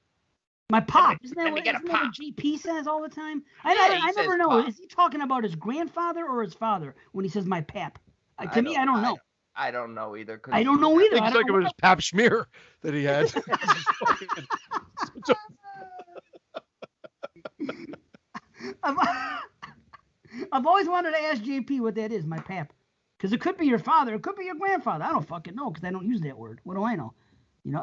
[SPEAKER 1] My pop. Isn't that what JP says all the time? I never know. Pop. Is he talking about his grandfather or his father when he says my pap? To me, I don't know.
[SPEAKER 3] I don't know either.
[SPEAKER 1] I don't know either.
[SPEAKER 2] It's like it was his pap smear that he had.
[SPEAKER 1] I've always wanted to ask JP what that is, my pap. Because it could be your father, it could be your grandfather. I don't fucking know because I don't use that word. What do I know?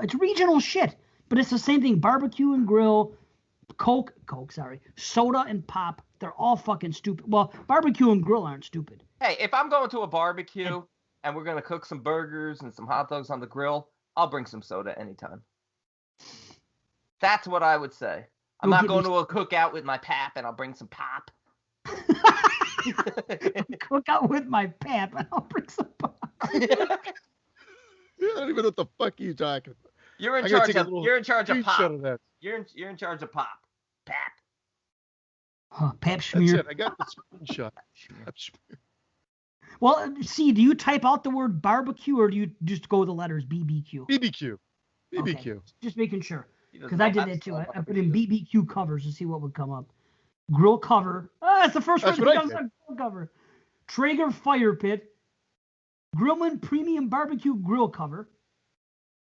[SPEAKER 1] It's regional shit. But it's the same thing. Barbecue and grill, soda and pop. They're all fucking stupid. Well, barbecue and grill aren't stupid.
[SPEAKER 3] Hey, if I'm going to a barbecue and we're going to cook some burgers and some hot dogs on the grill, I'll bring some soda anytime. That's what I would say. I'm not going to a cookout with my pap and I'll bring some pop.
[SPEAKER 1] Cook out with my pap and I'll bring some pop.
[SPEAKER 2] I don't even know what the fuck you talking about.
[SPEAKER 3] You're in charge of pop. You're in charge of pop. Pap.
[SPEAKER 1] Oh, pap smear.
[SPEAKER 2] That's it. I got the screenshot.
[SPEAKER 1] Well, see, do you type out the word barbecue or do you just go with the letters BBQ?
[SPEAKER 2] BBQ.
[SPEAKER 1] Okay. Just making sure. Because I did that too. I put in BBQ covers to see what would come up. Grill cover. That's the first one that comes up. Grill cover. Traeger fire pit. Grillman premium barbecue grill cover.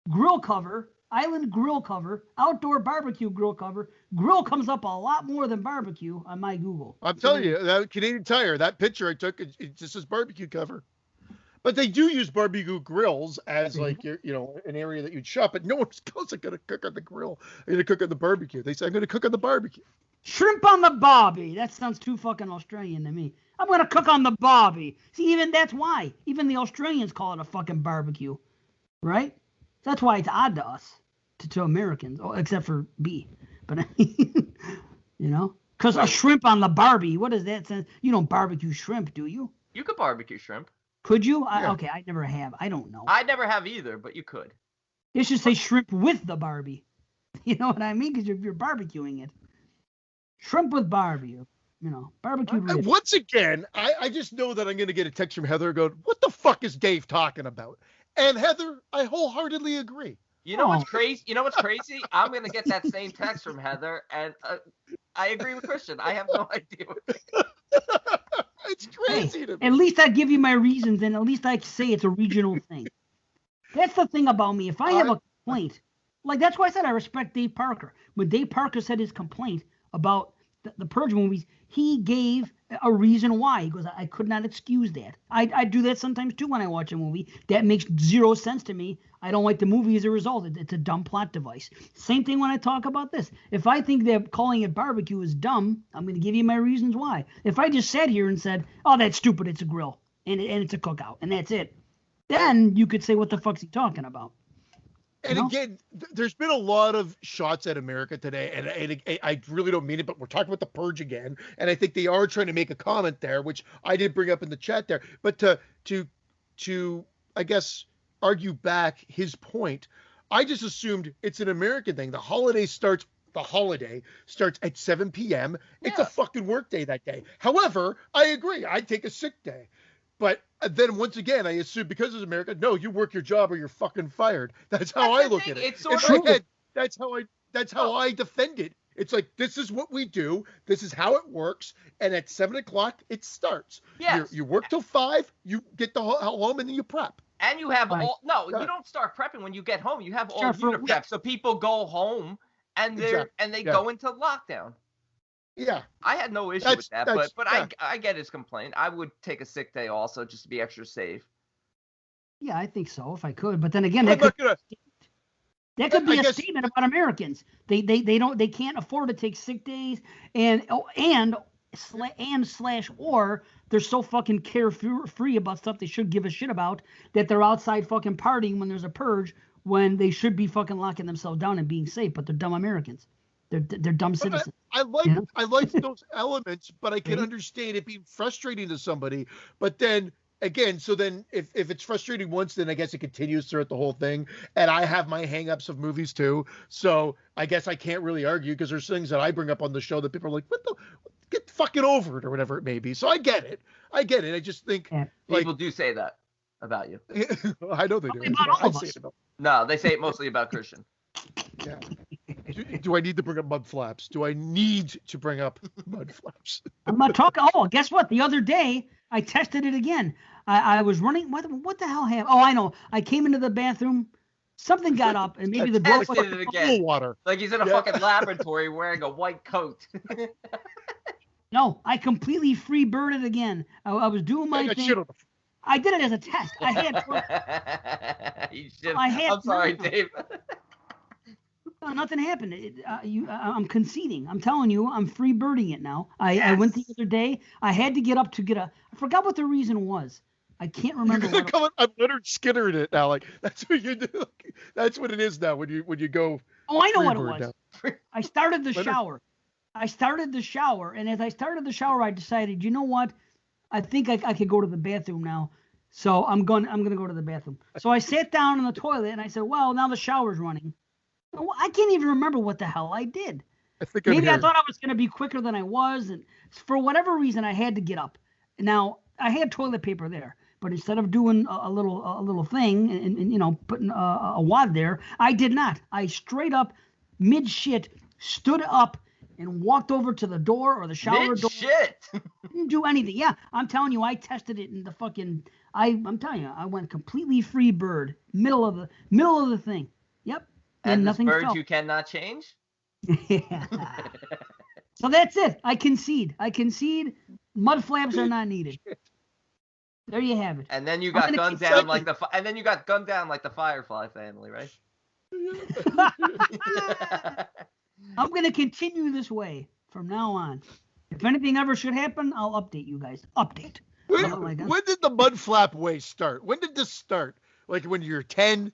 [SPEAKER 1] Grill cover. Island grill cover. Outdoor barbecue grill cover. Grill comes up a lot more than barbecue on my Google.
[SPEAKER 2] I'm telling you, that Canadian Tire, that picture I took, it just says barbecue cover. But they do use barbecue grills as like an area that you'd shop. But no one's going to cook on the grill. They're going to cook on the barbecue. They say I'm going to cook on the barbecue.
[SPEAKER 1] Shrimp on the barbie. That sounds too fucking Australian to me. I'm going to cook on the barbie. See, even that's why. Even the Australians call it a fucking barbecue, right? That's why it's odd to us, to Americans, except for B. But because a shrimp on the barbie. What does that say? You don't barbecue shrimp, do you?
[SPEAKER 3] You could barbecue shrimp.
[SPEAKER 1] Could you? Yeah. Okay, I never have. I don't know.
[SPEAKER 3] I never have either, but you could.
[SPEAKER 1] It should say shrimp with the barbie. You know what I mean? Because you're barbecuing it. Shrimp with barbie. Barbecue.
[SPEAKER 2] Once again, I just know that I'm going to get a text from Heather going, what the fuck is Dave talking about? And Heather, I wholeheartedly agree.
[SPEAKER 3] You know what's crazy? I'm going to get that same text from Heather, and I agree with Christian. I have no idea.
[SPEAKER 2] It's crazy to me.
[SPEAKER 1] At least I give you my reasons, and at least I say it's a regional thing. That's the thing about me. If I have a complaint, like that's why I said I respect Dave Parker. When Dave Parker said his complaint about the Purge movies, he gave a reason why. He goes, I could not excuse that. I do that sometimes too when I watch a movie. That makes zero sense to me. I don't like the movie as a result. It's a dumb plot device. Same thing when I talk about this. If I think that calling it barbecue is dumb, I'm going to give you my reasons why. If I just sat here and said, oh, that's stupid, it's a grill, and it's a cookout, and that's it, then you could say, what the fuck's he talking about?
[SPEAKER 2] And again, there's been a lot of shots at America today, and I really don't mean it, but we're talking about the Purge again, and I think they are trying to make a comment there, which I did bring up in the chat there. But to I guess argue back his point, I just assumed it's an American thing. The holiday starts at 7 p.m. It's a fucking work day that day. However, I agree. I'd take a sick day. But then once again, I assume because it's America, no, you work your job or you're fucking fired. That's how I look at it.
[SPEAKER 3] It's sort of
[SPEAKER 2] that's how I defend it. It's like, this is what we do. This is how it works. And at 7 o'clock, it starts.
[SPEAKER 3] Yes.
[SPEAKER 2] You work till 5, you get home, and then you prep.
[SPEAKER 3] And you have
[SPEAKER 1] Right.
[SPEAKER 3] you don't start prepping when you get home. You have all unit prep. So people go home and they go into lockdown.
[SPEAKER 2] Yeah.
[SPEAKER 3] I had no issue with that, but I get his complaint. I would take a sick day also just to be extra safe.
[SPEAKER 1] Yeah, I think so if I could. But then again, that could be a statement about Americans. They can't afford to take sick days or they're so fucking carefree about stuff they should give a shit about that they're outside fucking partying when there's a purge when they should be fucking locking themselves down and being safe, but they're dumb Americans. They're dumb citizens.
[SPEAKER 2] I like those elements, but I can understand it being frustrating to somebody. But then again, so then if it's frustrating once, then I guess it continues throughout the whole thing. And I have my hangups of movies too, so I guess I can't really argue because there's things that I bring up on the show that people are like, get fucking over it or whatever it may be. So I get it. I just think
[SPEAKER 3] people do say that about you.
[SPEAKER 2] I know they do.
[SPEAKER 3] No, they say it mostly about Christian.
[SPEAKER 2] Yeah. Do I need to bring up mud flaps? Do I need to bring up mud flaps?
[SPEAKER 1] I'm not talking. Oh, guess what? The other day I tested it again. I was running. What the hell happened? Oh, I know. I came into the bathroom. Something got up, and maybe the door
[SPEAKER 3] tested it again.
[SPEAKER 2] Water.
[SPEAKER 3] Like he's in a fucking laboratory wearing a white coat.
[SPEAKER 1] No, I completely free-birded again. I was doing my thing. I did it as a test. I had.
[SPEAKER 3] I'm sorry, Dave.
[SPEAKER 1] No, nothing happened. I'm conceding. I'm telling you, I'm free birding it now. I went the other day. I had to get up to I forgot what the reason was. I can't remember.
[SPEAKER 2] I'm Leonard Skinner in it now. Like that's what you do. That's what it is now when you go.
[SPEAKER 1] Oh, I know what it was. I started the shower. And as I started the shower, I decided, you know what? I think I could go to the bathroom now. So I'm gonna go to the bathroom. So I sat down in the toilet and I said, well, now the shower's running. I can't even remember what the hell I did. I thought I was going to be quicker than I was, and for whatever reason, I had to get up. Now I had toilet paper there, but instead of doing a little thing and putting a wad there, I did not. I straight up mid shit stood up and walked over to the door or the shower door.
[SPEAKER 3] Shit.
[SPEAKER 1] Didn't do anything. Yeah, I'm telling you, I tested it in the fucking. I'm telling you, I went completely free bird, middle of the thing. Yep.
[SPEAKER 3] And nothing bird you cannot change?
[SPEAKER 1] Yeah. So that's it. I concede. Mud flaps are not needed. There you have it.
[SPEAKER 3] And then you got gunned down like the Firefly family, right?
[SPEAKER 1] I'm going to continue this way from now on. If anything ever should happen, I'll update you guys. Update.
[SPEAKER 2] When did the mud flap way start? When did this start? Like when you're 10?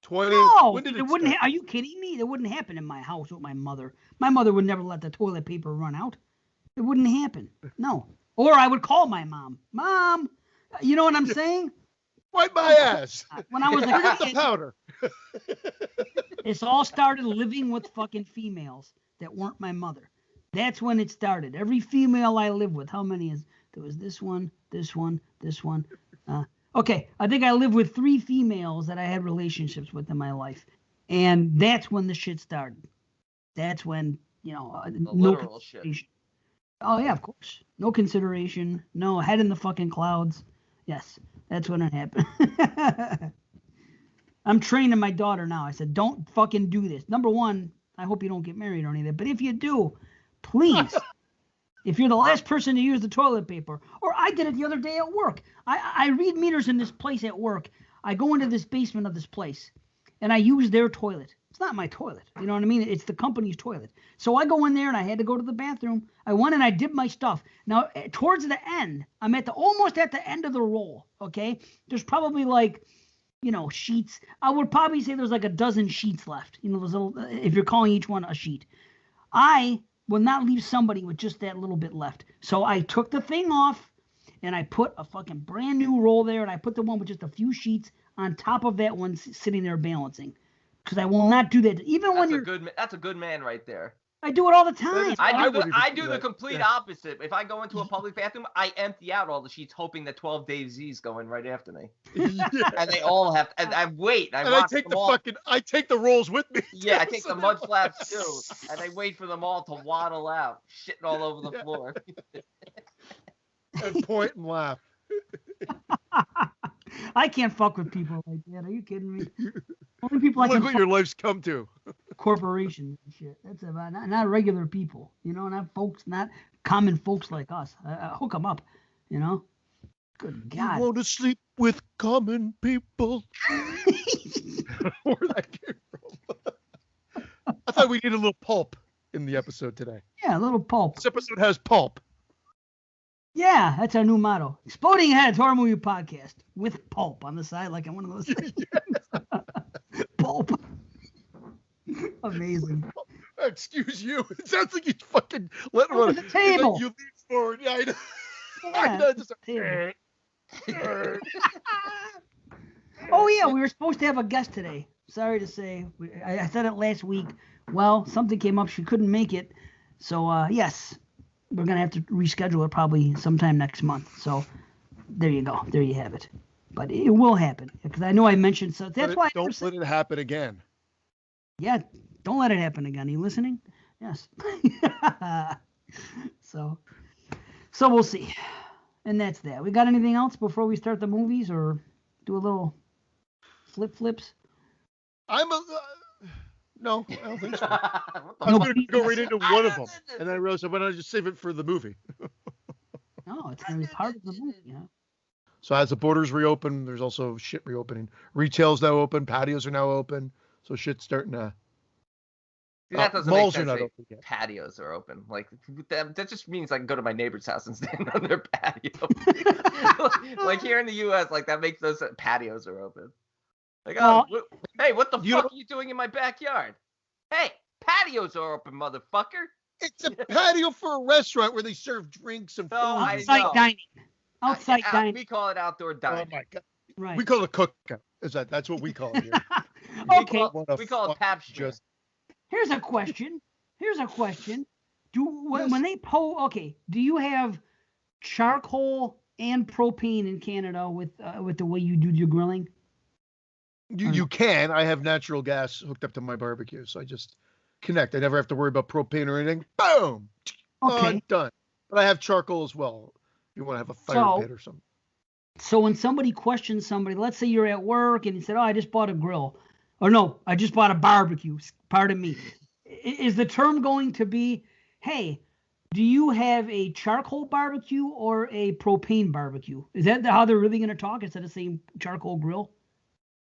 [SPEAKER 2] 20?
[SPEAKER 1] No, it wouldn't. Are you kidding me? It wouldn't happen in my house with my mother. My mother would never let the toilet paper run out. It wouldn't happen. No. Or I would call my mom. Mom, you know what I'm saying?
[SPEAKER 2] Wipe my ass.
[SPEAKER 1] When I was a kid,
[SPEAKER 2] the powder.
[SPEAKER 1] It's all started living with fucking females that weren't my mother. That's when it started. Every female I live with. How many is there? Was this one, this one, this one. Okay, I think I lived with 3 females that I had relationships with in my life. And that's when the shit started. That's when, no
[SPEAKER 3] literal
[SPEAKER 1] consideration.
[SPEAKER 3] Shit.
[SPEAKER 1] Oh, yeah, of course. No consideration. No, head in the fucking clouds. Yes, that's when it happened. I'm training my daughter now. I said, don't fucking do this. Number one, I hope you don't get married or anything. But if you do, please If you're the last person to use the toilet paper, or I did it the other day at work. I read meters in this place at work. I go into this basement of this place, and I use their toilet. It's not my toilet. You know what I mean? It's the company's toilet. So I go in there, and I had to go to the bathroom. I went and I did my stuff. Now, towards the end, I'm almost at the end of the roll, okay? There's probably like, sheets. I would probably say there's like a dozen sheets left. Those little, if you're calling each one a sheet. I will not leave somebody with just that little bit left. So I took the thing off, and I put a fucking brand new roll there, and I put the one with just a few sheets on top of that one sitting there balancing. Because I will not do that. Even when you're...
[SPEAKER 3] That's a good man right there.
[SPEAKER 1] I do it all the time.
[SPEAKER 3] I do the complete opposite. If I go into a public bathroom, I empty out all the sheets, hoping that 12 Dave Z's go in right after me. And they all have. And I wait. I
[SPEAKER 2] take the rolls with me.
[SPEAKER 3] Yeah, I take the mud flaps too, and I wait for them all to waddle out, shitting all over the floor.
[SPEAKER 2] And point and laugh.
[SPEAKER 1] I can't fuck with people like that. Are you kidding me? Only people
[SPEAKER 2] Look what your life's come to.
[SPEAKER 1] Corporations and shit. That's about not regular people. Not folks, not common folks like us. I hook them up. Good God.
[SPEAKER 2] You want to sleep with common people? Where that came from? I thought we needed a little pulp in the episode today.
[SPEAKER 1] Yeah, a little pulp.
[SPEAKER 2] This episode has pulp.
[SPEAKER 1] Yeah, that's our new motto. Exploding Heads Horror Movie Podcast with pulp on the side, like in one of those things. Pulp. Amazing.
[SPEAKER 2] Excuse you. It sounds like you fucking let
[SPEAKER 1] on the table.
[SPEAKER 2] You lean forward. Yeah, I know.
[SPEAKER 1] Yeah,
[SPEAKER 2] I know. Just
[SPEAKER 1] oh yeah, we were supposed to have a guest today. Sorry to say, I said it last week. Well, something came up. She couldn't make it. So yes, we're gonna have to reschedule it probably sometime next month. So there you go. There you have it. But it will happen because I know I mentioned so. That's why.
[SPEAKER 2] Don't let it happen again.
[SPEAKER 1] Yeah, don't let it happen again. Are you listening? Yes. So we'll see. And that's that. We got anything else before we start the movies or do a little flips?
[SPEAKER 2] No, I don't think so. I was going to go right into one of them, and then I realized why don't I just save it for the movie?
[SPEAKER 1] No, it's going to be part of the movie,
[SPEAKER 2] So as the borders reopen, there's also shit reopening. Retail's now open. Patios are now open. So shit's starting to...
[SPEAKER 3] That doesn't
[SPEAKER 2] malls
[SPEAKER 3] make sense.
[SPEAKER 2] are not open yet.
[SPEAKER 3] Patios are open. Like that just means I can go to my neighbor's house and stand on their patio. Like here in the U.S., like that makes those patios are open. Like, hey, what the fuck are you doing in my backyard? Hey, patios are open, motherfucker.
[SPEAKER 2] It's a patio for a restaurant where they serve drinks and food.
[SPEAKER 1] Outside dining. Outside dining.
[SPEAKER 3] We call it outdoor dining.
[SPEAKER 2] Oh my God.
[SPEAKER 1] Right.
[SPEAKER 2] We call it cookout. That's what we call it here.
[SPEAKER 1] Okay.
[SPEAKER 3] We call it pap
[SPEAKER 2] just.
[SPEAKER 1] Here's a question. When they do you have charcoal and propane in Canada with the way you do your grilling?
[SPEAKER 2] You can. I have natural gas hooked up to my barbecue, so I just connect. I never have to worry about propane or anything. Boom.
[SPEAKER 1] Okay.
[SPEAKER 2] Done. But I have charcoal as well. If you want to have a fire pit or something.
[SPEAKER 1] So when somebody questions somebody, let's say you're at work and you said, I just bought a grill. Or no, I just bought a barbecue. Pardon me. Is the term going to be, hey, do you have a charcoal barbecue or a propane barbecue? Is that how they're really going to talk instead of saying charcoal grill?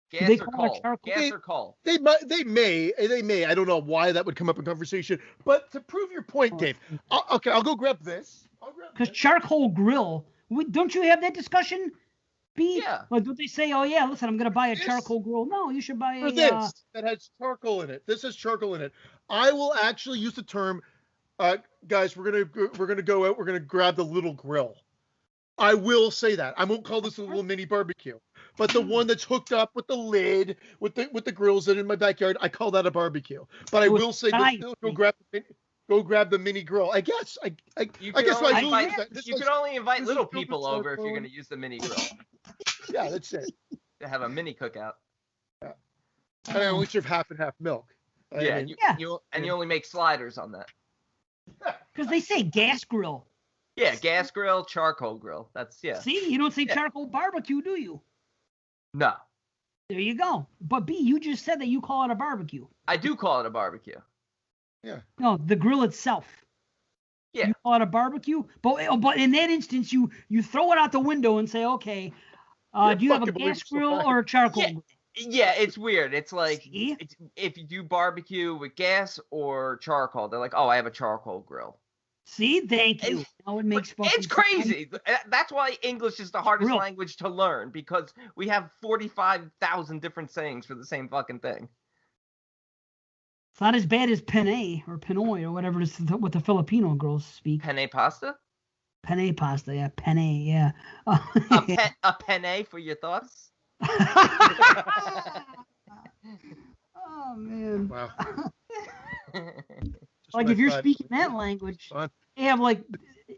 [SPEAKER 3] Gas or coal?
[SPEAKER 2] They may. I don't know why that would come up in conversation. But to prove your point, Dave, I'll go grab this.
[SPEAKER 1] Because charcoal grill, don't you have that discussion?
[SPEAKER 3] Yeah.
[SPEAKER 1] Like, don't they say, oh, yeah, listen, I'm going to buy a charcoal grill. No, you should buy a...
[SPEAKER 2] this that has charcoal in it. This has charcoal in it. I will actually use the term, guys, we're gonna go out. We're going to grab the little grill. I will say that. I won't call this a little mini barbecue. But the one that's hooked up with the lid, with the grills in my backyard, I call that a barbecue. But I will say, go grab the mini grill. I guess I guess I will use that.
[SPEAKER 3] You can only invite little people over if you're going to use the mini grill.
[SPEAKER 2] Yeah, that's it.
[SPEAKER 3] To have a mini cookout.
[SPEAKER 2] Yeah. And I only serve half and half milk.
[SPEAKER 3] You only make sliders on that.
[SPEAKER 1] Because they say gas grill.
[SPEAKER 3] Yeah, gas grill, charcoal grill.
[SPEAKER 1] See, you don't say charcoal barbecue, do you?
[SPEAKER 3] No.
[SPEAKER 1] There you go. But B, you just said that you call it a barbecue.
[SPEAKER 3] I do call it a barbecue.
[SPEAKER 2] Yeah.
[SPEAKER 1] No, the grill itself.
[SPEAKER 3] Yeah.
[SPEAKER 1] You call it a barbecue, but in that instance, you throw it out the window and say, okay, do you have a gas grill or a charcoal grill?
[SPEAKER 3] Yeah, it's weird. It's like
[SPEAKER 1] See?
[SPEAKER 3] if you do barbecue with gas or charcoal, they're like, oh, I have a charcoal grill.
[SPEAKER 1] See, thank you. Now it makes
[SPEAKER 3] it's crazy. That's why English is the hardest language to learn, because we have 45,000 different sayings for the same fucking thing.
[SPEAKER 1] It's not as bad as penne or pinoy or whatever it is what the Filipino girls speak.
[SPEAKER 3] Penne pasta?
[SPEAKER 1] Penne pasta, yeah. Penne, yeah.
[SPEAKER 3] A penne for your thoughts?
[SPEAKER 1] Oh, man.
[SPEAKER 2] Wow.
[SPEAKER 1] Like if you're speaking that language, they have like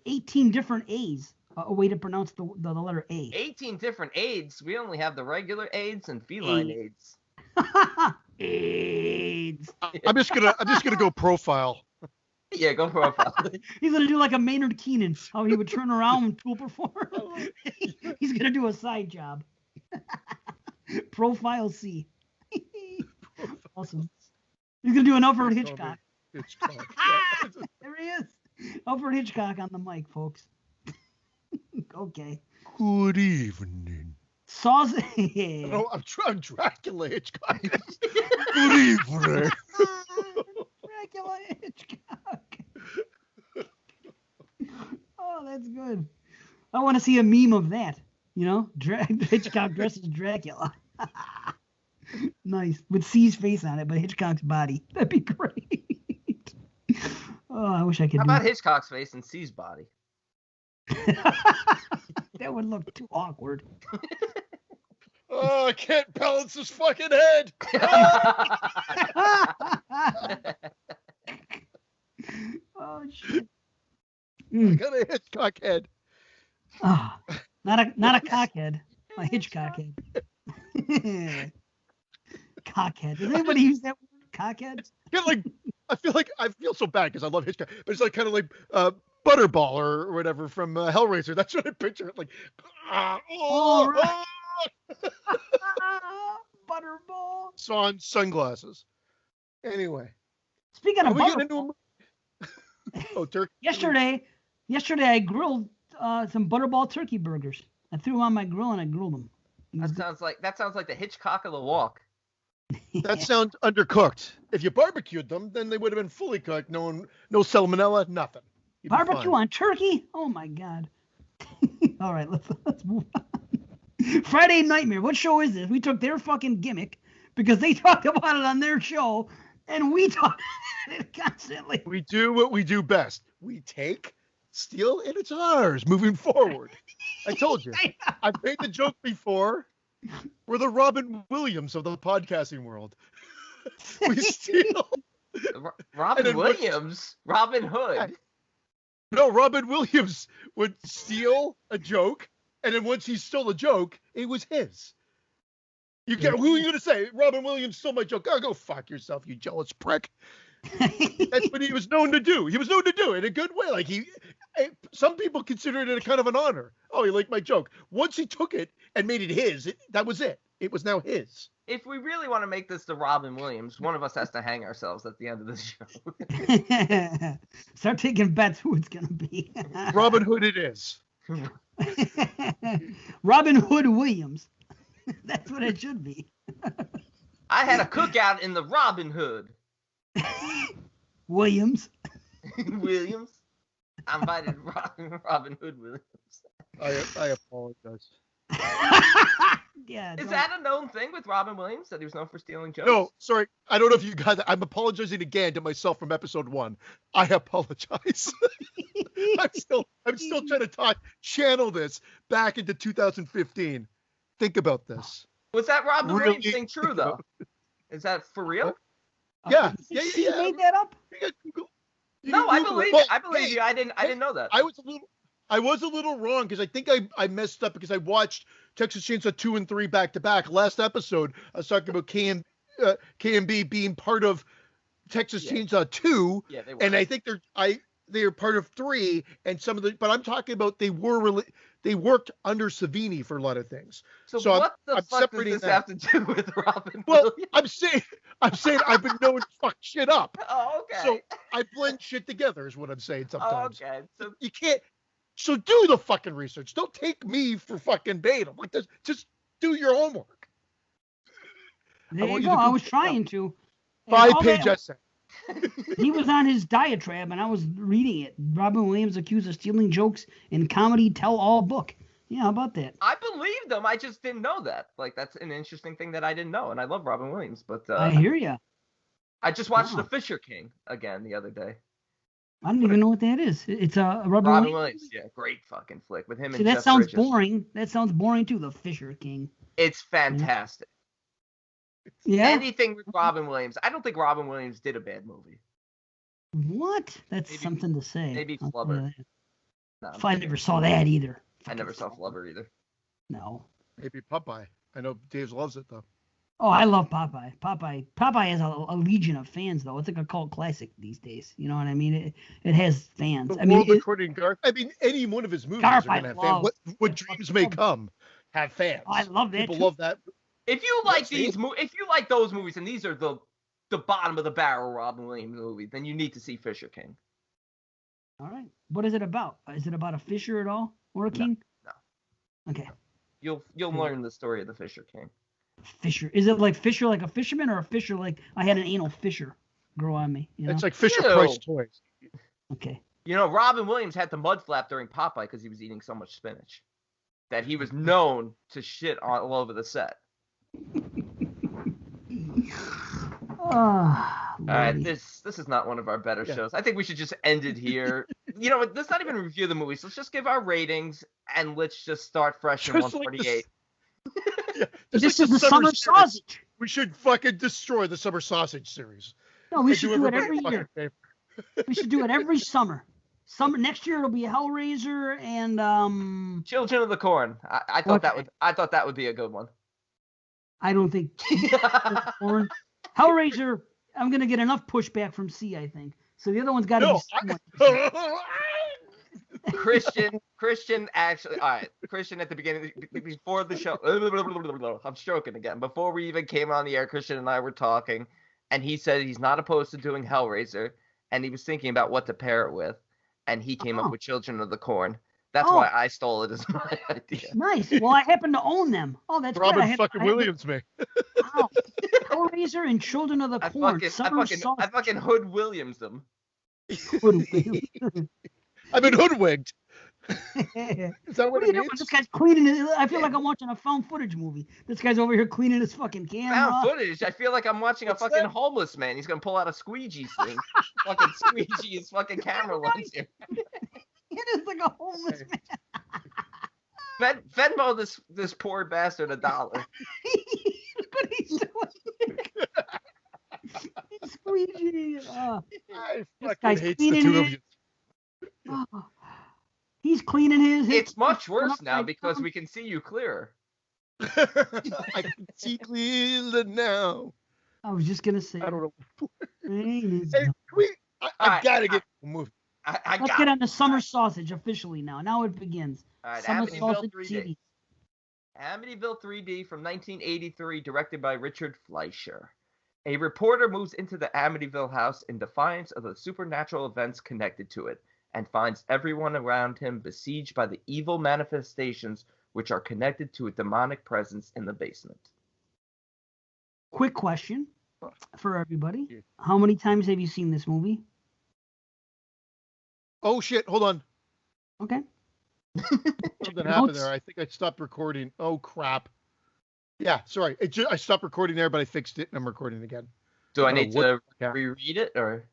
[SPEAKER 1] 18 different A's. A way to pronounce the letter A.
[SPEAKER 3] 18 different aids. We only have the regular aids and feline aids.
[SPEAKER 1] AIDS.
[SPEAKER 2] I'm just gonna go profile.
[SPEAKER 3] Yeah, go profile.
[SPEAKER 1] He's gonna do like a Maynard Keenan, how he would turn around and tool perform. He's gonna do a side job. Profile C. Awesome. He's gonna do an Alfred Hitchcock. There he is. Alfred Hitchcock on the mic, folks. Okay.
[SPEAKER 2] Good evening.
[SPEAKER 1] Saws.
[SPEAKER 2] No, I'm Dracula Hitchcock. Good evening.
[SPEAKER 1] Dracula Hitchcock. Oh, that's good. I want to see a meme of that. You know, Hitchcock dresses Dracula. Nice. With C's face on it, but Hitchcock's body. That'd be great. Oh, I wish I could.
[SPEAKER 3] How about Hitchcock's face and C's body?
[SPEAKER 1] That would look too awkward.
[SPEAKER 2] Oh, I can't balance this fucking head.
[SPEAKER 1] Oh shit!
[SPEAKER 2] I got a Hitchcock head.
[SPEAKER 1] Oh, not a cockhead, a Hitchcock head. Cockhead. Does anybody use that word? Cockhead?
[SPEAKER 2] I feel so bad because I love Hitchcock, but it's like kind of like Butterball or whatever from Hellraiser. That's what I picture it like.
[SPEAKER 1] Butterball.
[SPEAKER 2] Sunglasses. Anyway.
[SPEAKER 1] Speaking of Butterball.
[SPEAKER 2] Oh, turkey.
[SPEAKER 1] Yesterday I grilled some Butterball turkey burgers. I threw them on my grill and I grilled them.
[SPEAKER 3] That sounds like the Hitchcock of the walk.
[SPEAKER 2] That sounds undercooked. If you barbecued them, then they would have been fully cooked. No salmonella, nothing.
[SPEAKER 1] Barbecue on turkey? Oh my god. All right, let's move on. Friday Nightmare. What show is this? We took their fucking gimmick because they talked about it on their show, and we talk about it constantly.
[SPEAKER 2] We do what we do best. We take, steal, and it's ours moving forward. I told you. I've made the joke before. We're the Robin Williams of the podcasting world. We steal.
[SPEAKER 3] Robin Williams? Robin Hood.
[SPEAKER 2] No, Robin Williams would steal a joke, and then once he stole a joke, it was his. Who are you going to say? Robin Williams stole my joke. Oh, go fuck yourself, you jealous prick. That's what he was known to do. He was known to do it in a good way. Like some people consider it a kind of an honor. Oh, he liked my joke. Once he took it and made it his, that was it. It was now his.
[SPEAKER 3] If we really want to make this the Robin Williams, one of us has to hang ourselves at the end of the show.
[SPEAKER 1] Start taking bets who it's going to be.
[SPEAKER 2] Robin Hood it is.
[SPEAKER 1] Robin Hood Williams. That's what it should be.
[SPEAKER 3] I had a cookout in the Robin Hood.
[SPEAKER 1] Williams.
[SPEAKER 3] Williams. I invited Robin Hood Williams.
[SPEAKER 2] I apologize.
[SPEAKER 1] Yeah.
[SPEAKER 3] Is that a known thing with Robin Williams, that he was known for stealing jokes?
[SPEAKER 2] No, sorry. I don't know if you got that. I'm apologizing again to myself from episode 1. I apologize. I'm still trying to channel this back into 2015. Think about this.
[SPEAKER 3] Was that Robin Williams thing true though? Is that for real?
[SPEAKER 2] Yeah.
[SPEAKER 1] She made that up?
[SPEAKER 3] No, I believe you. I didn't know that.
[SPEAKER 2] I was a little wrong because I think I messed up because I watched Texas Chainsaw 2 and 3 back to back. Last episode, I was talking about KMB being part of Texas Chainsaw 2,
[SPEAKER 3] yeah, they were.
[SPEAKER 2] and I think they are part of 3, and some of the. But I'm talking about they worked under Savini for a lot of things.
[SPEAKER 3] So what the fuck does this have to do with Robin Williams?
[SPEAKER 2] I'm saying I've been known to fuck shit up.
[SPEAKER 3] Oh, okay.
[SPEAKER 2] So I blend shit together is what I'm saying sometimes.
[SPEAKER 3] Oh, okay. So
[SPEAKER 2] you can't. So do the fucking research. Don't take me for fucking bait. I'm like this. Just do your homework.
[SPEAKER 1] There you go. I was trying to.
[SPEAKER 2] 5-page essay.
[SPEAKER 1] He was on his diatribe, and I was reading it. Robin Williams accused of stealing jokes in comedy tell-all book. Yeah, how about that?
[SPEAKER 3] I believed him. I just didn't know that. Like, that's an interesting thing that I didn't know, and I love Robin Williams. But
[SPEAKER 1] I hear you.
[SPEAKER 3] I just watched The Fisher King again the other day.
[SPEAKER 1] I don't even know what that is. It's a
[SPEAKER 3] Robin Williams. Yeah, great fucking flick with him and Jeff
[SPEAKER 1] that sounds
[SPEAKER 3] Bridges.
[SPEAKER 1] boring. That sounds boring too. The Fisher King.
[SPEAKER 3] It's fantastic.
[SPEAKER 1] Yeah.
[SPEAKER 3] Anything with Robin Williams. I don't think Robin Williams did a bad movie.
[SPEAKER 1] What? That's
[SPEAKER 3] Maybe-
[SPEAKER 1] something to say.
[SPEAKER 3] Maybe
[SPEAKER 1] I'll tell you
[SPEAKER 3] Flubber.
[SPEAKER 1] that.
[SPEAKER 3] No, I'm
[SPEAKER 1] If I
[SPEAKER 3] kidding.
[SPEAKER 1] never saw that either.
[SPEAKER 3] I never saw Flubber either.
[SPEAKER 1] No.
[SPEAKER 2] Maybe Popeye. I know Dave loves it though.
[SPEAKER 1] Oh, I love Popeye. Popeye has a legion of fans, though. It's like a cult classic these days. You know what I mean? It has fans.
[SPEAKER 2] But
[SPEAKER 1] I mean,
[SPEAKER 2] according to Garth, any one of his movies
[SPEAKER 1] Garth,
[SPEAKER 2] are gonna
[SPEAKER 1] I
[SPEAKER 2] have
[SPEAKER 1] love.
[SPEAKER 2] fans. What dreams may come have fans.
[SPEAKER 1] I love that.
[SPEAKER 2] People
[SPEAKER 1] too.
[SPEAKER 2] love that.
[SPEAKER 3] If you like
[SPEAKER 2] Yes,
[SPEAKER 3] if you like those movies, and these are the bottom of the barrel Robin Williams movies, then you need to see Fisher King.
[SPEAKER 1] All right. What is it about? Is it about a fisher at all or a king?
[SPEAKER 3] No.
[SPEAKER 1] Okay.
[SPEAKER 3] You'll learn the story of the Fisher King.
[SPEAKER 1] Fisher. Is it like Fisher like a fisherman or a fisher like I had an anal fisher grow on me? You know?
[SPEAKER 2] It's like Fisher
[SPEAKER 3] Ew.
[SPEAKER 2] Price toys.
[SPEAKER 1] Okay.
[SPEAKER 3] You know, Robin Williams had the mud flap during Popeye because he was eating so much spinach that he was known to shit all over the set.
[SPEAKER 1] Oh,
[SPEAKER 3] All right, this is not one of our better shows. I think we should just end it here. You know, let's not even review the movies. Let's just give our ratings and let's just start fresh in
[SPEAKER 2] Just
[SPEAKER 3] 148.
[SPEAKER 1] This is the summer
[SPEAKER 2] series.
[SPEAKER 1] sausage.
[SPEAKER 2] We should fucking destroy the summer sausage series.
[SPEAKER 1] No, we
[SPEAKER 2] And
[SPEAKER 1] should do it
[SPEAKER 2] everybody
[SPEAKER 1] every
[SPEAKER 2] a fucking
[SPEAKER 1] year.
[SPEAKER 2] favor.
[SPEAKER 1] We should do it every summer. Next year it'll be Hellraiser and
[SPEAKER 3] Children of the Corn. I thought
[SPEAKER 1] Okay.
[SPEAKER 3] that would be a good one.
[SPEAKER 1] I don't think Hellraiser. I'm gonna get enough pushback from C, I think. So the other one's got to
[SPEAKER 2] No,
[SPEAKER 1] be. Somewhat.
[SPEAKER 3] Christian actually, all right. Christian at the beginning, before the show, I'm stroking again. Before we even came on the air, Christian and I were talking, and he said he's not opposed to doing Hellraiser, and he was thinking about what to pair it with, and he came up with Children of the Corn. That's why I stole it as my idea.
[SPEAKER 1] Nice. Well, I happen to own them. Oh, that's good.
[SPEAKER 2] Robin fucking Williams, me.
[SPEAKER 1] Wow. Hellraiser and Children of the Corn.
[SPEAKER 3] I fucking Hood Williams them.
[SPEAKER 2] I've been hoodwinked. Is that what
[SPEAKER 1] are
[SPEAKER 2] it
[SPEAKER 1] you doing?
[SPEAKER 2] means?
[SPEAKER 1] This guy's cleaning it. I feel like I'm watching a found footage movie. This guy's over here cleaning his fucking camera.
[SPEAKER 3] Found footage. I feel like I'm watching a fucking homeless man. He's gonna pull out a squeegee thing. Fucking squeegee his fucking camera lens here.
[SPEAKER 1] It is like a homeless man.
[SPEAKER 3] Venmo this poor bastard $1.
[SPEAKER 1] Look what he's doing. He's squeegee.
[SPEAKER 2] I
[SPEAKER 1] This
[SPEAKER 2] fucking
[SPEAKER 1] guy's
[SPEAKER 2] hate the
[SPEAKER 1] cleaning
[SPEAKER 2] two
[SPEAKER 1] it.
[SPEAKER 2] of you.
[SPEAKER 1] Oh, he's cleaning his.
[SPEAKER 3] It's much worse
[SPEAKER 1] upside
[SPEAKER 3] now because
[SPEAKER 1] down.
[SPEAKER 3] we can see you clearer.
[SPEAKER 2] I can see clearly now.
[SPEAKER 1] I was just gonna say.
[SPEAKER 2] I don't know.
[SPEAKER 1] Hey,
[SPEAKER 2] I
[SPEAKER 3] Alright,
[SPEAKER 2] gotta get a movie.
[SPEAKER 1] Let's get on the summer sausage officially now. Now it begins.
[SPEAKER 3] All right,
[SPEAKER 1] Summer
[SPEAKER 3] Amityville
[SPEAKER 1] sausage
[SPEAKER 3] 3D.
[SPEAKER 1] TV.
[SPEAKER 3] Amityville 3D from 1983, directed by Richard Fleischer. A reporter moves into the Amityville house in defiance of the supernatural events connected to it, and finds everyone around him besieged by the evil manifestations which are connected to a demonic presence in the basement.
[SPEAKER 1] Quick question for everybody. How many times have you seen this movie?
[SPEAKER 2] Oh shit! Hold on.
[SPEAKER 1] Okay.
[SPEAKER 2] Something happened there. I think I stopped recording. Oh crap. Yeah, sorry. I stopped recording there, but I fixed it and I'm recording again.
[SPEAKER 3] Do I need to
[SPEAKER 2] Yeah.
[SPEAKER 3] reread it or?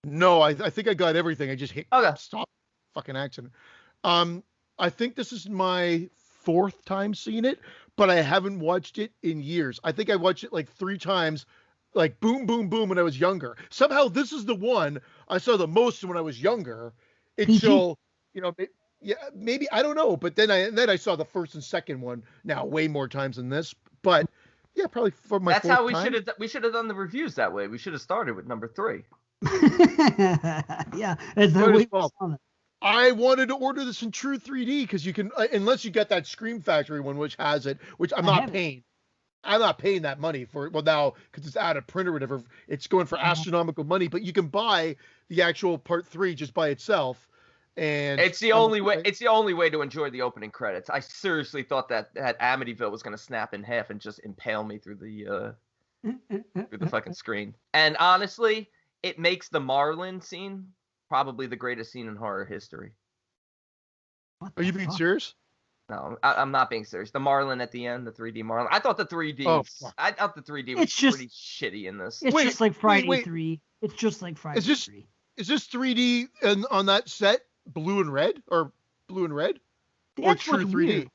[SPEAKER 2] No, I think I got everything. I just hit stop fucking accident. I think this is my 4th time seeing it, but I haven't watched it in years. I think I watched it like 3 times, like boom, boom, boom when I was younger. Somehow this is the one I saw the most when I was younger. Until, yeah, maybe, I don't know. But then I saw the first and second one now way more times than this. But yeah, probably for my
[SPEAKER 3] That's
[SPEAKER 2] 4th
[SPEAKER 3] how we
[SPEAKER 2] time.
[SPEAKER 3] should have done the reviews that way. We should have started with number 3.
[SPEAKER 1] Yeah, as the
[SPEAKER 2] Might as
[SPEAKER 1] way
[SPEAKER 2] well. I wanted to order this in True 3D because you can, unless you get that Scream Factory one, which has it, which I'm not paying. I'm not paying that money for it. Well, now because it's out of print or whatever, it's going for astronomical money. But you can buy the actual Part 3 just by itself, and
[SPEAKER 3] it's the only way. It's the only way to enjoy the opening credits. I seriously thought that Amityville was going to snap in half and just impale me through the fucking screen. And honestly, it makes the Marlin scene probably the greatest scene in horror history.
[SPEAKER 2] Are you being serious?
[SPEAKER 3] No, I'm not being serious. The Marlin at the end, the 3D Marlin. I thought the 3D. I thought the 3D was pretty shitty in this.
[SPEAKER 1] It's just like Friday 3. It's just like Friday 3.
[SPEAKER 2] Is this 3D on that set blue and red or blue and red?
[SPEAKER 1] That's
[SPEAKER 2] or true 3D?
[SPEAKER 1] Weird.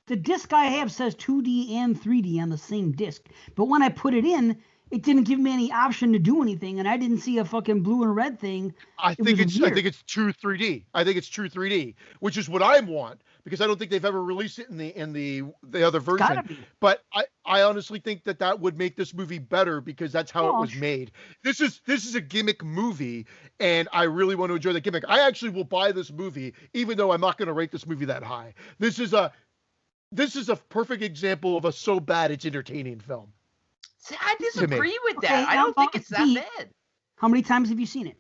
[SPEAKER 1] The disc I have says 2D and 3D on the same disc, but when I put it in, it didn't give me any option to do anything, and I didn't see a fucking blue and red thing.
[SPEAKER 2] I think it's true 3D. I think it's true 3D, which is what I want because I don't think they've ever released it in the other version. But I honestly think that would make this movie better because that's how it was made. This is a gimmick movie, and I really want to enjoy the gimmick. I actually will buy this movie, even though I'm not going to rate this movie that high. This is a perfect example of a so bad it's entertaining film.
[SPEAKER 3] See, I disagree with that. I don't think it's that bad.
[SPEAKER 1] How many times have you seen it?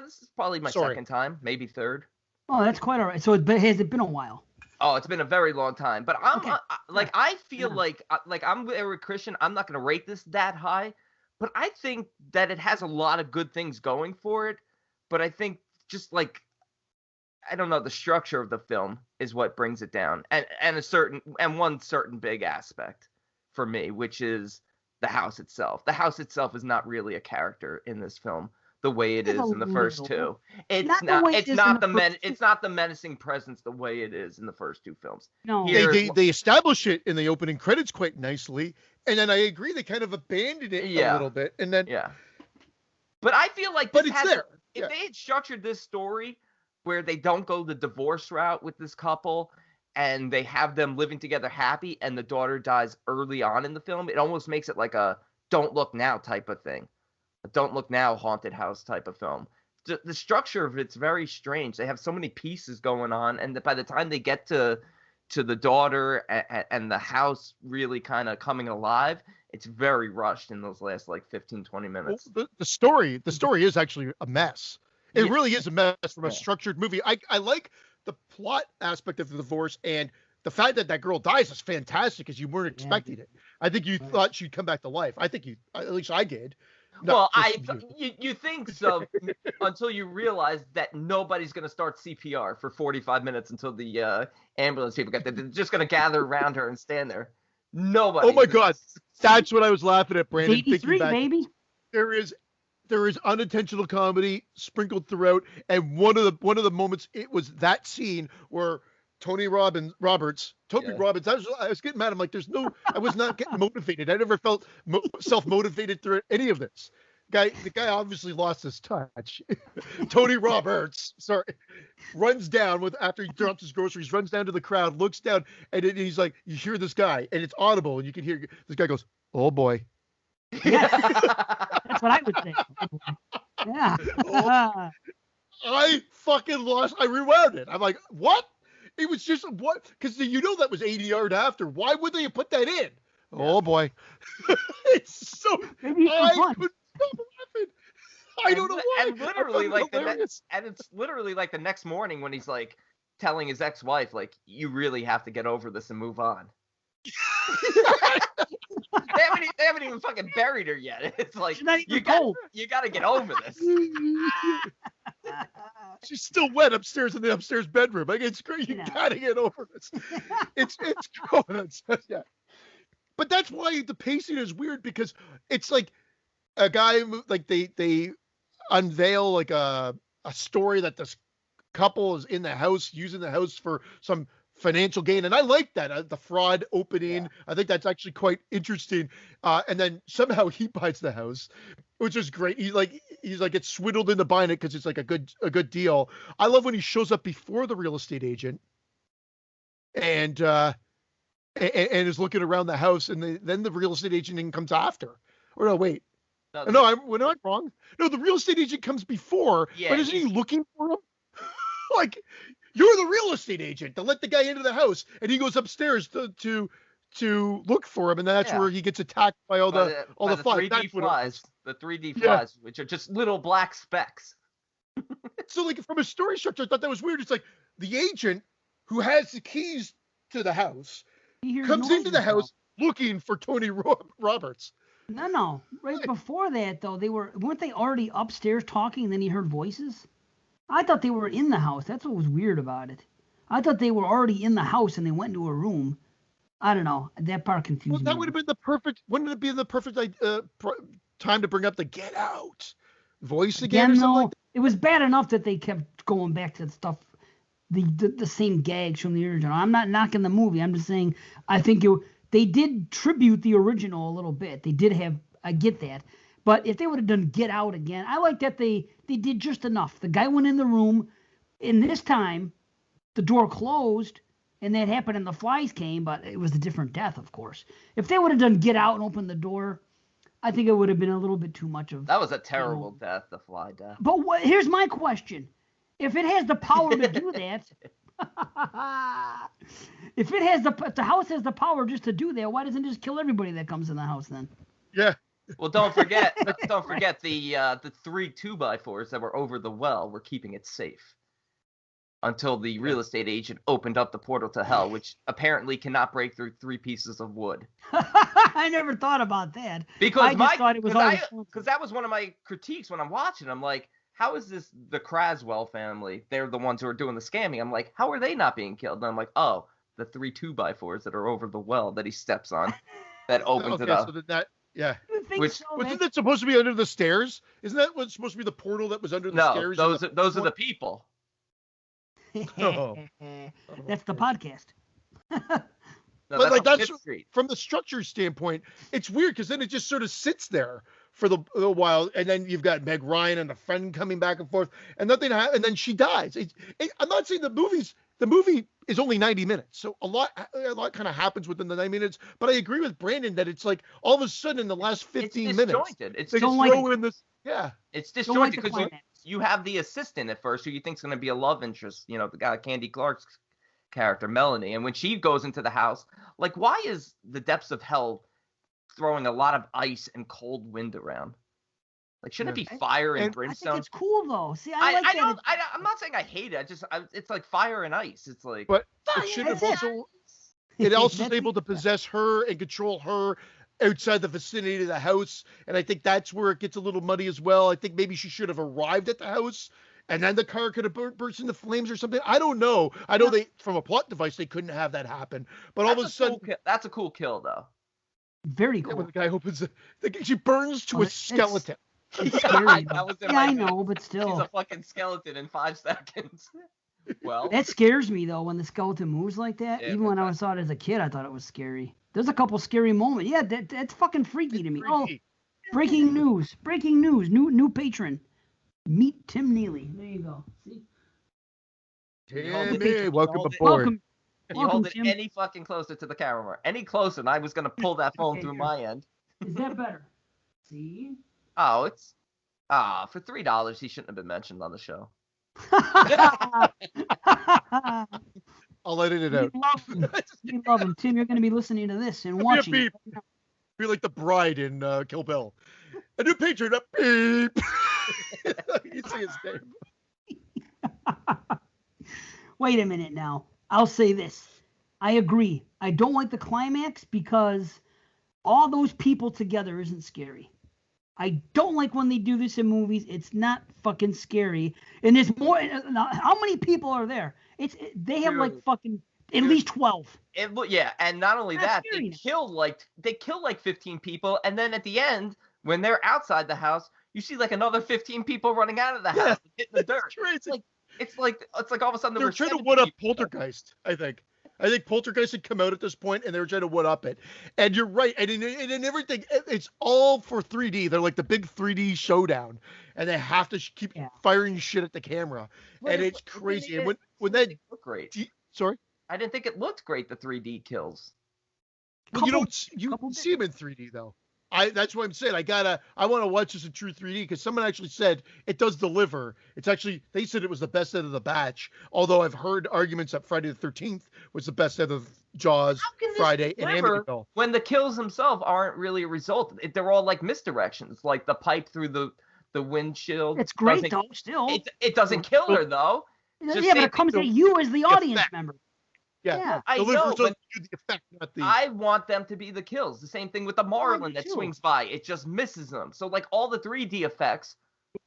[SPEAKER 3] This is probably my second time, maybe third.
[SPEAKER 1] Oh, that's quite all right. So has it been a while?
[SPEAKER 3] Oh, it's been a very long time. But I feel like I'm with Christian. I'm not going to rate this that high, but I think that it has a lot of good things going for it. But I think just like, I don't know, the structure of the film is what brings it down, and one certain big aspect for me, which is the house itself. The house itself is not really a character in this film the way it is in the first two. It's not the menacing presence the way it is in the first two films.
[SPEAKER 1] No,
[SPEAKER 2] they establish it in the opening credits quite nicely, and then I agree they kind of abandoned it a little bit, and then
[SPEAKER 3] But I feel like
[SPEAKER 2] but it's there.
[SPEAKER 3] If they had structured this story where they don't go the divorce route with this couple, and they have them living together happy, and the daughter dies early on in the film, it almost makes it like a Don't Look Now type of thing. A Don't Look Now haunted house type of film. The structure of it's very strange. They have so many pieces going on, and by the time they get to the daughter and the house really kind of coming alive, it's very rushed in those last like 15, 20 minutes.
[SPEAKER 2] Well, the story is actually a mess. It really is a mess from a structured movie. I like the plot aspect of the divorce, and the fact that girl dies is fantastic because you weren't expecting it. I think you thought she'd come back to life. I think at least I did.
[SPEAKER 3] You think so until you realize that nobody's going to start CPR for 45 minutes until the ambulance people get there. They're just going to gather around her and stand there. Nobody.
[SPEAKER 2] Oh my God, that's what I was laughing at, Brandon.
[SPEAKER 1] 83, baby.
[SPEAKER 2] There is unintentional comedy sprinkled throughout, and one of the moments it was that scene where Toby Robbins. I was getting mad. I'm like, I was not getting motivated. I never felt self-motivated through any of this. The guy obviously lost his touch. Tony Roberts, runs down after he drops his groceries, runs down to the crowd, looks down, and he's like, you hear this guy, and it's audible, and you can hear this guy goes, "Oh boy."
[SPEAKER 1] Yeah. That's what I would say. Yeah.
[SPEAKER 2] I fucking lost. I rewound it. I'm like, what? It was just what? Because that was ADR'd after. Why would they have put that in? Yeah. Oh boy. It's so. I couldn't stop laughing. I don't know why.
[SPEAKER 3] And it's literally like the next morning when he's like telling his ex-wife, like, you really have to get over this and move on. They haven't even fucking buried her yet. It's like you got to get over this.
[SPEAKER 2] She's still wet upstairs in the upstairs bedroom. Like, it's great. You got to get over this. It's yeah. But that's why the pacing is weird, because it's like a guy like they unveil like a story that this couple is in the house, using the house for some financial gain, and I like that the fraud opening. I think that's actually quite interesting. And then somehow he buys the house, which is great. He's like gets swindled into buying it because it's like a good deal. I love when he shows up before the real estate agent and is looking around the house, and then the real estate agent comes after. Or no, wait. No, we're not wrong. No, the real estate agent comes before,
[SPEAKER 3] Yeah,
[SPEAKER 2] but isn't he looking for him? Like, you're the real estate agent to let the guy into the house, and he goes upstairs to look for him, and that's where he gets attacked by all the flies.
[SPEAKER 3] 3D flies. The 3D
[SPEAKER 2] Yeah.
[SPEAKER 3] flies, which are just little black specks.
[SPEAKER 2] So, like, from a story structure, I thought that was weird. It's like the agent who has the keys to the house comes into the house looking for Tony Roberts.
[SPEAKER 1] No. Right before that, though, weren't they already upstairs talking, and then he heard voices? I thought they were in the house. That's what was weird about it. I thought they were already in the house, and they went into a room. I don't know. That part confused me.
[SPEAKER 2] Well, that would have been the perfect. Wouldn't it be the perfect time to bring up the "Get Out" voice again or something like that?
[SPEAKER 1] It was bad enough that they kept going back to the stuff, the same gags from the original. I'm not knocking the movie. I'm just saying I think they did tribute the original a little bit. They did have. I get that. But if they would have done Get Out again, I like that they did just enough. The guy went in the room, and this time the door closed, and that happened and the flies came, but it was a different death, of course. If they would have done Get Out and opened the door, I think it would have been a little bit too much of...
[SPEAKER 3] That was a terrible death, the fly death.
[SPEAKER 1] But here's my question. If it has the power to do that... if the house has the power just to do that, why doesn't it just kill everybody that comes in the house then?
[SPEAKER 2] Yeah.
[SPEAKER 3] Well, don't forget the 3 2x4s that were over the well were keeping it safe until the real estate agent opened up the portal to hell, which apparently cannot break through 3 pieces of wood.
[SPEAKER 1] I never thought about that.
[SPEAKER 3] Because
[SPEAKER 1] that
[SPEAKER 3] was one of my critiques when I'm watching. I'm like, how is this the Craswell family? They're the ones who are doing the scamming. I'm like, how are they not being killed? And I'm like, oh, the 3 2x4s that are over the well that he steps on that opens it up.
[SPEAKER 2] So that. Yeah.
[SPEAKER 3] Wasn't
[SPEAKER 2] that supposed to be under the stairs? Isn't that what's supposed to be the portal that was under the stairs?
[SPEAKER 3] No, those are the people.
[SPEAKER 2] Oh.
[SPEAKER 1] That's the podcast.
[SPEAKER 2] But that's from the structure standpoint, it's weird because then it just sort of sits there for a while, and then you've got Meg Ryan and a friend coming back and forth, and nothing happens, and then she dies. I'm not saying the movie is only 90 minutes, so a lot kind of happens within the 90 minutes. But I agree with Brandon that it's like all of a sudden in the last 15 minutes,
[SPEAKER 3] it's
[SPEAKER 2] throw in this. Yeah,
[SPEAKER 3] it's disjointed because you have the assistant at first who you think is going to be a love interest, the guy Candy Clark's character Melanie, and when she goes into the house, like, why is the depths of hell throwing a lot of ice and cold wind around? Like, shouldn't it be fire and brimstone?
[SPEAKER 1] I think it's cool though. See, I'm
[SPEAKER 3] not saying I hate it. It's like fire and ice. It's like,
[SPEAKER 2] but it should have also. It also is able to possess her and control her outside the vicinity of the house, and I think that's where it gets a little muddy as well. I think maybe she should have arrived at the house, and then the car could have burst into flames or something. I don't know. I know from a plot device, they couldn't have that happen. But all of a sudden,
[SPEAKER 3] that's a cool kill though.
[SPEAKER 1] Very cool.
[SPEAKER 2] When the guy opens she burns to a skeleton.
[SPEAKER 1] Scary, I know, but still.
[SPEAKER 3] He's a fucking skeleton in 5 seconds. Well,
[SPEAKER 1] that scares me though when the skeleton moves like that. Yeah, even when I saw it as a kid, I thought it was scary. There's a couple scary moments. Yeah, that's fucking freaky to me. Oh, breaking news! New patron. Meet Tim Neely. There you go. See?
[SPEAKER 2] Timmy, welcome aboard.
[SPEAKER 3] You hold it any fucking closer to the camera. Any closer, and I was gonna pull that phone through my end.
[SPEAKER 1] Is that better? See?
[SPEAKER 3] Oh, it's for $3 he shouldn't have been mentioned on the show.
[SPEAKER 2] I'll edit it out.
[SPEAKER 1] We love him. Tim, you're going to be listening to this and watching it.
[SPEAKER 2] Be like the bride in Kill Bill. A new patron, up beep. You see his name.
[SPEAKER 1] Wait a minute now. I'll say this. I agree. I don't like the climax because all those people together isn't scary. I don't like when they do this in movies. It's not fucking scary. And there's more. How many people are there? They have like fucking at least 12.
[SPEAKER 3] Yeah, and not only that, they kill like 15 people, and then at the end, when they're outside the house, you see like another 15 people running out of the house, hitting the dirt. It's like all of a sudden
[SPEAKER 2] they're trying to one up Poltergeist. I think Poltergeist had come out at this point, and they were trying to one up it. And you're right. And in everything, it's all for 3D. They're like the big 3D showdown, and they have to keep firing shit at the camera, and it's crazy. And when that
[SPEAKER 3] looked great.
[SPEAKER 2] Sorry,
[SPEAKER 3] I didn't think it looked great. The 3D kills.
[SPEAKER 2] Well, you don't see them in 3D though. That's what I'm saying. I want to watch this in true 3D because someone actually said it does deliver. It's actually, they said it was the best out of the batch. Although I've heard arguments that Friday the 13th was the best out of Jaws, Friday, and Amityville.
[SPEAKER 3] When the kills themselves aren't really a result, they're all like misdirections, like the pipe through the windshield.
[SPEAKER 1] It's great though. Still,
[SPEAKER 3] it doesn't kill her though.
[SPEAKER 1] But it comes at you as the audience member.
[SPEAKER 2] Yeah,
[SPEAKER 3] I know, but
[SPEAKER 2] the effect, not the...
[SPEAKER 3] I want them to be the kills. The same thing with the Marlin that swings by. It just misses them. So, like, all the 3D effects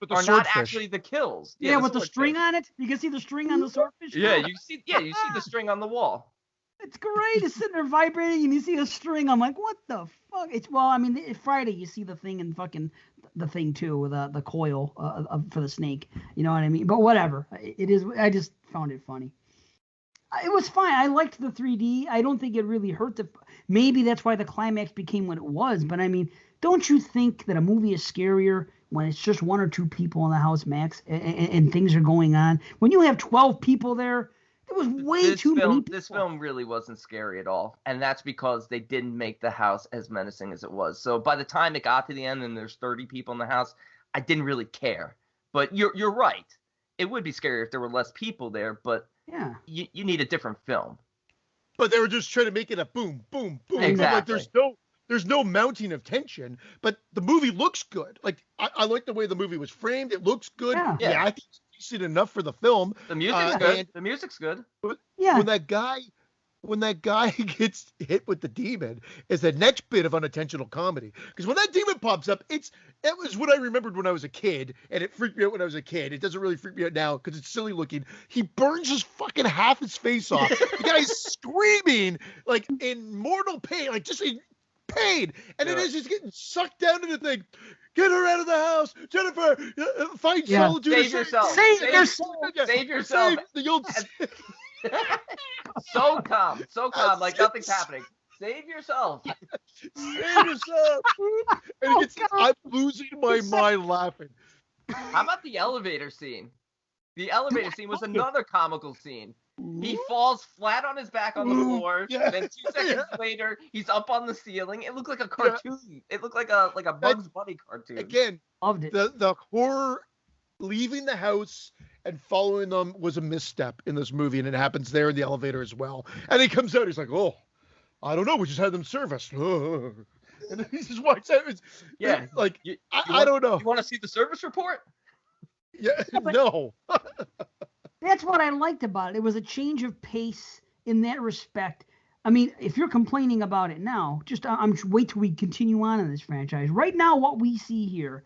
[SPEAKER 3] are not actually the kills.
[SPEAKER 1] Yeah, with the string on it. You can see the string on the swordfish.
[SPEAKER 3] Yeah, you see the string on the wall.
[SPEAKER 1] It's great. It's sitting there vibrating, and you see a string. I'm like, what the fuck? Friday you see the thing and fucking the thing too, the coil for the snake. You know what I mean? But whatever. It is. I just found it funny. It was fine. I liked the 3D. I don't think it really hurt maybe that's why the climax became what it was. But I mean, don't you think that a movie is scarier when it's just one or two people in the house, Max, and things are going on? When you have 12 people there, it was way too many people.
[SPEAKER 3] This film really wasn't scary at all. And that's because they didn't make the house as menacing as it was. So by the time it got to the end and there's 30 people in the house, I didn't really care. But you're right. It would be scarier if there were less people there, but
[SPEAKER 1] yeah,
[SPEAKER 3] you need a different film.
[SPEAKER 2] But they were just trying to make it a boom, boom, boom.
[SPEAKER 3] Exactly.
[SPEAKER 2] Like there's no mounting of tension, but the movie looks good. Like I like the way the movie was framed. It looks good. Yeah, I think it's decent enough for the film.
[SPEAKER 3] The music's good. The music's good.
[SPEAKER 1] Yeah.
[SPEAKER 2] When that guy gets hit with the demon is the next bit of unintentional comedy. Because when that demon pops up, it was what I remembered when I was a kid, and it freaked me out when I was a kid. It doesn't really freak me out now because it's silly looking. He burns his fucking half his face off. The guy's screaming like in mortal pain, like just in pain. And then as he's getting sucked down into the thing, get her out of the house, Jennifer. Find solitude.
[SPEAKER 3] Save yourself.
[SPEAKER 1] Save yourself.
[SPEAKER 3] Save yourself.
[SPEAKER 2] The old.
[SPEAKER 3] So calm, like nothing's happening. Save yourself.
[SPEAKER 2] Save yourself. And I'm losing my mind laughing.
[SPEAKER 3] How about the elevator scene? The elevator scene was another comical scene. He falls flat on his back on the floor. Then 2 seconds later, he's up on the ceiling. It looked like a cartoon. It looked like a Bugs Bunny cartoon.
[SPEAKER 2] Again,
[SPEAKER 1] loved it.
[SPEAKER 2] The horror leaving the house and following them was a misstep in this movie, and it happens there in the elevator as well. And he comes out, he's like, "Oh, I don't know, we just had them serve us." And then he just walks out. I don't know.
[SPEAKER 3] You want to see the service report?
[SPEAKER 2] Yeah, no.
[SPEAKER 1] That's what I liked about it. It was a change of pace in that respect. I mean, if you're complaining about it now, just wait till we continue on in this franchise. Right now, what we see here,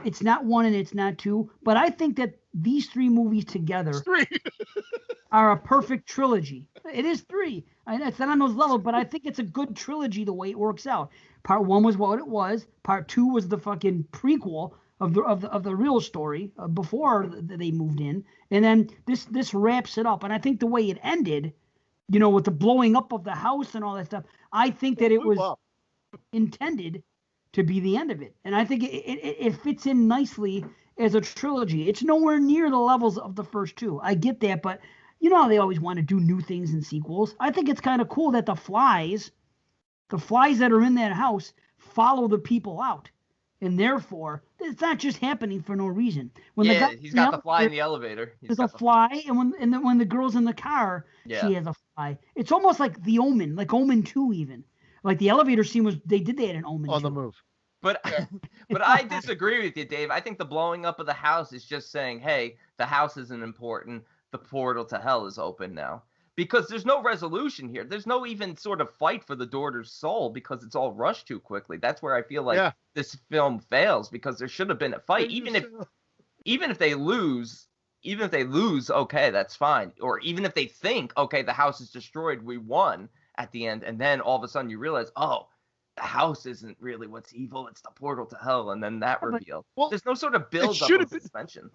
[SPEAKER 1] it's not 1 and it's not 2, but I think that these 3 movies together are a perfect trilogy. It is 3. It's not on those levels, but I think it's a good trilogy the way it works out. Part 1 was what it was. Part 2 was the fucking prequel of the real story before they moved in, and then this wraps it up. And I think the way it ended, with the blowing up of the house and all that stuff, I think that it was intended to be the end of it. And I think it fits in nicely as a trilogy. It's nowhere near the levels of the first 2. I get that, but how they always want to do new things in sequels. I think it's kind of cool that the flies that are in that house follow the people out. And therefore, it's not just happening for no reason.
[SPEAKER 3] He's got the fly in the elevator.
[SPEAKER 1] There's a fly, and when the girl's in the car, she has a fly. It's almost like The Omen, like Omen 2 even. Like the elevator scene they had an Omen
[SPEAKER 2] on
[SPEAKER 1] 2.
[SPEAKER 2] the move.
[SPEAKER 3] But I disagree with you, Dave. I think the blowing up of the house is just saying, hey, the house isn't important. The portal to hell is open now. Because there's no resolution here. There's no even sort of fight for the daughter's soul because it's all rushed too quickly. That's where I feel like this film fails, because there should have been a fight. Even if they lose, okay, that's fine. Or even if they think, okay, the house is destroyed, we won at the end, and then all of a sudden you realize, oh, the house isn't really what's evil, it's the portal to hell, and then that reveal. Well, there's no sort of build-up of suspension.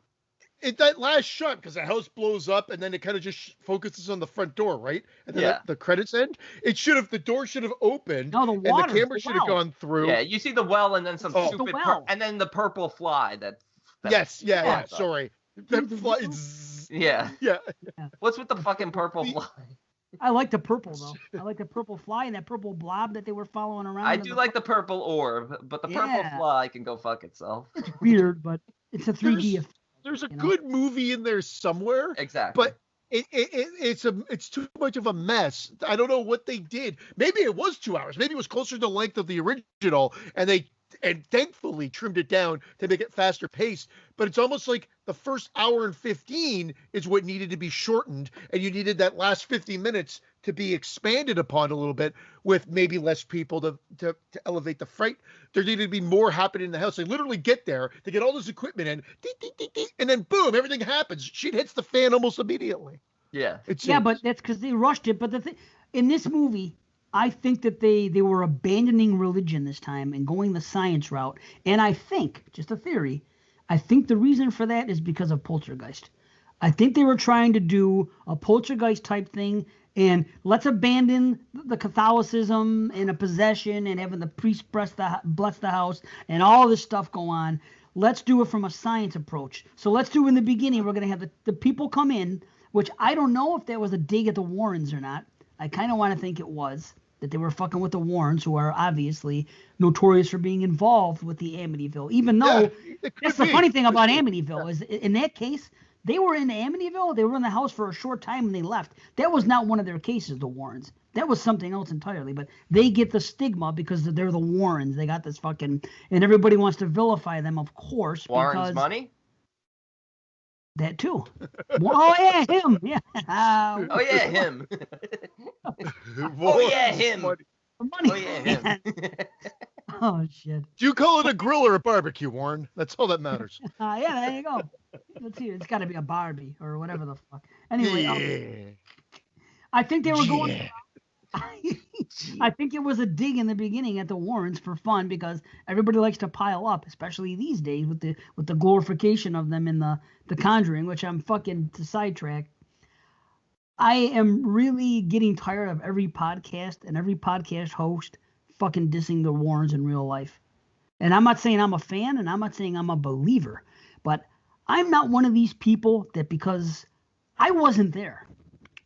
[SPEAKER 2] That last shot, because the house blows up and then it kind of just focuses on the front door, right? And then the credits end. The door should have opened.
[SPEAKER 1] No,
[SPEAKER 2] and the camera should have gone through.
[SPEAKER 3] Yeah, you see the well and then some stupid, and then the purple fly
[SPEAKER 2] Sorry. That fly.
[SPEAKER 3] Yeah. What's with the fucking purple fly?
[SPEAKER 1] I like the purple though. I like the purple fly and that purple blob that they were following around.
[SPEAKER 3] I do like the purple orb, but the purple fly can go fuck itself.
[SPEAKER 1] It's weird, but it's a 3D effect.
[SPEAKER 2] There's a good movie in there somewhere.
[SPEAKER 3] Exactly.
[SPEAKER 2] But it's too much of a mess. I don't know what they did. Maybe it was 2 hours. Maybe it was closer to the length of the original, and thankfully trimmed it down to make it faster paced. But it's almost like the first hour and 15 is what needed to be shortened, and you needed that last 50 minutes to be expanded upon a little bit with maybe less people to elevate the fright. There needed to be more happening in the house. They literally get there, they get all this equipment in, and then boom, everything happens. Shit hits the fan almost immediately.
[SPEAKER 3] Yeah.
[SPEAKER 1] But that's because they rushed it. But the thing in this movie, I think that they were abandoning religion this time and going the science route. And I think, just a theory, I think the reason for that is because of Poltergeist. I think they were trying to do a Poltergeist type thing, and let's abandon the Catholicism and a possession and having the priest bless the house and all this stuff go on. Let's do it from a science approach. So let's do in the beginning, we're going to have the people come in, which I don't know if that was a dig at the Warrens or not. I kind of want to think it was, that they were fucking with the Warrens, who are obviously notorious for being involved with the Amityville. Even though, that's the funny thing about Amityville, is in that case, they were in Amityville, they were in the house for a short time and they left. That was not one of their cases, the Warrens. That was something else entirely, but they get the stigma because they're the Warrens. They got this fucking, and everybody wants to vilify them, of course.
[SPEAKER 3] Warren's money?
[SPEAKER 1] That too. Oh yeah, him. Yeah.
[SPEAKER 3] Oh yeah, him. Oh yeah, him.
[SPEAKER 1] Money.
[SPEAKER 3] Oh yeah, him.
[SPEAKER 1] Oh shit.
[SPEAKER 2] Do you call it a grill or a barbecue, Warren? That's all that matters.
[SPEAKER 1] Yeah, there you go. Let's see. It's got to be a Barbie or whatever the fuck. Anyway, I think they were going. I think it was a dig in the beginning at the Warrens for fun because everybody likes to pile up, especially these days with the glorification of them in the Conjuring, which I'm fucking to sidetrack. I am really getting tired of every podcast and every podcast host fucking dissing the Warrens in real life. And I'm not saying I'm a fan and I'm not saying I'm a believer, but I'm not one of these people that because I wasn't there,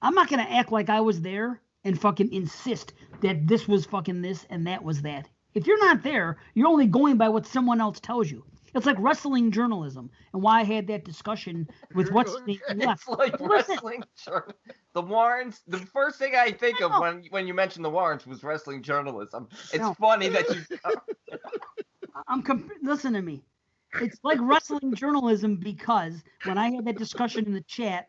[SPEAKER 1] I'm not going to act like I was there and fucking insist that this was fucking this and that was that. If you're not there, you're only going by what someone else tells you. It's like wrestling journalism, and why I had that discussion with what's the
[SPEAKER 3] It's like wrestling journalism. The Warrens. The first thing I think of when you mentioned the Warrens was wrestling journalism. It's funny that you.
[SPEAKER 1] Listen to me. It's like wrestling journalism because when I had that discussion in the chat,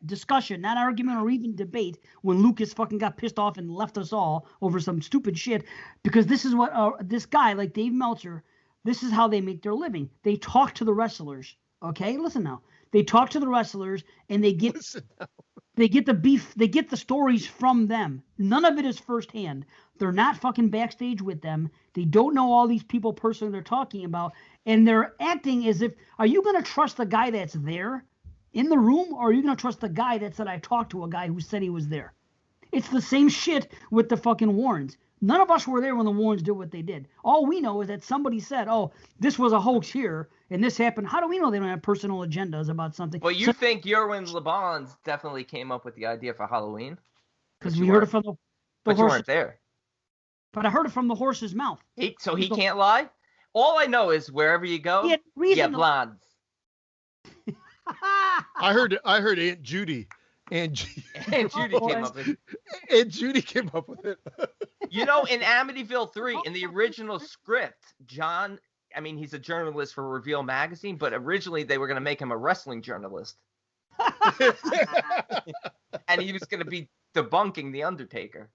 [SPEAKER 1] not argument or even debate, when Lucas fucking got pissed off and left us all over some stupid shit, because this is what this guy like Dave Meltzer, this is how they make their living. They talk to the wrestlers. Okay, listen now. They talk to the wrestlers and they get the beef. They get the stories from them. None of it is firsthand. They're not fucking backstage with them. They don't know all these people personally they're talking about. And they're acting as if, are you going to trust the guy that's there in the room? Or are you going to trust the guy that said, I talked to a guy who said he was there? It's the same shit with the fucking Warrens. None of us were there when the Warrens did what they did. All we know is that somebody said, oh, this was a hoax here and this happened. How do we know they don't have personal agendas about something?
[SPEAKER 3] Well, you think Yerwin LeBons definitely came up with the idea for Halloween?
[SPEAKER 1] Because we heard it from the
[SPEAKER 3] But you weren't there.
[SPEAKER 1] But I heard it from the horse's mouth.
[SPEAKER 3] He can't lie? All I know is wherever you go, you get blondes.
[SPEAKER 2] I heard Aunt Judy. Aunt Judy
[SPEAKER 3] came up with it.
[SPEAKER 2] Aunt Judy came up with it.
[SPEAKER 3] You know, in Amityville 3, in the original script, John, I mean, he's a journalist for Reveal Magazine, but originally they were going to make him a wrestling journalist. And he was going to be debunking The Undertaker.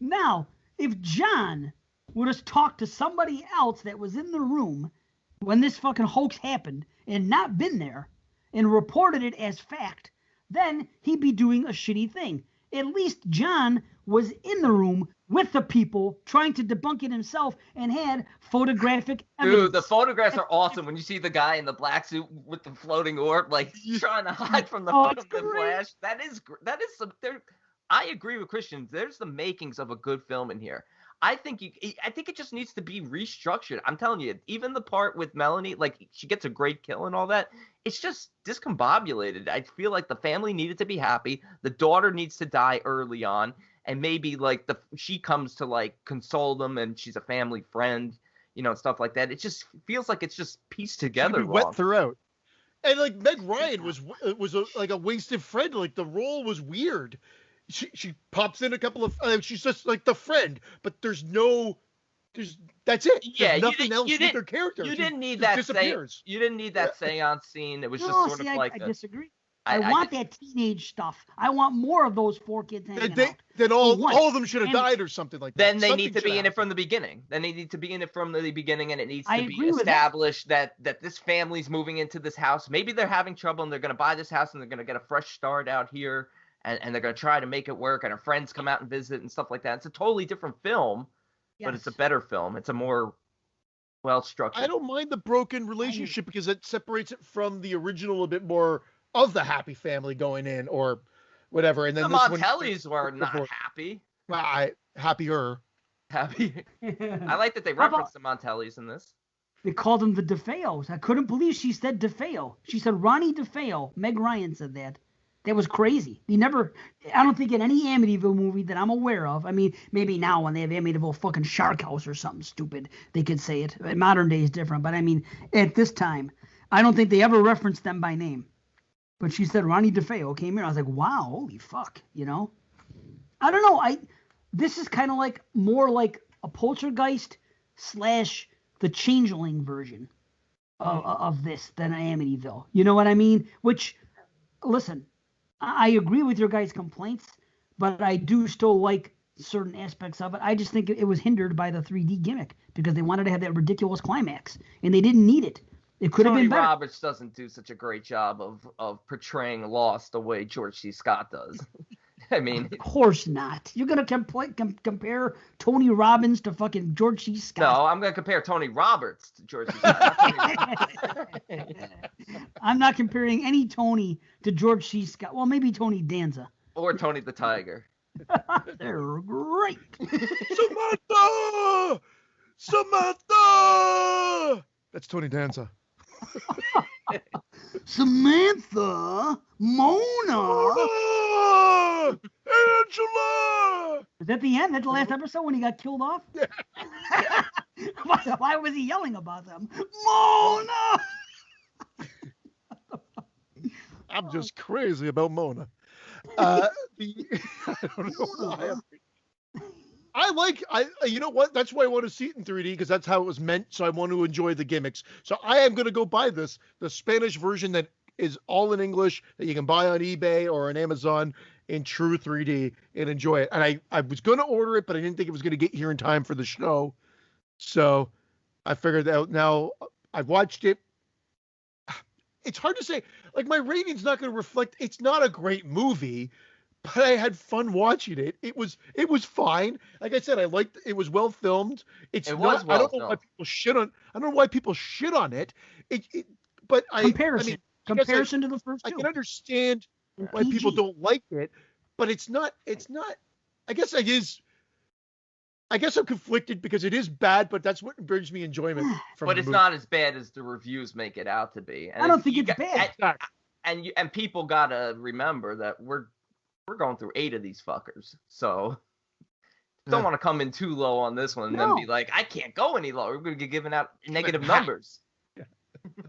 [SPEAKER 1] Now, if John would have talked to somebody else that was in the room when this fucking hoax happened and not been there and reported it as fact, then he'd be doing a shitty thing. At least John was in the room with the people trying to debunk it himself and had photographic evidence.
[SPEAKER 3] Dude, the photographs are awesome when you see the guy in the black suit with the floating orb, like trying to hide from the flash. That is some. I agree with Christian. There's the makings of a good film in here. I think it just needs to be restructured. I'm telling you, even the part with Melanie, like she gets a great kill and all that, it's just discombobulated. I feel like the family needed to be happy. The daughter needs to die early on, and maybe like she comes to like console them, and she's a family friend, stuff like that. It just feels like it's just pieced together wrong.
[SPEAKER 2] Wet throughout. And like Meg Ryan was like a wasted friend. Like the role was weird. She pops in a couple of. She's just like the friend, but that's it.
[SPEAKER 3] Yeah,
[SPEAKER 2] there's nothing else with her character.
[SPEAKER 3] You didn't need that.
[SPEAKER 2] Disappears.
[SPEAKER 3] You didn't need that seance scene. It was just sort of like.
[SPEAKER 1] I disagree. I want that teenage stuff. I want more of those 4 kids hanging out.
[SPEAKER 2] Then all of them should have died or something like that.
[SPEAKER 3] Then they need to be in it from the beginning. And it needs to be established that this family's moving into this house. Maybe they're having trouble and they're going to buy this house and they're going to get a fresh start out here. And they're going to try to make it work, and her friends come out and visit and stuff like that. It's a totally different film, but it's a better film. It's a more well-structured.
[SPEAKER 2] I don't mind the broken relationship because it separates it from the original a bit more of the happy family going in or whatever. And then
[SPEAKER 3] the Montellis were not happy.
[SPEAKER 2] Well, happier.
[SPEAKER 3] Happy. I like that they referenced the Montellis in this.
[SPEAKER 1] They called them the DeFeos. I couldn't believe she said DeFeo. She said Ronnie DeFeo. Meg Ryan said that. That was crazy. I don't think in any Amityville movie that I'm aware of, I mean, maybe now when they have Amityville fucking Shark House or something stupid, they could say it. Modern day is different, but I mean, at this time, I don't think they ever referenced them by name. But she said Ronnie DeFeo came here. I was like, wow, holy fuck, I don't know. This is kind of like more like a Poltergeist / the Changeling version of this than Amityville. You know what I mean? Which, listen, I agree with your guys' complaints, but I do still like certain aspects of it. I just think it was hindered by the 3D gimmick because they wanted to have that ridiculous climax, and they didn't need it. It could have been better.
[SPEAKER 3] Tony Roberts doesn't do such a great job of portraying Lost the way George C. Scott does. I mean,
[SPEAKER 1] of course not. You're gonna compare Tony Robbins to fucking George C. Scott?
[SPEAKER 3] No, I'm gonna compare Tony Roberts to George C. Scott.
[SPEAKER 1] I'm not comparing any Tony to George C. Scott. Well, maybe Tony Danza
[SPEAKER 3] or Tony the Tiger.
[SPEAKER 1] They're great.
[SPEAKER 2] Samantha. That's Tony Danza.
[SPEAKER 1] Samantha, Mona,
[SPEAKER 2] Angela.
[SPEAKER 1] Is that the end? That's the last episode when he got killed off?
[SPEAKER 2] Yeah.
[SPEAKER 1] Why was he yelling about them? Mona!
[SPEAKER 2] I'm just crazy about Mona. I don't know why. You know what? That's why I want to see it in 3D because that's how it was meant. So I want to enjoy the gimmicks. So I am going to go buy the Spanish version that is all in English that you can buy on eBay or on Amazon in true 3D and enjoy it. And I was going to order it, but I didn't think it was going to get here in time for the show. So I figured out now I've watched it. It's hard to say. Like my rating's not going to reflect. It's not a great movie. But I had fun watching it. It was fine. Like I said, I liked it. Was well filmed. I don't know why people shit on. I don't know why people shit on it. But
[SPEAKER 1] comparison to the first two.
[SPEAKER 2] I can understand why people don't like it, but it's not. I guess it is. I guess I'm conflicted because it is bad, but that's what brings me enjoyment.
[SPEAKER 3] But it's not as bad as the reviews make it out to be. And
[SPEAKER 1] I don't think it's bad.
[SPEAKER 3] And people gotta remember that we're going through 8 of these fuckers, so don't want to come in too low on this one and then be like, I can't go any lower. We're going to get given out negative numbers.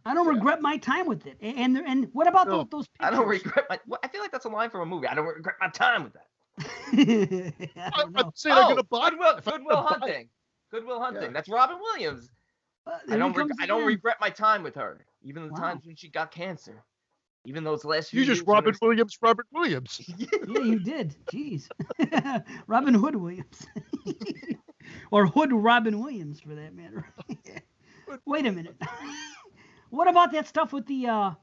[SPEAKER 1] I don't regret my time with it. And what about those pictures?
[SPEAKER 3] I don't regret I feel like that's a line from a movie. I don't regret my time with that.
[SPEAKER 2] I'm saying I'm going to buy
[SPEAKER 3] Goodwill Hunting. Goodwill Hunting. Yeah. That's Robin Williams. I don't regret my time with her, even the times when she got cancer. Even though it's the last few years.
[SPEAKER 2] You just Robin Williams.
[SPEAKER 1] Yeah, you did. Jeez. Robin Hood Williams. Or Hood Robin Williams, for that matter. Wait a minute. What about that stuff with the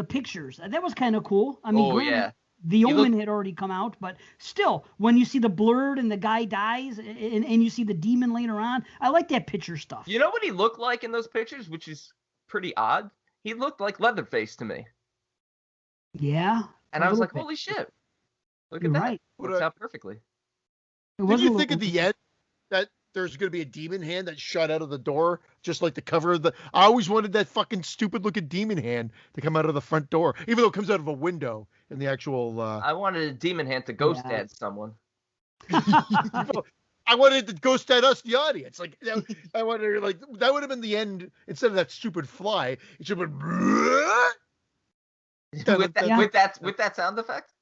[SPEAKER 1] pictures? That was kind of cool. I mean, The Omen had already come out, but still, when you see the blurred and the guy dies and you see the demon later on, I like that picture stuff.
[SPEAKER 3] You know what he looked like in those pictures, which is pretty odd? He looked like Leatherface to me.
[SPEAKER 1] Yeah.
[SPEAKER 3] And I was like, holy shit. Look at that. Right. Works out perfectly.
[SPEAKER 2] Did you think at the end that there's going to be a demon hand that shot out of the door, just like the cover of the. I always wanted that fucking stupid looking demon hand to come out of the front door, even though it comes out of a window in the actual.
[SPEAKER 3] I wanted a demon hand to ghost dad someone.
[SPEAKER 2] I wanted to ghost at us, the audience. Like I wanted, like that would have been the end instead of that stupid fly. It should have been
[SPEAKER 3] with that sound effect.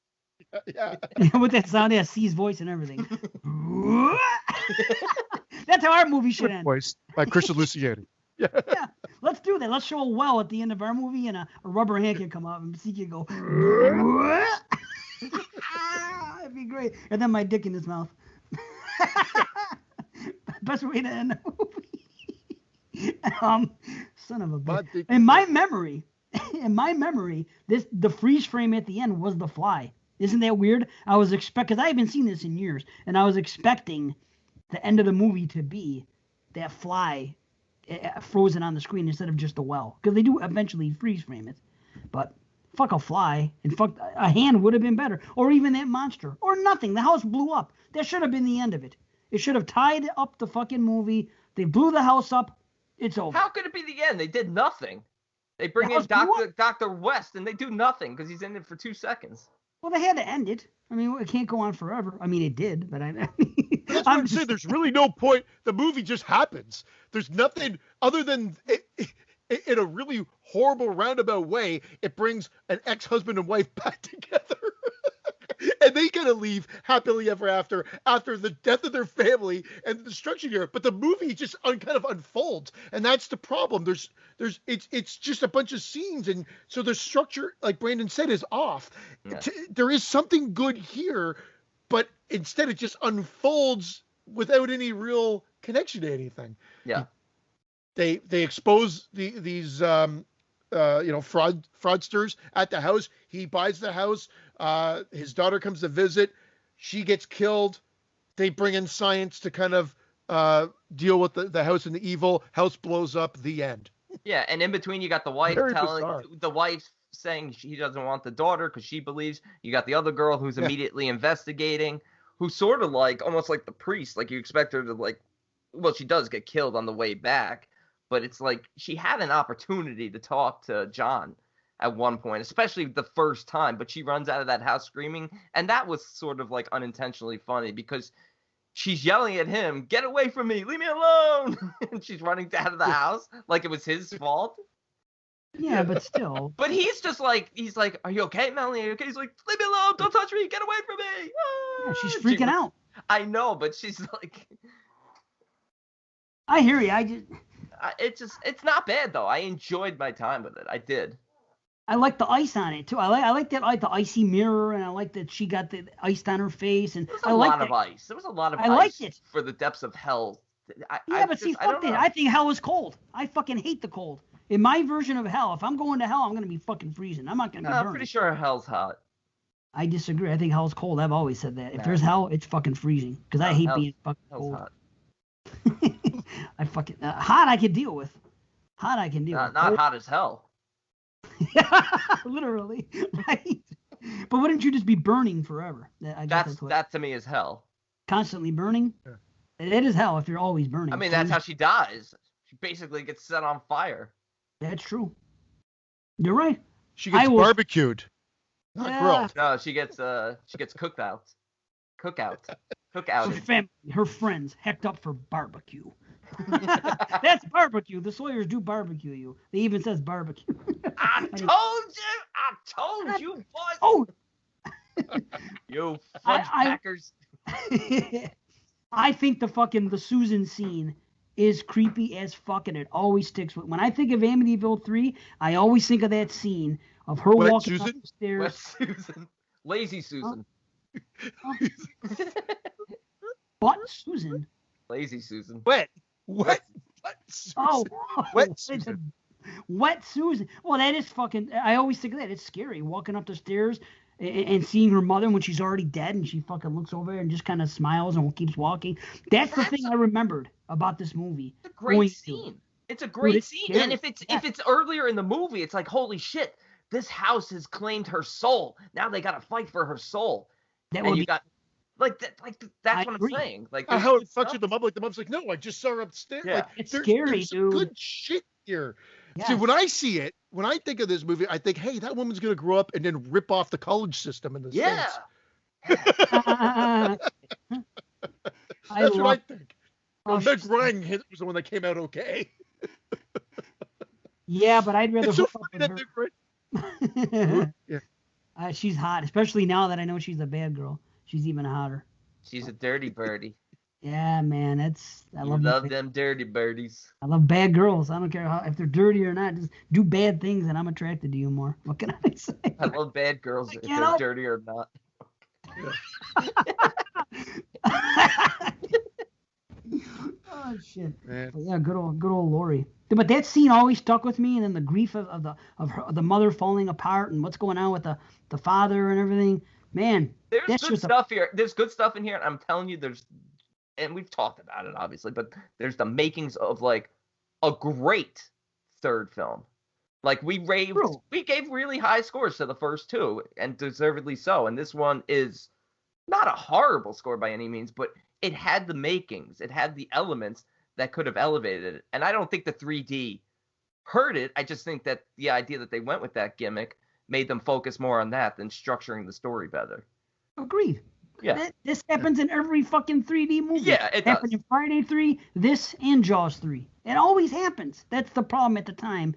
[SPEAKER 2] Yeah.
[SPEAKER 1] With that sound, C's voice and everything. That's how our movie should end.
[SPEAKER 2] Voice by Christian Luciani. Yeah.
[SPEAKER 1] Let's do that. Let's show a well at the end of our movie, and a rubber hand can come out, and C can go. That'd be great. And then my dick in his mouth. Best way to end the movie. Son of a bitch. In my memory, the freeze frame at the end was the fly. Isn't that weird? I was because I haven't seen this in years, and I was expecting the end of the movie to be that fly frozen on the screen instead of just a well, because they do eventually freeze frame it. But fuck a fly, and fuck a hand would have been better, or even that monster, or nothing. The house blew up. That should have been the end of it. It should have tied up the fucking movie. They blew the house up. It's over.
[SPEAKER 3] How could it be the end? They did nothing. They bring in Dr. West, and they do nothing because he's in it for 2 seconds.
[SPEAKER 1] Well, they had to end it. I mean, it can't go on forever. I mean, it did, but
[SPEAKER 2] That's what I'm saying. There's really no point. The movie just happens. There's nothing other than in a really horrible roundabout way, it brings an ex-husband and wife back together. And they gotta leave happily ever after the death of their family and the destruction here. But the movie just kind of unfolds, and that's the problem. It's just a bunch of scenes, and so the structure, like Brandon said, is off. Yeah. There is something good here, but instead it just unfolds without any real connection to anything.
[SPEAKER 3] Yeah,
[SPEAKER 2] they expose these fraudsters at the house. He buys the house. His daughter comes to visit. She gets killed. They bring in science to kind of deal with the house and the evil. House blows up. The end. Yeah,
[SPEAKER 3] and in between you got the wife saying she doesn't want the daughter because she believes. You got the other girl who's immediately investigating, who's sort of like almost like the priest. Like you expect her to she does get killed on the way back, but it's like she had an opportunity to talk to John at one point, especially the first time, but she runs out of that house screaming, and that was sort of like unintentionally funny because she's yelling at him, "Get away from me, leave me alone!" And she's running out of the house like it was his fault.
[SPEAKER 1] Yeah, but still.
[SPEAKER 3] But he's like, "Are you okay, Melanie? Are you okay?" He's like, "Leave me alone, don't touch me, get away from me!" Ah!
[SPEAKER 1] Yeah, she's freaking out.
[SPEAKER 3] I know, but she's like,
[SPEAKER 1] I hear you.
[SPEAKER 3] It's not bad though. I enjoyed my time with it. I did.
[SPEAKER 1] I like the ice on it too. I like that, the icy mirror, and I like that she got the ice on her face. And
[SPEAKER 3] there was a lot of ice. There was a lot of ice.
[SPEAKER 1] I liked it
[SPEAKER 3] for the depths of hell.
[SPEAKER 1] Fuck that. I think hell is cold. I fucking hate the cold. In my version of hell, if I'm going to hell, I'm gonna be fucking freezing. I'm not gonna be burning.
[SPEAKER 3] I'm pretty sure hell's hot.
[SPEAKER 1] I disagree. I think hell's cold. I've always said that. If there's hell, it's fucking freezing. Because I hate being fucking cold.
[SPEAKER 3] Hot.
[SPEAKER 1] I fucking hot. I can deal with. Hot. I can deal with.
[SPEAKER 3] Not hot as hell.
[SPEAKER 1] Literally, right? But wouldn't you just be burning forever?
[SPEAKER 3] That to me is hell.
[SPEAKER 1] Constantly burning? Yeah. It is hell if you're always burning.
[SPEAKER 3] I mean, that's how she dies. She basically gets set on fire.
[SPEAKER 1] That's true. You're right.
[SPEAKER 2] She gets barbecued, not grilled.
[SPEAKER 3] No, she gets cooked out.
[SPEAKER 1] Her friends hecked up for barbecue. That's barbecue. The Sawyers do barbecue you. They even says barbecue.
[SPEAKER 3] I told you, boys.
[SPEAKER 1] Oh,
[SPEAKER 3] you fudge packers.
[SPEAKER 1] I think the Susan scene is creepy as fuck, and it always sticks with. When I think of Amityville 3, I always think of that scene of her walking up the stairs.
[SPEAKER 3] Wet Susan, lazy Susan.
[SPEAKER 1] What Susan?
[SPEAKER 3] Lazy Susan.
[SPEAKER 2] Wet Susan.
[SPEAKER 1] Oh,
[SPEAKER 2] Wet Susan.
[SPEAKER 1] Wet Susan. Well, that is fucking. I always think of that. It's scary walking up the stairs and seeing her mother when she's already dead, and she fucking looks over and just kind of smiles and keeps walking. That's the thing I remembered about this movie.
[SPEAKER 3] It's a great scene. It's a great scene. Scary. And if it's earlier in the movie, it's like, holy shit, this house has claimed her soul. Now they got to fight for her soul. That's what I'm saying. Like
[SPEAKER 2] how it fucks with the mom. Like the mom's like, no, I just saw her upstairs.
[SPEAKER 3] Yeah.
[SPEAKER 2] Like
[SPEAKER 1] It's
[SPEAKER 2] there's
[SPEAKER 1] scary,
[SPEAKER 2] some
[SPEAKER 1] dude.
[SPEAKER 2] good shit here.
[SPEAKER 1] Yes.
[SPEAKER 2] See, when I see it, when I think of this movie, I think, hey, that woman's gonna grow up and then rip off the college system in the States.
[SPEAKER 1] I
[SPEAKER 2] That's what I think.
[SPEAKER 1] Oh,
[SPEAKER 2] Meg Ryan was the one that came out okay.
[SPEAKER 1] Yeah, but I'd rather
[SPEAKER 2] It's so
[SPEAKER 1] hook up
[SPEAKER 2] funny
[SPEAKER 1] with
[SPEAKER 2] that
[SPEAKER 1] her.
[SPEAKER 2] yeah.
[SPEAKER 1] She's hot, especially now that I know she's a bad girl. She's even hotter.
[SPEAKER 3] She's a dirty birdie.
[SPEAKER 1] Yeah, man, I
[SPEAKER 3] love them dirty birdies.
[SPEAKER 1] I love bad girls. I don't care if they're dirty or not. Just do bad things, and I'm attracted to you more. What can I say?
[SPEAKER 3] I love bad girls if they're dirty or not.
[SPEAKER 1] Oh shit!
[SPEAKER 2] Man.
[SPEAKER 1] But yeah, good old Lori. But that scene always stuck with me, and then the grief of the mother falling apart, and what's going on with the father and everything. Man,
[SPEAKER 3] there's good stuff here. There's good stuff in here. And I'm telling you, and we've talked about it obviously, but there's the makings of like a great third film. Like we gave really high scores to the first two, and deservedly so. And this one is not a horrible score by any means, but it had the makings. It had the elements that could have elevated it. And I don't think the 3D hurt it. I just think that the idea that they went with that gimmick made them focus more on that than structuring the story better.
[SPEAKER 1] Agreed.
[SPEAKER 3] Yeah.
[SPEAKER 1] This happens in every fucking 3D movie.
[SPEAKER 3] Yeah, it
[SPEAKER 1] happened
[SPEAKER 3] does.
[SPEAKER 1] in Friday 3, this, and Jaws 3. It always happens. That's the problem at the time.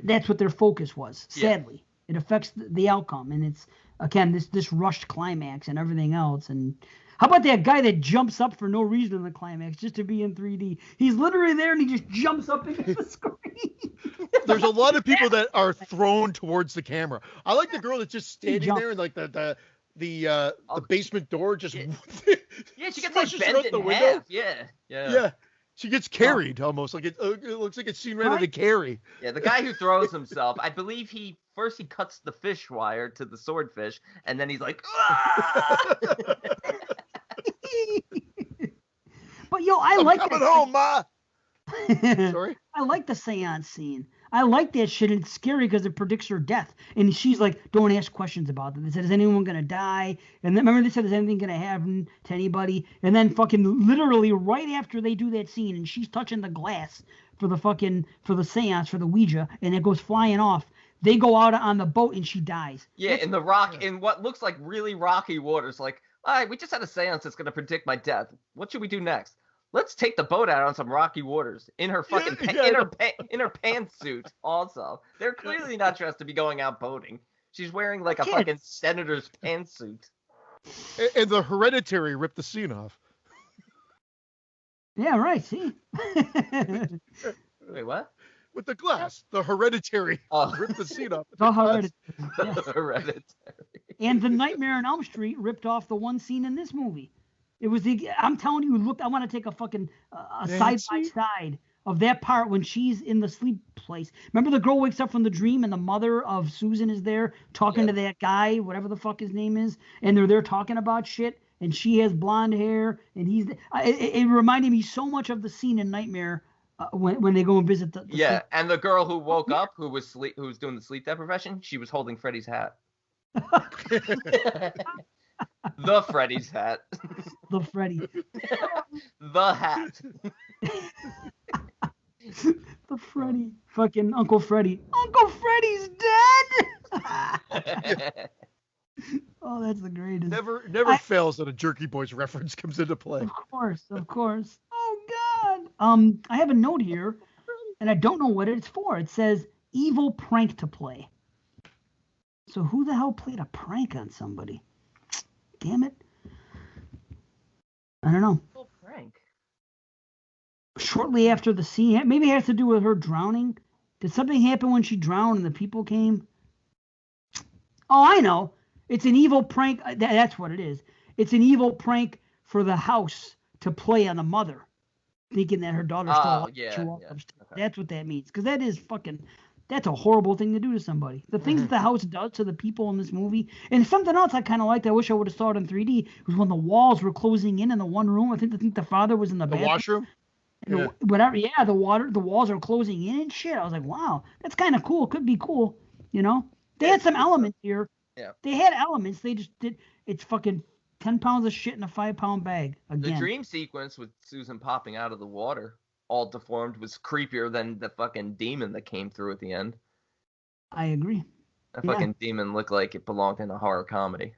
[SPEAKER 1] That's what their focus was. Sadly, it affects the outcome, and it's again this rushed climax and everything else. And how about that guy that jumps up for no reason in the climax just to be in 3D? He's literally there and he just jumps up into the screen.
[SPEAKER 2] There's a lot of people that are thrown towards the camera. I like the girl that's just standing there and like the basement door just
[SPEAKER 3] yeah, she gets
[SPEAKER 2] smushes
[SPEAKER 3] like
[SPEAKER 2] her
[SPEAKER 3] bent
[SPEAKER 2] out the
[SPEAKER 3] in
[SPEAKER 2] window.
[SPEAKER 3] half. Yeah.
[SPEAKER 2] She gets carried almost like it looks like it's seen right out of Carrie.
[SPEAKER 3] Yeah, the guy who throws himself, I believe he cuts the fish wire to the swordfish, and then he's like, ah!
[SPEAKER 1] But I like
[SPEAKER 2] coming home, Ma. Sorry?
[SPEAKER 1] I like the seance scene. I like that shit. And it's scary because it predicts her death. And she's like, don't ask questions about it. They said, is anyone going to die? And then remember they said, is anything going to happen to anybody? And then fucking literally right after they do that scene and she's touching the glass for the seance, for the Ouija, and it goes flying off. They go out on the boat and she dies.
[SPEAKER 3] Yeah, in what looks like really rocky waters. Like, all right, we just had a seance that's going to predict my death. What should we do next? Let's take the boat out on some rocky waters in her fucking in her pantsuit. Also, they're clearly not dressed to be going out boating. She's wearing like a fucking senator's pantsuit.
[SPEAKER 2] And the Hereditary ripped the scene off.
[SPEAKER 1] Yeah, right. See.
[SPEAKER 3] Wait, what?
[SPEAKER 2] With the glass, the Hereditary ripped the scene off.
[SPEAKER 1] The Hereditary.
[SPEAKER 3] Yes. Hereditary.
[SPEAKER 1] And the Nightmare on Elm Street ripped off the one scene in this movie. It was I'm telling you, look, I want to take a fucking side by side of that part when she's in the sleep place. Remember the girl wakes up from the dream and the mother of Susan is there talking to that guy, whatever the fuck his name is, and they're there talking about shit, and she has blonde hair, and it reminded me so much of the scene in Nightmare when they go and visit the sleep.
[SPEAKER 3] And the girl who woke up, who was doing the sleep deprivation, she was holding Freddy's hat. The Freddy's hat.
[SPEAKER 1] The Freddy.
[SPEAKER 3] The hat.
[SPEAKER 1] The Freddy. Fucking Uncle Freddy. Uncle Freddy's dead! Oh, that's the greatest.
[SPEAKER 2] Never fails that a Jerky Boys reference comes into play.
[SPEAKER 1] Of course. Oh, God. I have a note here, and I don't know what it's for. It says, evil prank to play. So who the hell played a prank on somebody? Damn it. I don't know.
[SPEAKER 3] Evil prank.
[SPEAKER 1] Shortly after the scene, maybe it has to do with her drowning. Did something happen when she drowned and the people came? Oh, I know. It's an evil prank. That's what it is. It's an evil prank for the house to play on the mother, thinking that her daughter's still alive. Okay. That's what that means. Because that's a horrible thing to do to somebody. The things that the house does to the people in this movie. And something else I kind of liked, I wish I would have saw it in 3D, was when the walls were closing in the one room. I think the father was in the bathroom.
[SPEAKER 2] Washroom?
[SPEAKER 1] And the walls are closing in and shit. I was like, wow, that's kind of cool. Could be cool. You know? They had some elements here.
[SPEAKER 3] Yeah.
[SPEAKER 1] They had elements. They just did. It's fucking 10 pounds of shit in a 5-pound bag. Again.
[SPEAKER 3] The dream sequence with Susan popping out of the water, all deformed, was creepier than the fucking demon that came through at the end.
[SPEAKER 1] I agree.
[SPEAKER 3] That fucking demon looked like it belonged in a horror comedy.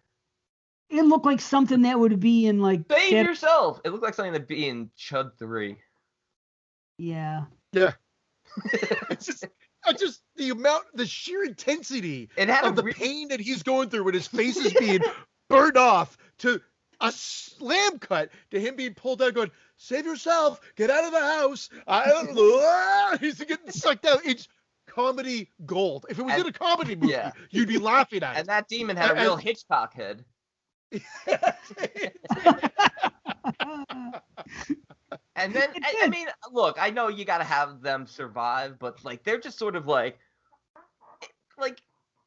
[SPEAKER 1] It looked like something that would be in like...
[SPEAKER 3] Save yourself! It looked like something that'd be in Chud 3.
[SPEAKER 1] Yeah.
[SPEAKER 2] Yeah. It's just the sheer intensity of the pain that he's going through when his face is being burned off, to a slam cut to him being pulled out going, save yourself, get out of the house. He's getting sucked out. It's comedy gold. If it was in a comedy movie, you'd be laughing at it.
[SPEAKER 3] And that demon had a real Hitchcock head. And then, I mean, look, I know you got to have them survive, but, like, they're just sort of like,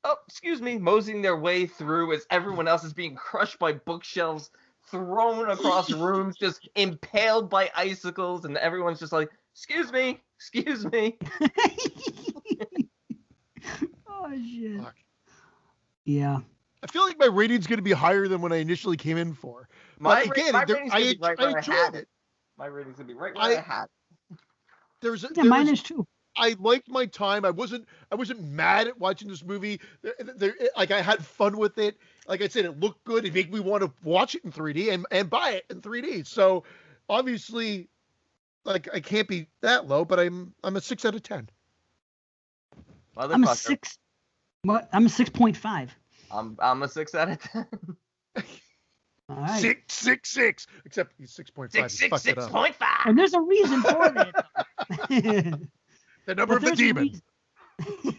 [SPEAKER 3] oh, excuse me, moseying their way through as everyone else is being crushed by bookshelves, thrown across rooms, just impaled by icicles, and everyone's just like, excuse me.
[SPEAKER 1] Oh, shit. Fuck. Yeah.
[SPEAKER 2] I feel like my rating's going to be higher than what I initially came in for.
[SPEAKER 3] My rating's going to be right where I had it.
[SPEAKER 1] Mine is too.
[SPEAKER 2] I liked my time. I wasn't mad at watching this movie. Like, I had fun with it. Like I said, it looked good. It made me want to watch it in 3D and buy it in 3D. So obviously, like, I can't be that low, but I'm a 6 out of 10.
[SPEAKER 1] I'm a 6. What? I'm a 6.5.
[SPEAKER 3] I'm a 6 out of 10.
[SPEAKER 1] All right.
[SPEAKER 2] 6. Except he's 6.5.
[SPEAKER 3] 6.5.
[SPEAKER 1] And there's a reason for that.
[SPEAKER 2] The number of the demon.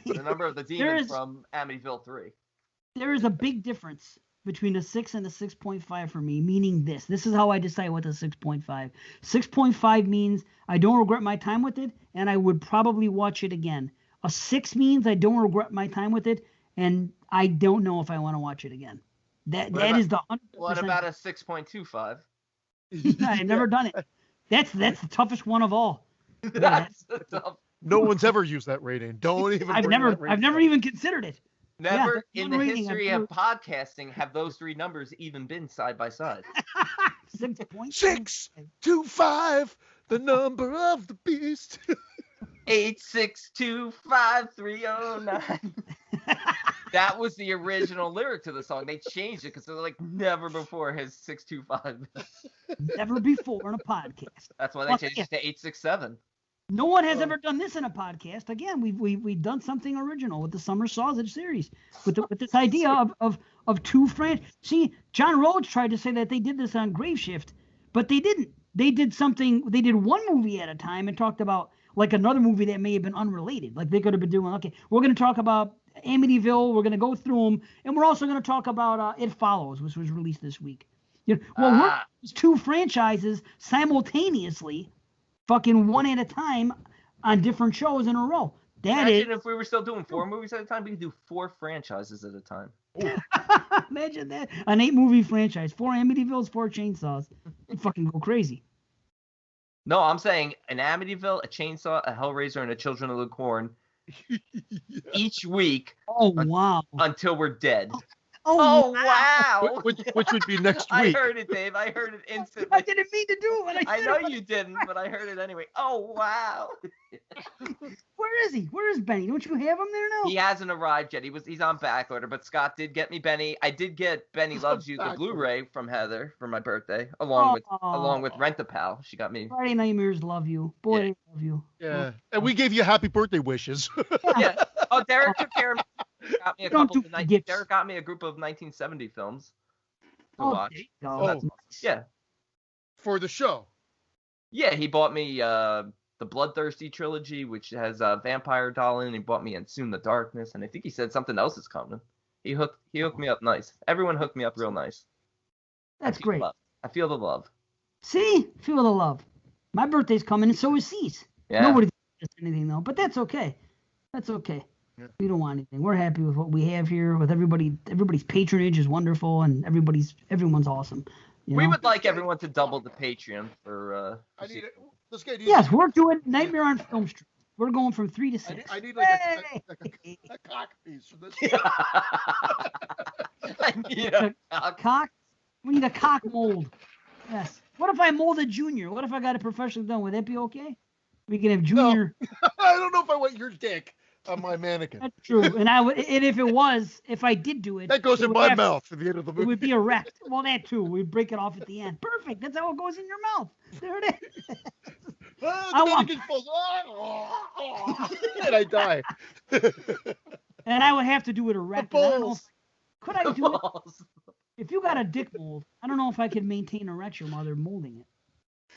[SPEAKER 3] The number of the demon from Amityville 3.
[SPEAKER 1] There is a big difference between a 6 and a 6.5 for me, meaning this. This is how I decide what the 6.5. 6.5 means I don't regret my time with it, and I would probably watch it again. A 6 means I don't regret my time with it, and I don't know if I want to watch it again. That is the 100%.
[SPEAKER 3] What about a 6.25?
[SPEAKER 1] I've never done it. That's the toughest one of all.
[SPEAKER 3] That's tough.
[SPEAKER 2] No one's ever used that rating. Don't even.
[SPEAKER 1] I've never even considered it.
[SPEAKER 3] Never in the history of podcasting have those three numbers even been side by side.
[SPEAKER 2] 6.25, the number of the beast.
[SPEAKER 3] 8625309. That was the original lyric to the song. They changed it because they're like, never before has 625.
[SPEAKER 1] Never before in a podcast.
[SPEAKER 3] That's why they changed it to 867.
[SPEAKER 1] No one has ever done this in a podcast. Again, we've done something original with the Summer Sausage series, with this idea of two friends. See, John Rhodes tried to say that they did this on Grave Shift, but they didn't. They did one movie at a time and talked about like another movie that may have been unrelated. Like they could have been doing, okay, we're going to talk about Amityville, we're going to go through them, and we're also going to talk about It Follows, which was released this week. We're two franchises simultaneously, fucking one at a time on different shows in a row.
[SPEAKER 3] Imagine if we were still doing 4 movies at a time, we could do 4 franchises at a time.
[SPEAKER 1] Imagine that. An 8-movie franchise. 4 Amityvilles, 4 Chainsaws. You'd fucking go crazy.
[SPEAKER 3] No, I'm saying an Amityville, a Chainsaw, a Hellraiser, and a Children of the Corn each week.
[SPEAKER 1] Oh, wow.
[SPEAKER 3] Until we're dead.
[SPEAKER 1] Oh,
[SPEAKER 3] wow.
[SPEAKER 2] Which would be next week.
[SPEAKER 3] I heard it, Dave. I heard it instantly.
[SPEAKER 1] I didn't mean to do it.
[SPEAKER 3] I know you didn't, but I heard it anyway. Oh, wow.
[SPEAKER 1] Where is he? Where is Benny? Don't you have him there now?
[SPEAKER 3] He hasn't arrived yet. He's on back order, but Scott did get me Benny. I did get Benny Loves You, the Blu-ray from Heather for my birthday, along with Rent-A-Pal. She got me.
[SPEAKER 1] Friday Nightmares love you. Boy, they love you.
[SPEAKER 2] Yeah. And we gave you happy birthday wishes.
[SPEAKER 3] Yeah. Oh, Derek took care of me. Derek got me a group of 1970 films to watch. Yeah.
[SPEAKER 2] For the show.
[SPEAKER 3] Yeah, he bought me the Bloodthirsty trilogy, which has a vampire doll in it. He bought me And Soon the Darkness, and I think he said something else is coming. He hooked me up nice. Everyone hooked me up real nice.
[SPEAKER 1] That's great.
[SPEAKER 3] I feel the love.
[SPEAKER 1] See? Feel the love. My birthday's coming, and so is C's.
[SPEAKER 3] Yeah.
[SPEAKER 1] Nobody does anything, though, but that's okay. That's okay. Yeah. We don't want anything. We're happy with what we have here. With everybody, everybody's patronage is wonderful, and everyone's awesome.
[SPEAKER 3] We would like everyone to double the Patreon for.
[SPEAKER 1] Yes, we're doing Nightmare on Film Street. We're going from 3 to 6.
[SPEAKER 2] I need like a cock piece for this.
[SPEAKER 3] I need a
[SPEAKER 1] cock. We need a cock mold. Yes. What if I molded Junior? What if I got it professionally done? Would that be okay? We can have Junior.
[SPEAKER 2] No. I don't know if I want your dick on my mannequin.
[SPEAKER 1] That's true. And if I did do it,
[SPEAKER 2] that goes in my mouth at the end of the movie.
[SPEAKER 1] It would be erect. Well, that too. We'd break it off at the end. Perfect. That's how it goes in your mouth. There it is.
[SPEAKER 2] And I die.
[SPEAKER 1] And I would have to do it erect. Could I do it?
[SPEAKER 3] Balls.
[SPEAKER 1] If you got a dick mold, I don't know if I could maintain erection while they're molding it.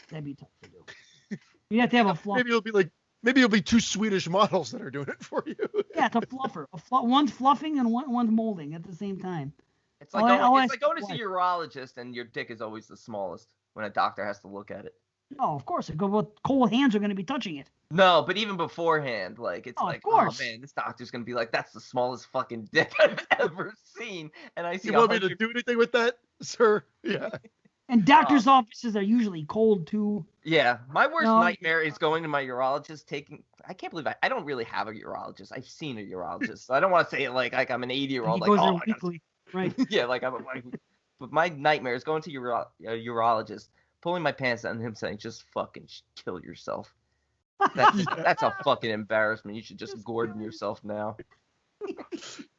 [SPEAKER 1] That'd be tough to do. You have to have a fluffer.
[SPEAKER 2] Maybe it'll be two Swedish models that are doing it for you.
[SPEAKER 1] Yeah, it's a fluffer. One's fluffing and one's molding at the same time.
[SPEAKER 3] It's like going to see a urologist and your dick is always the smallest when a doctor has to look at it.
[SPEAKER 1] No, of course. Cold hands are going to be touching it.
[SPEAKER 3] No, but even beforehand, like it's like, oh man, this doctor's gonna be like, that's the smallest fucking dick I've ever seen. And I see.
[SPEAKER 2] You want me to do anything with that, sir? Yeah.
[SPEAKER 1] And doctors' offices are usually cold too.
[SPEAKER 3] Yeah, my worst nightmare is going to my urologist. I can't believe I don't really have a urologist. I've seen a urologist, so I don't want to say it like I'm an 80-year-old.
[SPEAKER 1] He goes there weekly, right?
[SPEAKER 3] Yeah, but my nightmare is going to a urologist, pulling my pants down, and him saying, "Just fucking kill yourself." That's a fucking embarrassment. You should just Gordon yourself now.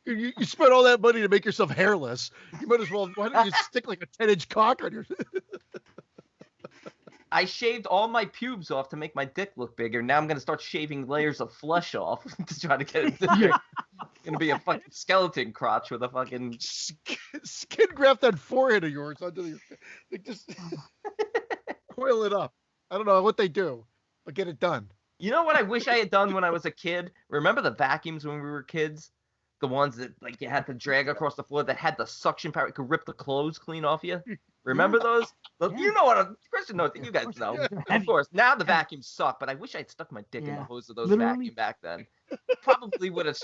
[SPEAKER 2] You spent all that money to make yourself hairless. You might as well. Why don't you stick like a 10-inch cock on your?
[SPEAKER 3] I shaved all my pubes off to make my dick look bigger. Now I'm gonna start shaving layers of flesh off to try to get it bigger. It's gonna be a fucking skeleton crotch with a fucking
[SPEAKER 2] skin graft on forehead of yours onto your. Like just coil it up. I don't know what they do. But get it done.
[SPEAKER 3] You know what I wish I had done when I was a kid? Remember the vacuums when we were kids? The ones that like you had to drag across the floor that had the suction power. It could rip the clothes clean off you. Remember those? Yeah. You know what? Christian knows. You guys know. Of course. Now the vacuums suck, but I wish I had stuck my dick in the hose of those vacuum back then. Probably would have.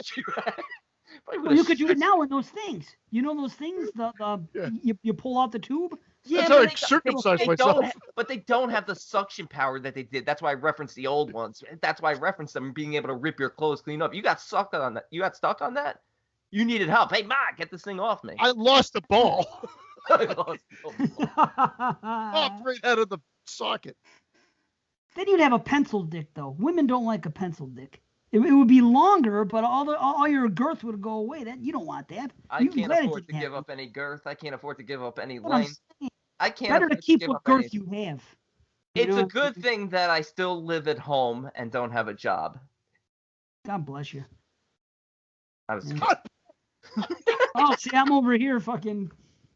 [SPEAKER 1] Well, you could do it now with those things. You know those things? You pull out the tube.
[SPEAKER 2] Yeah, that's how I circumcise myself.
[SPEAKER 3] But they don't have the suction power that they did. That's why I referenced the old ones. That's why I referenced them being able to rip your clothes clean up. You got stuck on that. You got stuck on that? You needed help. Hey, Ma, get this thing off me.
[SPEAKER 2] I lost a ball.
[SPEAKER 3] I lost
[SPEAKER 2] Popped right out of the socket.
[SPEAKER 1] Then you'd have a pencil dick, though. Women don't like a pencil dick. It would be longer, but all your girth would go away. That you don't want that.
[SPEAKER 3] I can't afford to give up any girth. I can't afford to give up any length. I can't.
[SPEAKER 1] Better to keep what girth you have.
[SPEAKER 3] It's a good thing that I still live at home and don't have a job.
[SPEAKER 1] God bless you.
[SPEAKER 3] I was.
[SPEAKER 1] Oh, see, I'm over here fucking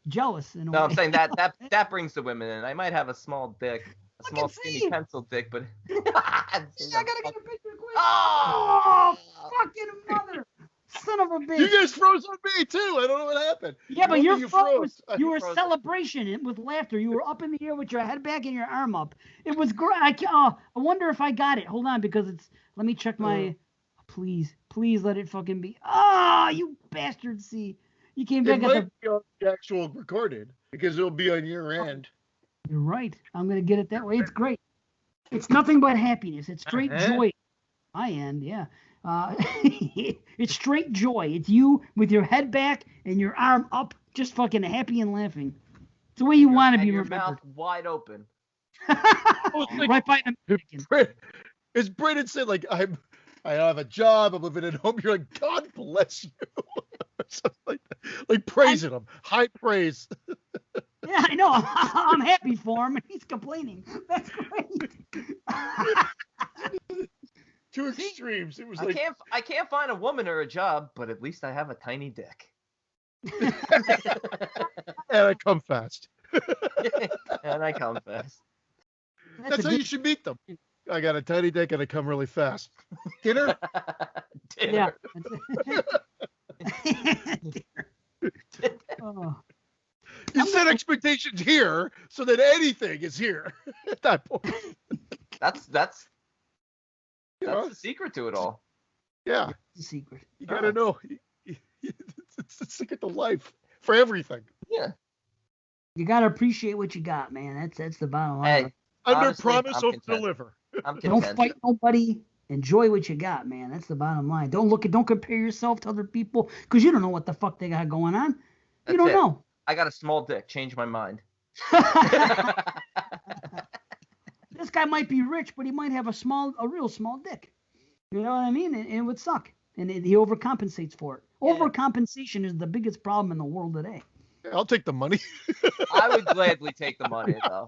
[SPEAKER 1] jealous.
[SPEAKER 3] No, I'm saying that brings the women in. I might have a small dick. A small skinny pencil dick, but
[SPEAKER 1] I gotta get a picture quick. Oh, fucking mother, son of a bitch!
[SPEAKER 2] You guys froze on me too. I don't know what happened.
[SPEAKER 1] Yeah, but you froze. You were celebration with laughter. You were up in the air with your head back and your arm up. It was great. I wonder if I got it. Hold on, because it's. Let me check my. Please let it fucking be. Ah, you bastard! See, you came back
[SPEAKER 2] at the actual recorded because it'll be on your end.
[SPEAKER 1] You're right. I'm going to get it that way. It's great. It's nothing but happiness. It's straight joy. My end, yeah. It's straight joy. It's you with your head back and your arm up, just fucking happy and laughing. It's the way you want to be remembered.
[SPEAKER 3] Your mouth wide open.
[SPEAKER 1] Right by the
[SPEAKER 2] As Brandon said, like, I have a job. I'm living at home. You're like, God bless you. Something like that. Like praising him. High praise.
[SPEAKER 1] Yeah, I know. I'm happy for him, and he's complaining. That's great.
[SPEAKER 2] Two extremes. It was
[SPEAKER 3] I can't find a woman or a job, but at least I have a tiny dick.
[SPEAKER 2] And I come fast.
[SPEAKER 3] And I come fast.
[SPEAKER 2] That's how you should meet them. I got a tiny dick and I come really fast. Dinner?
[SPEAKER 3] Dinner.
[SPEAKER 1] Yeah. Oh.
[SPEAKER 2] You set expectations here so that anything is here at that point.
[SPEAKER 3] That's the secret to it all.
[SPEAKER 2] Yeah.
[SPEAKER 1] The secret.
[SPEAKER 2] You gotta know. It's the secret to life for everything.
[SPEAKER 3] Yeah.
[SPEAKER 1] You gotta appreciate what you got, man. That's the bottom line.
[SPEAKER 3] Hey,
[SPEAKER 2] under
[SPEAKER 3] honestly,
[SPEAKER 2] promise, over deliver.
[SPEAKER 1] Don't fight nobody. Enjoy what you got, man. That's the bottom line. Don't compare yourself to other people because you don't know what the fuck they got going on. You don't know.
[SPEAKER 3] I got a small dick. Change my mind.
[SPEAKER 1] This guy might be rich, but he might have a real small dick. You know what I mean? And it would suck. And he overcompensates for it.
[SPEAKER 3] Yeah.
[SPEAKER 1] Overcompensation is the biggest problem in the world today.
[SPEAKER 2] I'll take the money.
[SPEAKER 3] I would gladly take the money, though.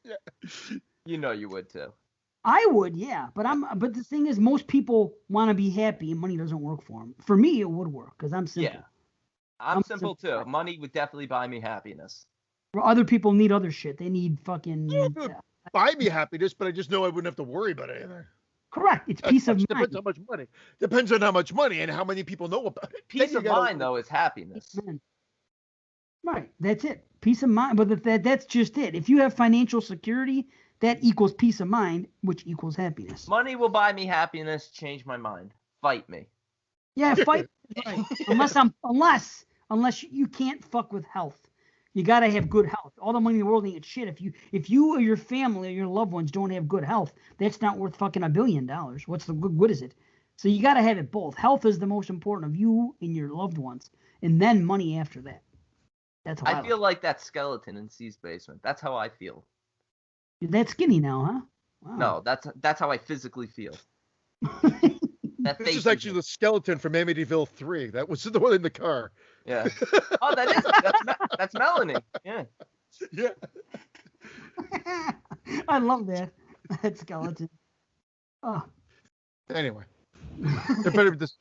[SPEAKER 2] Yeah.
[SPEAKER 3] You know you would, too.
[SPEAKER 1] I would, yeah. But the thing is, most people want to be happy, and money doesn't work for them. For me, it would work, because I'm simple.
[SPEAKER 3] Yeah. I'm simple, too. Money would definitely buy me happiness.
[SPEAKER 1] Other people need other shit. They need fucking...
[SPEAKER 2] buy me happiness, but I just know I wouldn't have to worry about anything.
[SPEAKER 1] Correct. It's peace of mind.
[SPEAKER 2] Depends how much money. Depends on how much money and how many people know about it.
[SPEAKER 3] Peace of mind, though, is happiness.
[SPEAKER 1] Right. That's it. Peace of mind. But that's just it. If you have financial security, that equals peace of mind, which equals happiness.
[SPEAKER 3] Money will buy me happiness. Change my mind. Fight me.
[SPEAKER 1] Yeah, fight. Right. Unless you can't fuck with health. You gotta have good health. All the money in the world ain't shit. If you or your family or your loved ones don't have good health, that's not worth fucking $1 billion. What's the good is it? So you gotta have it both. Health is the most important of you and your loved ones, and then money after that. That's how I
[SPEAKER 3] feel like that skeleton in C's basement. That's how I feel.
[SPEAKER 1] You're that skinny now, huh? Wow.
[SPEAKER 3] No, that's how I physically feel.
[SPEAKER 2] This is actually the skeleton from Amityville 3. That was the one in the car.
[SPEAKER 3] Yeah. Oh, that's Melanie. Yeah.
[SPEAKER 2] Yeah.
[SPEAKER 1] I love that skeleton. Oh.
[SPEAKER 2] Anyway.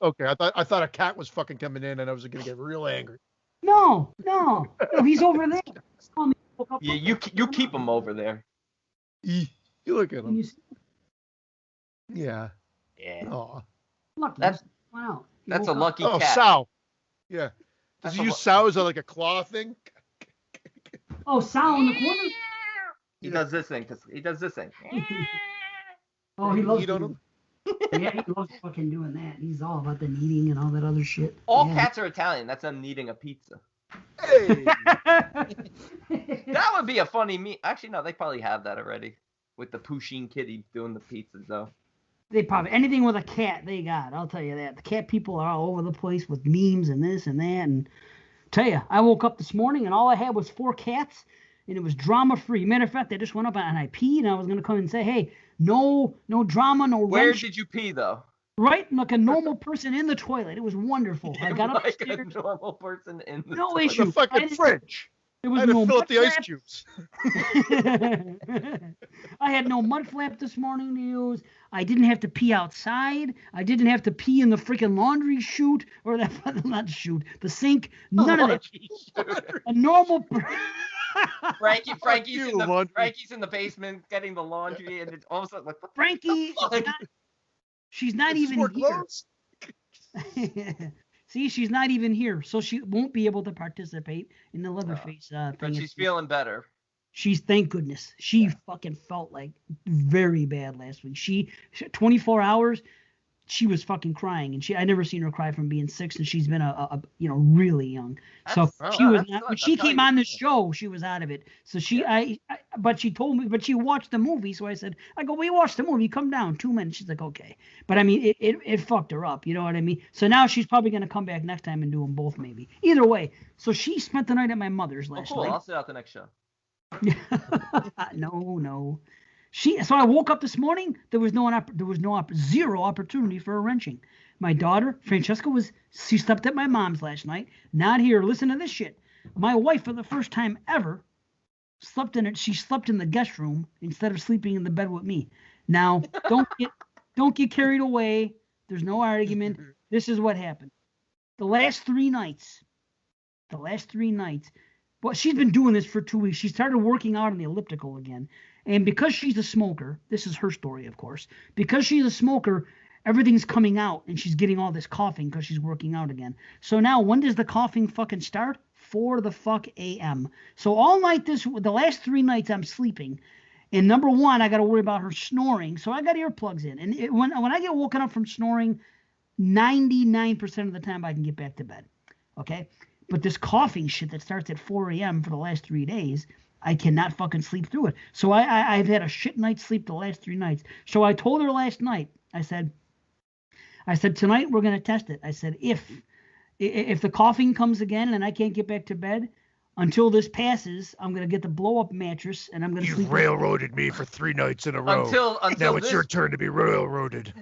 [SPEAKER 2] Okay, I thought a cat was fucking coming in and I was gonna get real angry.
[SPEAKER 1] No, he's over there.
[SPEAKER 3] Yeah, you keep him over there.
[SPEAKER 2] You look at him.
[SPEAKER 3] Yeah.
[SPEAKER 2] Aw.
[SPEAKER 1] Lucky.
[SPEAKER 3] That's a lucky cat.
[SPEAKER 2] Oh, sow. Yeah. Does he use sow as like a claw thing?
[SPEAKER 1] Oh, sow in the corner?
[SPEAKER 3] He does this thing.
[SPEAKER 1] Oh, he loves
[SPEAKER 2] him.
[SPEAKER 1] Yeah, he loves fucking doing that. He's all about the kneading and all that other shit.
[SPEAKER 3] All cats are Italian. That's them kneading a pizza.
[SPEAKER 2] Hey.
[SPEAKER 3] That would be a funny meme. Actually, no, they probably have that already. With the Pusheen kitty doing the pizzas, though.
[SPEAKER 1] They probably, anything with a cat, they got. I'll tell you that. The cat people are all over the place with memes and this and that. And tell you, I woke up this morning and all I had was 4 cats, and it was drama-free. Matter of fact, I just went up and I peed, and I was going to come and say, hey, no drama, no
[SPEAKER 3] Where
[SPEAKER 1] wrench.
[SPEAKER 3] did you pee, though?
[SPEAKER 1] Right, like a normal person in the toilet. It was wonderful. I got
[SPEAKER 3] like
[SPEAKER 1] upstairs.
[SPEAKER 3] a normal person in the
[SPEAKER 1] no
[SPEAKER 3] toilet.
[SPEAKER 1] issue.
[SPEAKER 2] The fucking fridge.
[SPEAKER 1] There was
[SPEAKER 2] I had
[SPEAKER 1] no
[SPEAKER 2] to fill up
[SPEAKER 1] mud
[SPEAKER 2] the ice
[SPEAKER 1] flap.
[SPEAKER 2] cubes.
[SPEAKER 1] I had no mud flap this morning to use. I didn't have to pee outside. I didn't have to pee in the freaking laundry chute or not chute, the sink. None of that. A normal.
[SPEAKER 3] Frankie's in the basement getting the laundry, and it's all of a sudden like, what
[SPEAKER 1] Frankie, she's not even here. See, she's not even here, so she won't be able to participate in the Leatherface thing.
[SPEAKER 3] But she's feeling better.
[SPEAKER 1] Thank goodness. She fucking felt like very bad last week. She 24 hours, she was fucking crying, and I never seen her cry from being 6, and she's been a really young. So she was not. When she came on the show, she was out of it. So but she told me, but she watched the movie. So I go, we watched the movie. Come down 2 minutes. She's like, okay. But I mean, it fucked her up. You know what I mean? So now she's probably gonna come back next time and do them both, maybe. Either way. So she spent the night at my mother's last night.
[SPEAKER 3] I'll sit out the next show.
[SPEAKER 1] No. So I woke up this morning. There was zero opportunity for a wrenching. My daughter Francesca she slept at my mom's last night. Not here. Listen to this shit. My wife, for the first time ever, slept in it. She slept in the guest room instead of sleeping in the bed with me. Now, don't get carried away. There's no argument. This is what happened. The last 3 nights. Well, she's been doing this for 2 weeks. She started working out on the elliptical again. And because she's a smoker, this is her story, of course. Because she's a smoker, everything's coming out, and she's getting all this coughing because she's working out again. So now, when does the coughing fucking start? 4 a.m. So all night, the last 3 nights, I'm sleeping. And number one, I got to worry about her snoring. So I got earplugs in. And when I get woken up from snoring, 99% of the time I can get back to bed. Okay? But this coughing shit that starts at 4 a.m. for the last 3 days, I cannot fucking sleep through it. So I've had a shit night's sleep the last 3 nights. So I told her last night, I said, tonight we're going to test it. I said, if if the coughing comes again and I can't get back to bed, until this passes, I'm going to get the blow-up mattress, and I'm going to sleep.
[SPEAKER 2] You've railroaded me for 3 nights in a row.
[SPEAKER 3] Until
[SPEAKER 2] now it's your turn to be railroaded.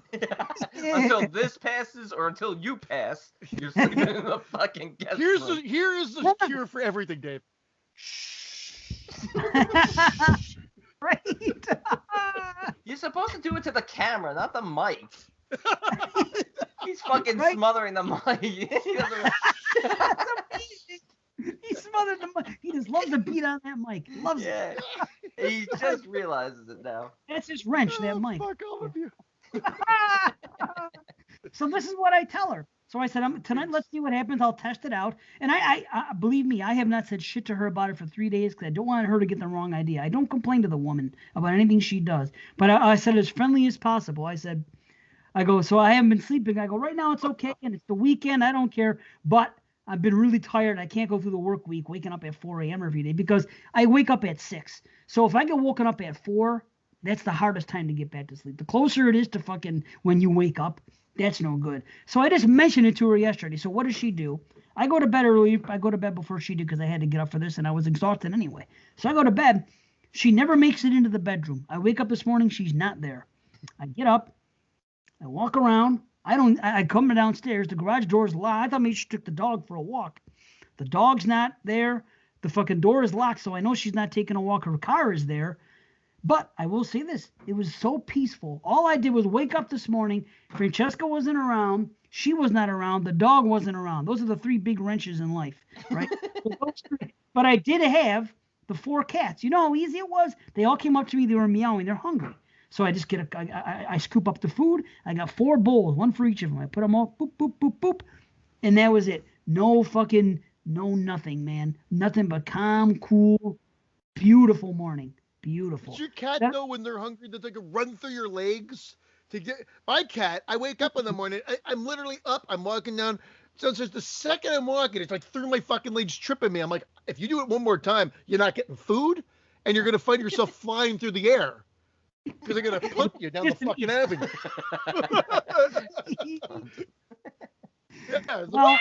[SPEAKER 3] Until this passes or until you pass, you're sleeping in the fucking guest room.
[SPEAKER 2] Here is the cure for everything, Dave.
[SPEAKER 1] Right.
[SPEAKER 3] You're supposed to do it to the camera, not the mic. He's fucking smothering the mic. He doesn't...
[SPEAKER 1] He smothered the mic. He just loves to beat on that mic. Loves it.
[SPEAKER 3] He just realizes it now.
[SPEAKER 1] That's his wrench, that mic.
[SPEAKER 2] Fuck all of you.
[SPEAKER 1] So this is what I tell her. So I said, tonight, let's see what happens. I'll test it out. And I believe me, I have not said shit to her about it for 3 days because I don't want her to get the wrong idea. I don't complain to the woman about anything she does. But I said as friendly as possible. I go, so I haven't been sleeping. I go, right now it's okay. And it's the weekend. I don't care. But I've been really tired. I can't go through the work week waking up at 4 a.m. every day because I wake up at 6. So if I get woken up at 4, that's the hardest time to get back to sleep. The closer it is to fucking when you wake up, that's no good. So I just mentioned it to her yesterday. So what does she do? I go to bed early. I go to bed before she did because I had to get up for this and I was exhausted anyway. So I go to bed. She never makes it into the bedroom. I wake up this morning. She's not there. I get up. I walk around. I come downstairs. The garage door's locked. I thought maybe she took the dog for a walk. The dog's not there. The fucking door is locked, so I know she's not taking a walk. Her car is there. But I will say this. It was so peaceful. All I did was wake up this morning. Francesca wasn't around. She was not around. The dog wasn't around. Those are the 3 big wrenches in life, right? But I did have the 4 cats. You know how easy it was? They all came up to me. They were meowing. They're hungry. So I just I scoop up the food. I got 4 bowls, 1 for each of them. I put them all, boop, boop, boop, boop. And that was it. No nothing, man. Nothing but calm, cool, beautiful morning. Beautiful.
[SPEAKER 2] Does your cat know when they're hungry that they can run through your legs? My cat, I wake up in the morning. I'm literally up. I'm walking down. So the second I'm walking, it's like through my fucking legs, tripping me. I'm like, if you do it one more time, you're not getting food, and you're going to find yourself flying through the air. Because they're going to punt you down the fucking avenue. Yeah, it's like,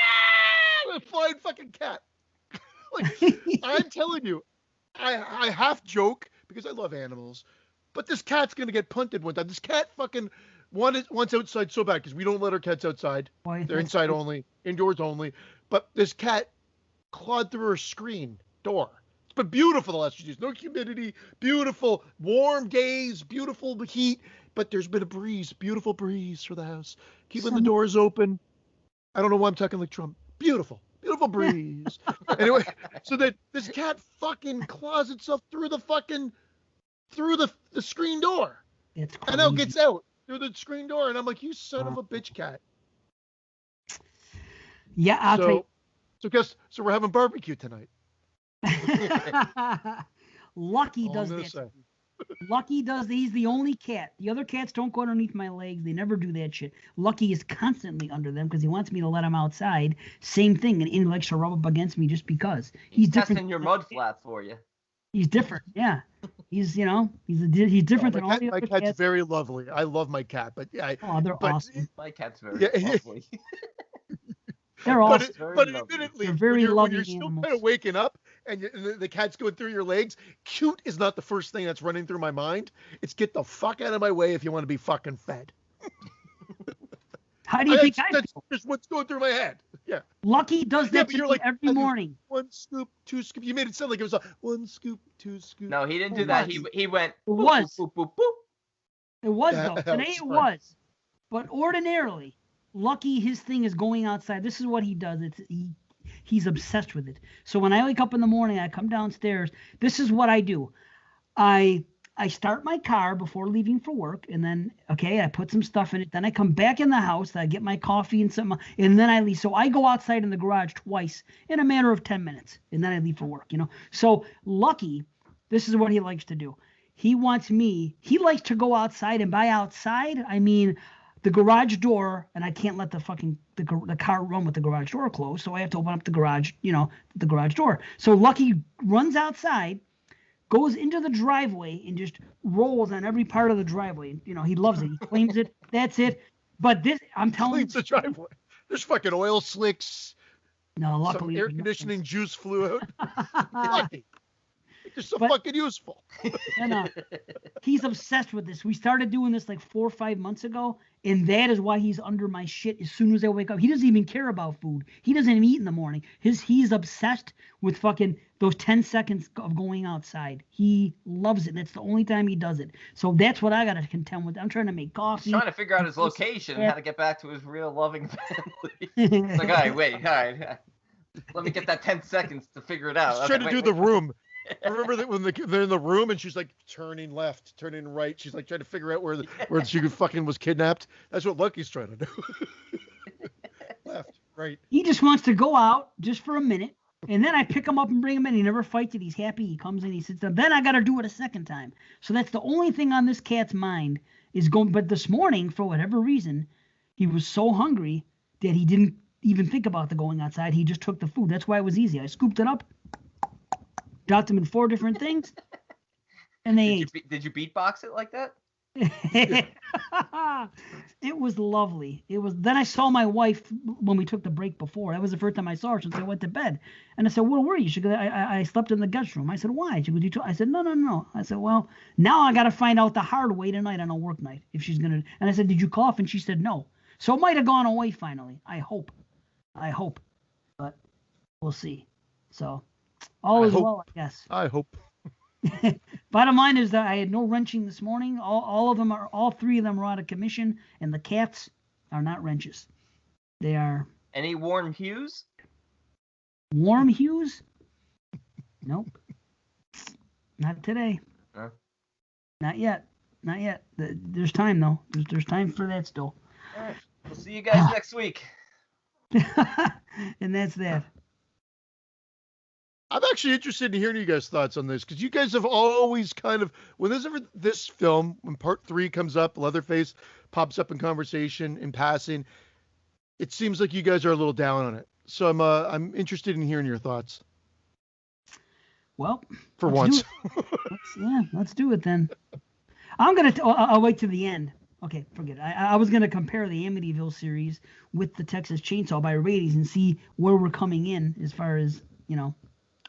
[SPEAKER 2] a flying fucking cat. Like, I'm telling you, I half joke because I love animals, but this cat's going to get punted one time. This cat fucking wants outside so bad because we don't let our cats outside. Why? They're inside only, indoors only. But this cat clawed through her screen door. It's been beautiful the last few days. No humidity, beautiful, warm days, beautiful heat. But there's been a breeze, beautiful breeze for the house. Keeping the doors open. I don't know why I'm talking like Trump. Beautiful breeze. Anyway, so that this cat fucking claws itself through the screen door.
[SPEAKER 1] It's crazy.
[SPEAKER 2] And now gets out through the screen door. And I'm like, you son of a bitch cat.
[SPEAKER 1] Yeah, I'll tell you.
[SPEAKER 2] So we're having barbecue tonight.
[SPEAKER 1] Lucky does that. Lucky does. He's the only cat. The other cats don't go underneath my legs. They never do that shit. Lucky is constantly under them because he wants me to let him outside. Same thing, and he likes to rub up against me just because. He's different.
[SPEAKER 3] Testing your mud flats for you.
[SPEAKER 1] He's different. Yeah. He's different than all the other cats.
[SPEAKER 2] My cat's very lovely. I love my cat, but they're
[SPEAKER 1] awesome.
[SPEAKER 3] My cat's very lovely.
[SPEAKER 1] They're awesome.
[SPEAKER 2] But admittedly,
[SPEAKER 1] they're very loving
[SPEAKER 2] when you're still
[SPEAKER 1] animals.
[SPEAKER 2] kind of waking up and the cat's going through your legs, cute is not the first thing that's running through my mind. It's get the fuck out of my way if you want to be fucking fed.
[SPEAKER 1] How do you think
[SPEAKER 2] that's just what's going through my head. Yeah.
[SPEAKER 1] Lucky does that to me every morning.
[SPEAKER 2] 1 scoop, 2 scoop. You made it sound like it was 1 scoop, 2 scoop.
[SPEAKER 3] No, he didn't do that. He went.
[SPEAKER 1] It was.
[SPEAKER 3] Boop, boop, boop.
[SPEAKER 1] It was though. Today it was. But ordinarily, Lucky, his thing is going outside. This is what he does. He's obsessed with it. So when I wake up in the morning, I come downstairs. This is what I do. I start my car before leaving for work, and then, I put some stuff in it. Then I come back in the house. I get my coffee and something, and then I leave. So I go outside in the garage twice in a matter of 10 minutes, and then I leave for work, So Lucky, this is what he likes to do. He likes to go outside, and by outside, I mean the garage door, and I can't let the car run with the garage door closed, so I have to open up the garage, the garage door. So Lucky runs outside, goes into the driveway, and just rolls on every part of the driveway. He loves it. He claims it. That's it. But this, I'm telling you,
[SPEAKER 2] the driveway. There's fucking oil slicks.
[SPEAKER 1] No,
[SPEAKER 2] Some
[SPEAKER 1] luckily
[SPEAKER 2] air
[SPEAKER 1] there's
[SPEAKER 2] conditioning juice flew out.
[SPEAKER 1] nothing.
[SPEAKER 2] Lucky. They're so
[SPEAKER 1] But-
[SPEAKER 2] fucking useful.
[SPEAKER 1] And he's obsessed with this. We started doing this like 4 or 5 months ago, and that is why he's under my shit as soon as I wake up. He doesn't even care about food. He doesn't even eat in the morning. He's obsessed with fucking those 10 seconds of going outside. He loves it. That's the only time he does it. So that's what I got to contend with. I'm trying to make coffee.
[SPEAKER 3] He's trying to figure out his location and how to get back to his real loving family. It's like, all right, wait, all right. Let me get that 10 seconds to figure it out.
[SPEAKER 2] He's trying to do the room. Remember that when they're in the room and she's like turning left, turning right. She's like trying to figure out where she fucking was kidnapped. That's what Lucky's trying to do. Left, right.
[SPEAKER 1] He just wants to go out just for a minute, and then I pick him up and bring him in. He never fights it. He's happy. He comes in. He sits down. Then I got to do it a second time. So that's the only thing on this cat's mind is going. But this morning, for whatever reason, he was so hungry that he didn't even think about the going outside. He just took the food. That's why it was easy. I scooped it up, dropped him in 4 different things, and they ate.
[SPEAKER 3] Did you beatbox it like that?
[SPEAKER 1] It was lovely. It was. Then I saw my wife when we took the break before. That was the first time I saw her since I went to bed. And I said, "Where were you?" She goes, "I slept in the guest room." I said, "Why?" She goes, I said, "No." I said, "Well, now I got to find out the hard way tonight on a work night if she's gonna." And I said, "Did you cough?" And she said, "No." So it might have gone away finally. I hope, but we'll see. So all is well, I guess.
[SPEAKER 2] I hope.
[SPEAKER 1] Bottom line is that I had no wrenching this morning. All 3 of them are out of commission, and the cats are not wrenches. They are
[SPEAKER 3] Any warm hues?
[SPEAKER 1] warm hues. Nope, not today.
[SPEAKER 3] Huh?
[SPEAKER 1] Not yet. There's time though. There's time for that still.
[SPEAKER 3] All right. We'll see you guys next week.
[SPEAKER 1] And that's that.
[SPEAKER 2] I'm actually interested in hearing you guys' thoughts on this because you guys have always kind of, when this film, when part 3 comes up, Leatherface pops up in conversation in passing, it seems like you guys are a little down on it. So I'm interested in hearing your thoughts.
[SPEAKER 1] Well,
[SPEAKER 2] for once.
[SPEAKER 1] Let's do it then. I'll wait to the end. Okay, forget it. I was gonna compare the Amityville series with the Texas Chainsaw by ratings and see where we're coming in as far as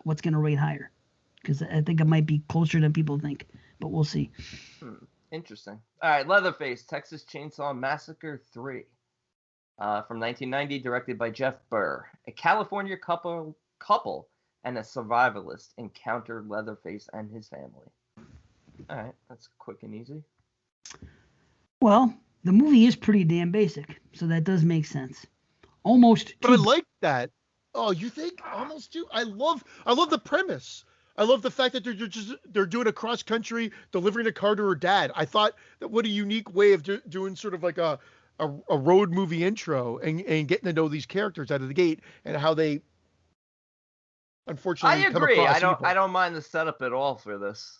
[SPEAKER 1] what's going to rate higher, because I think it might be closer than people think, but we'll see.
[SPEAKER 3] Interesting. All right, Leatherface, Texas Chainsaw Massacre 3, from 1990, directed by Jeff Burr. A California couple and a survivalist encounter Leatherface and his family. All right, that's quick and easy.
[SPEAKER 1] Well, the movie is pretty damn basic, so that does make sense. Almost.
[SPEAKER 2] But I like that. Oh, you think almost too? I love the premise. I love the fact that they're doing a cross country, delivering a car to her dad. I thought that what a unique way of doing sort of like a road movie intro and getting to know these characters out of the gate and how they unfortunately
[SPEAKER 3] I agree. I don't mind the setup at all for this.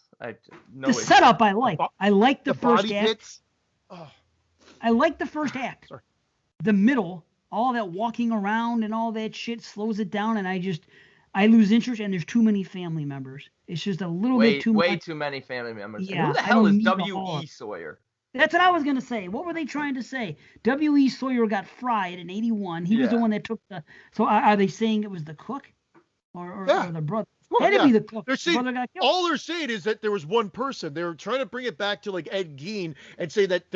[SPEAKER 1] Setup I like. I like the first
[SPEAKER 2] body
[SPEAKER 1] act.
[SPEAKER 2] bits. Oh.
[SPEAKER 1] I like the first act.
[SPEAKER 2] Sorry.
[SPEAKER 1] The middle, all that walking around and all that shit slows it down, and I lose interest, and there's too many family members. It's just a little bit too much.
[SPEAKER 3] Way too many family members.
[SPEAKER 1] Yeah,
[SPEAKER 3] who the hell is W.E. Sawyer?
[SPEAKER 1] That's what I was going to say. What were they trying to say? W.E. Sawyer got fried in 81. He was the one that took the... So are they saying it was the cook? Or the brother?
[SPEAKER 2] Well,
[SPEAKER 1] Had to be the cook.
[SPEAKER 2] They're saying,
[SPEAKER 1] brother got killed.
[SPEAKER 2] all they're saying is that there was one person. They were trying to bring it back to like Ed Gein and say that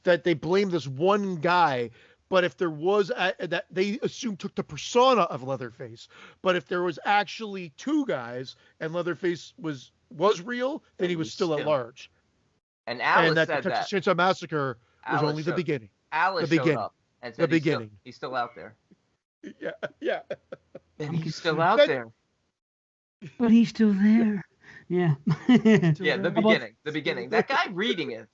[SPEAKER 2] that they blame this one guy. But if there was that they assumed took the persona of Leatherface, but if there was actually 2 guys and Leatherface was real, then he was still at large.
[SPEAKER 3] And Alice
[SPEAKER 2] that
[SPEAKER 3] said
[SPEAKER 2] the Texas Chainsaw Massacre was only the beginning.
[SPEAKER 3] Alice showed up and said he's still out there.
[SPEAKER 2] Yeah.
[SPEAKER 3] And he's still out there.
[SPEAKER 1] But he's still there. Yeah.
[SPEAKER 3] Yeah, the beginning. That guy reading it,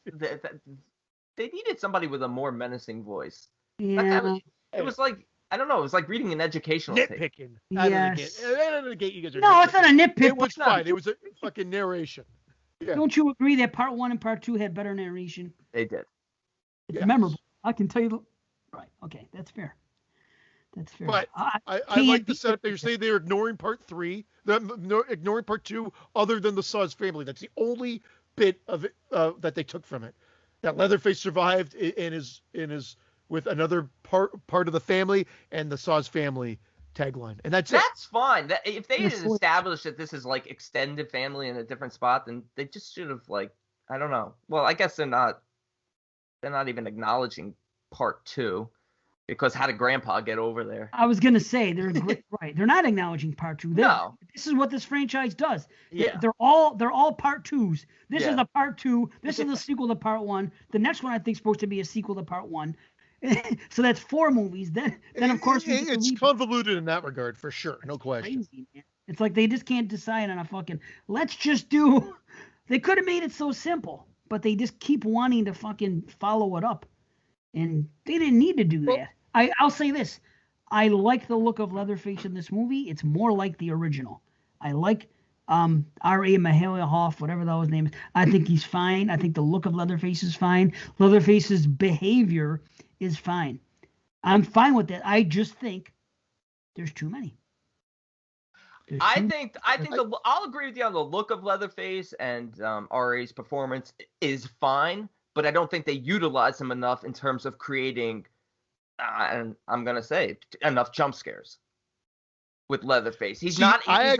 [SPEAKER 3] they needed somebody with a more menacing voice.
[SPEAKER 1] Yeah.
[SPEAKER 3] It was like, I don't know, it was like reading an educational tape.
[SPEAKER 2] Nitpicking.
[SPEAKER 1] Yes.
[SPEAKER 2] Out of the gate, you guys are
[SPEAKER 1] No, it's not a nitpick.
[SPEAKER 2] It was fine. It was a fucking narration. Yeah.
[SPEAKER 1] Don't you agree that part 1 and part 2 had better narration?
[SPEAKER 3] They did.
[SPEAKER 1] It's memorable. I can tell you. Right. Okay. That's fair.
[SPEAKER 2] But I like the setup. They're saying they're ignoring part 3, ignoring part 2, other than the Saw's family. That's the only bit of it that they took from it. That Leatherface survived and is with another part of the family, and the Saw's family tagline, and that's it.
[SPEAKER 3] That's fine. If they had established that this is like extended family in a different spot, then they just should have like, I don't know. Well, I guess they're not even acknowledging part 2, because how did Grandpa get over there?
[SPEAKER 1] I was gonna say they're right. They're not acknowledging part 2.
[SPEAKER 3] No.
[SPEAKER 1] This is what this franchise does.
[SPEAKER 3] Yeah.
[SPEAKER 1] They're all part 2s. This is a part 2. This is a sequel to part 1. The next one I think is supposed to be a sequel to part 1. So that's 4 movies. Then of course
[SPEAKER 2] it's convoluted in that regard for sure, no question.
[SPEAKER 1] Crazy, man. It's like they just can't decide on a fucking. Let's just do. They could have made it so simple, but they just keep wanting to fucking follow it up, and they didn't need to do that. I'll say this: I like the look of Leatherface in this movie. It's more like the original. I like R.A. Mahalia, whatever that his name is. I think he's fine. I think the look of Leatherface is fine. Leatherface's behavior is fine. I'm fine with that. I just think there's too many.
[SPEAKER 3] I think I'll agree with you on the look of Leatherface, and R.A.'s performance is fine, but I don't think they utilize him enough in terms of creating, and I'm gonna say, enough jump scares with Leatherface. He's not as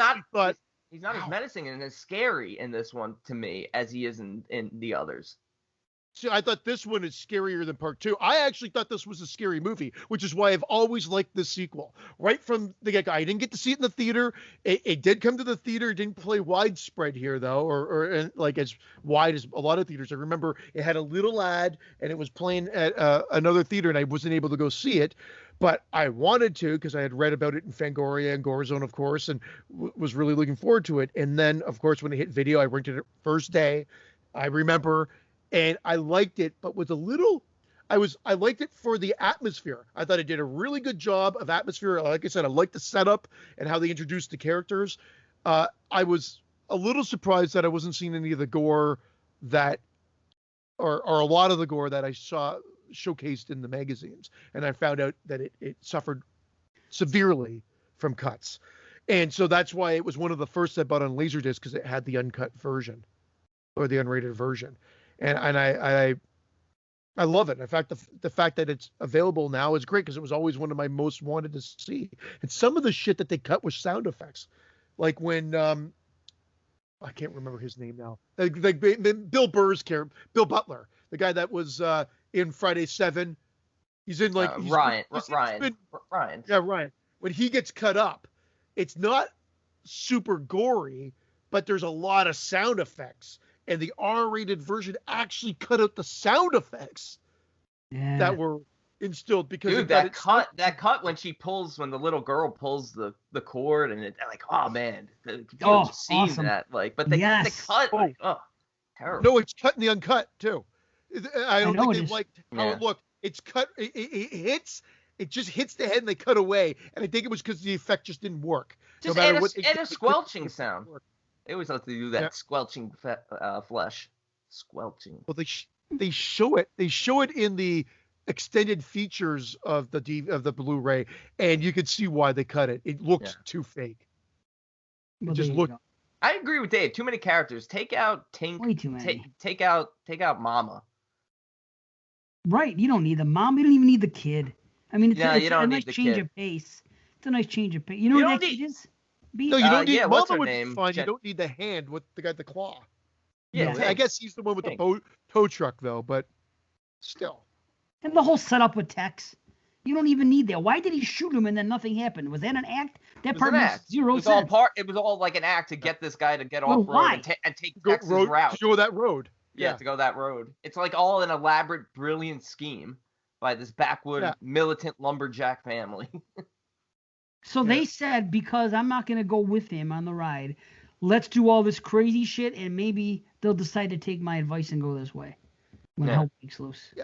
[SPEAKER 3] menacing and as scary in this one to me as he is in the others.
[SPEAKER 2] See, I thought this one is scarier than part 2. I actually thought this was a scary movie, which is why I've always liked this sequel. Right from the get-go. I didn't get to see it in the theater. It did come to the theater. It didn't play widespread here, though, or like as wide as a lot of theaters. I remember it had a little ad, and it was playing at another theater, and I wasn't able to go see it. But I wanted to, because I had read about it in Fangoria and Gorezone, of course, and was really looking forward to it. And then, of course, when it hit video, I rented it first day. I remember... And I liked it, but with a little, I liked it for the atmosphere. I thought it did a really good job of atmosphere. Like I said, I liked the setup and how they introduced the characters. I was a little surprised that I wasn't seeing any of the gore that, or a lot of the gore that I saw showcased in the magazines. And I found out that it suffered severely from cuts. And so that's why it was one of the first I bought on Laserdisc, because it had the uncut version or the unrated version. And I love it. In fact, the fact that it's available now is great, because it was always one of my most wanted to see. And some of the shit that they cut was sound effects, like when I can't remember his name now. Like Bill Burr's character, Bill Butler, the guy that was in Friday 7. He's in like
[SPEAKER 3] Ryan.
[SPEAKER 2] Yeah, Ryan. When he gets cut up, it's not super gory, but there's a lot of sound effects. And the R-rated version actually cut out the sound effects that were instilled, because
[SPEAKER 3] dude, that cut when the little girl pulls the cord, and it like, oh man, seen awesome. That like, but the cut, like, oh, terrible.
[SPEAKER 2] No, it's cut in the uncut too. I don't think they liked how it looked. It's cut. It just hits the head and they cut away, and I think it was because the effect just didn't work.
[SPEAKER 3] Just add a squelching sound. They always like to do that squelching flesh. Squelching.
[SPEAKER 2] Well, they show it. They show it in the extended features of the Blu-ray, and you could see why they cut it. It looked too fake. It just looked.
[SPEAKER 3] I agree with Dave. Too many characters. Take out Tink.
[SPEAKER 1] Way too many.
[SPEAKER 3] Take out Mama.
[SPEAKER 1] Right. You don't need the mom. You don't even need the kid. I mean, it's a nice change of pace. It's a nice change of pace. You know what that kid is?
[SPEAKER 2] No, you don't need Mama would be fine. You don't need the hand with the guy with the claw.
[SPEAKER 3] Yeah,
[SPEAKER 2] I guess he's the one with the tow truck, though, but still.
[SPEAKER 1] And the whole setup with Tex. You don't even need that. Why did he shoot him and then nothing happened? Was that an act? That part makes zero sense.
[SPEAKER 3] It was all like an act to get this guy to get off road and take Tex's route.
[SPEAKER 2] To go that road.
[SPEAKER 3] Yeah, to go that road. It's like all an elaborate, brilliant scheme by this backwood militant lumberjack family.
[SPEAKER 1] So they said, because I'm not going to go with him on the ride, let's do all this crazy shit, and maybe they'll decide to take my advice and go this way when hell breaks loose.
[SPEAKER 2] Yeah.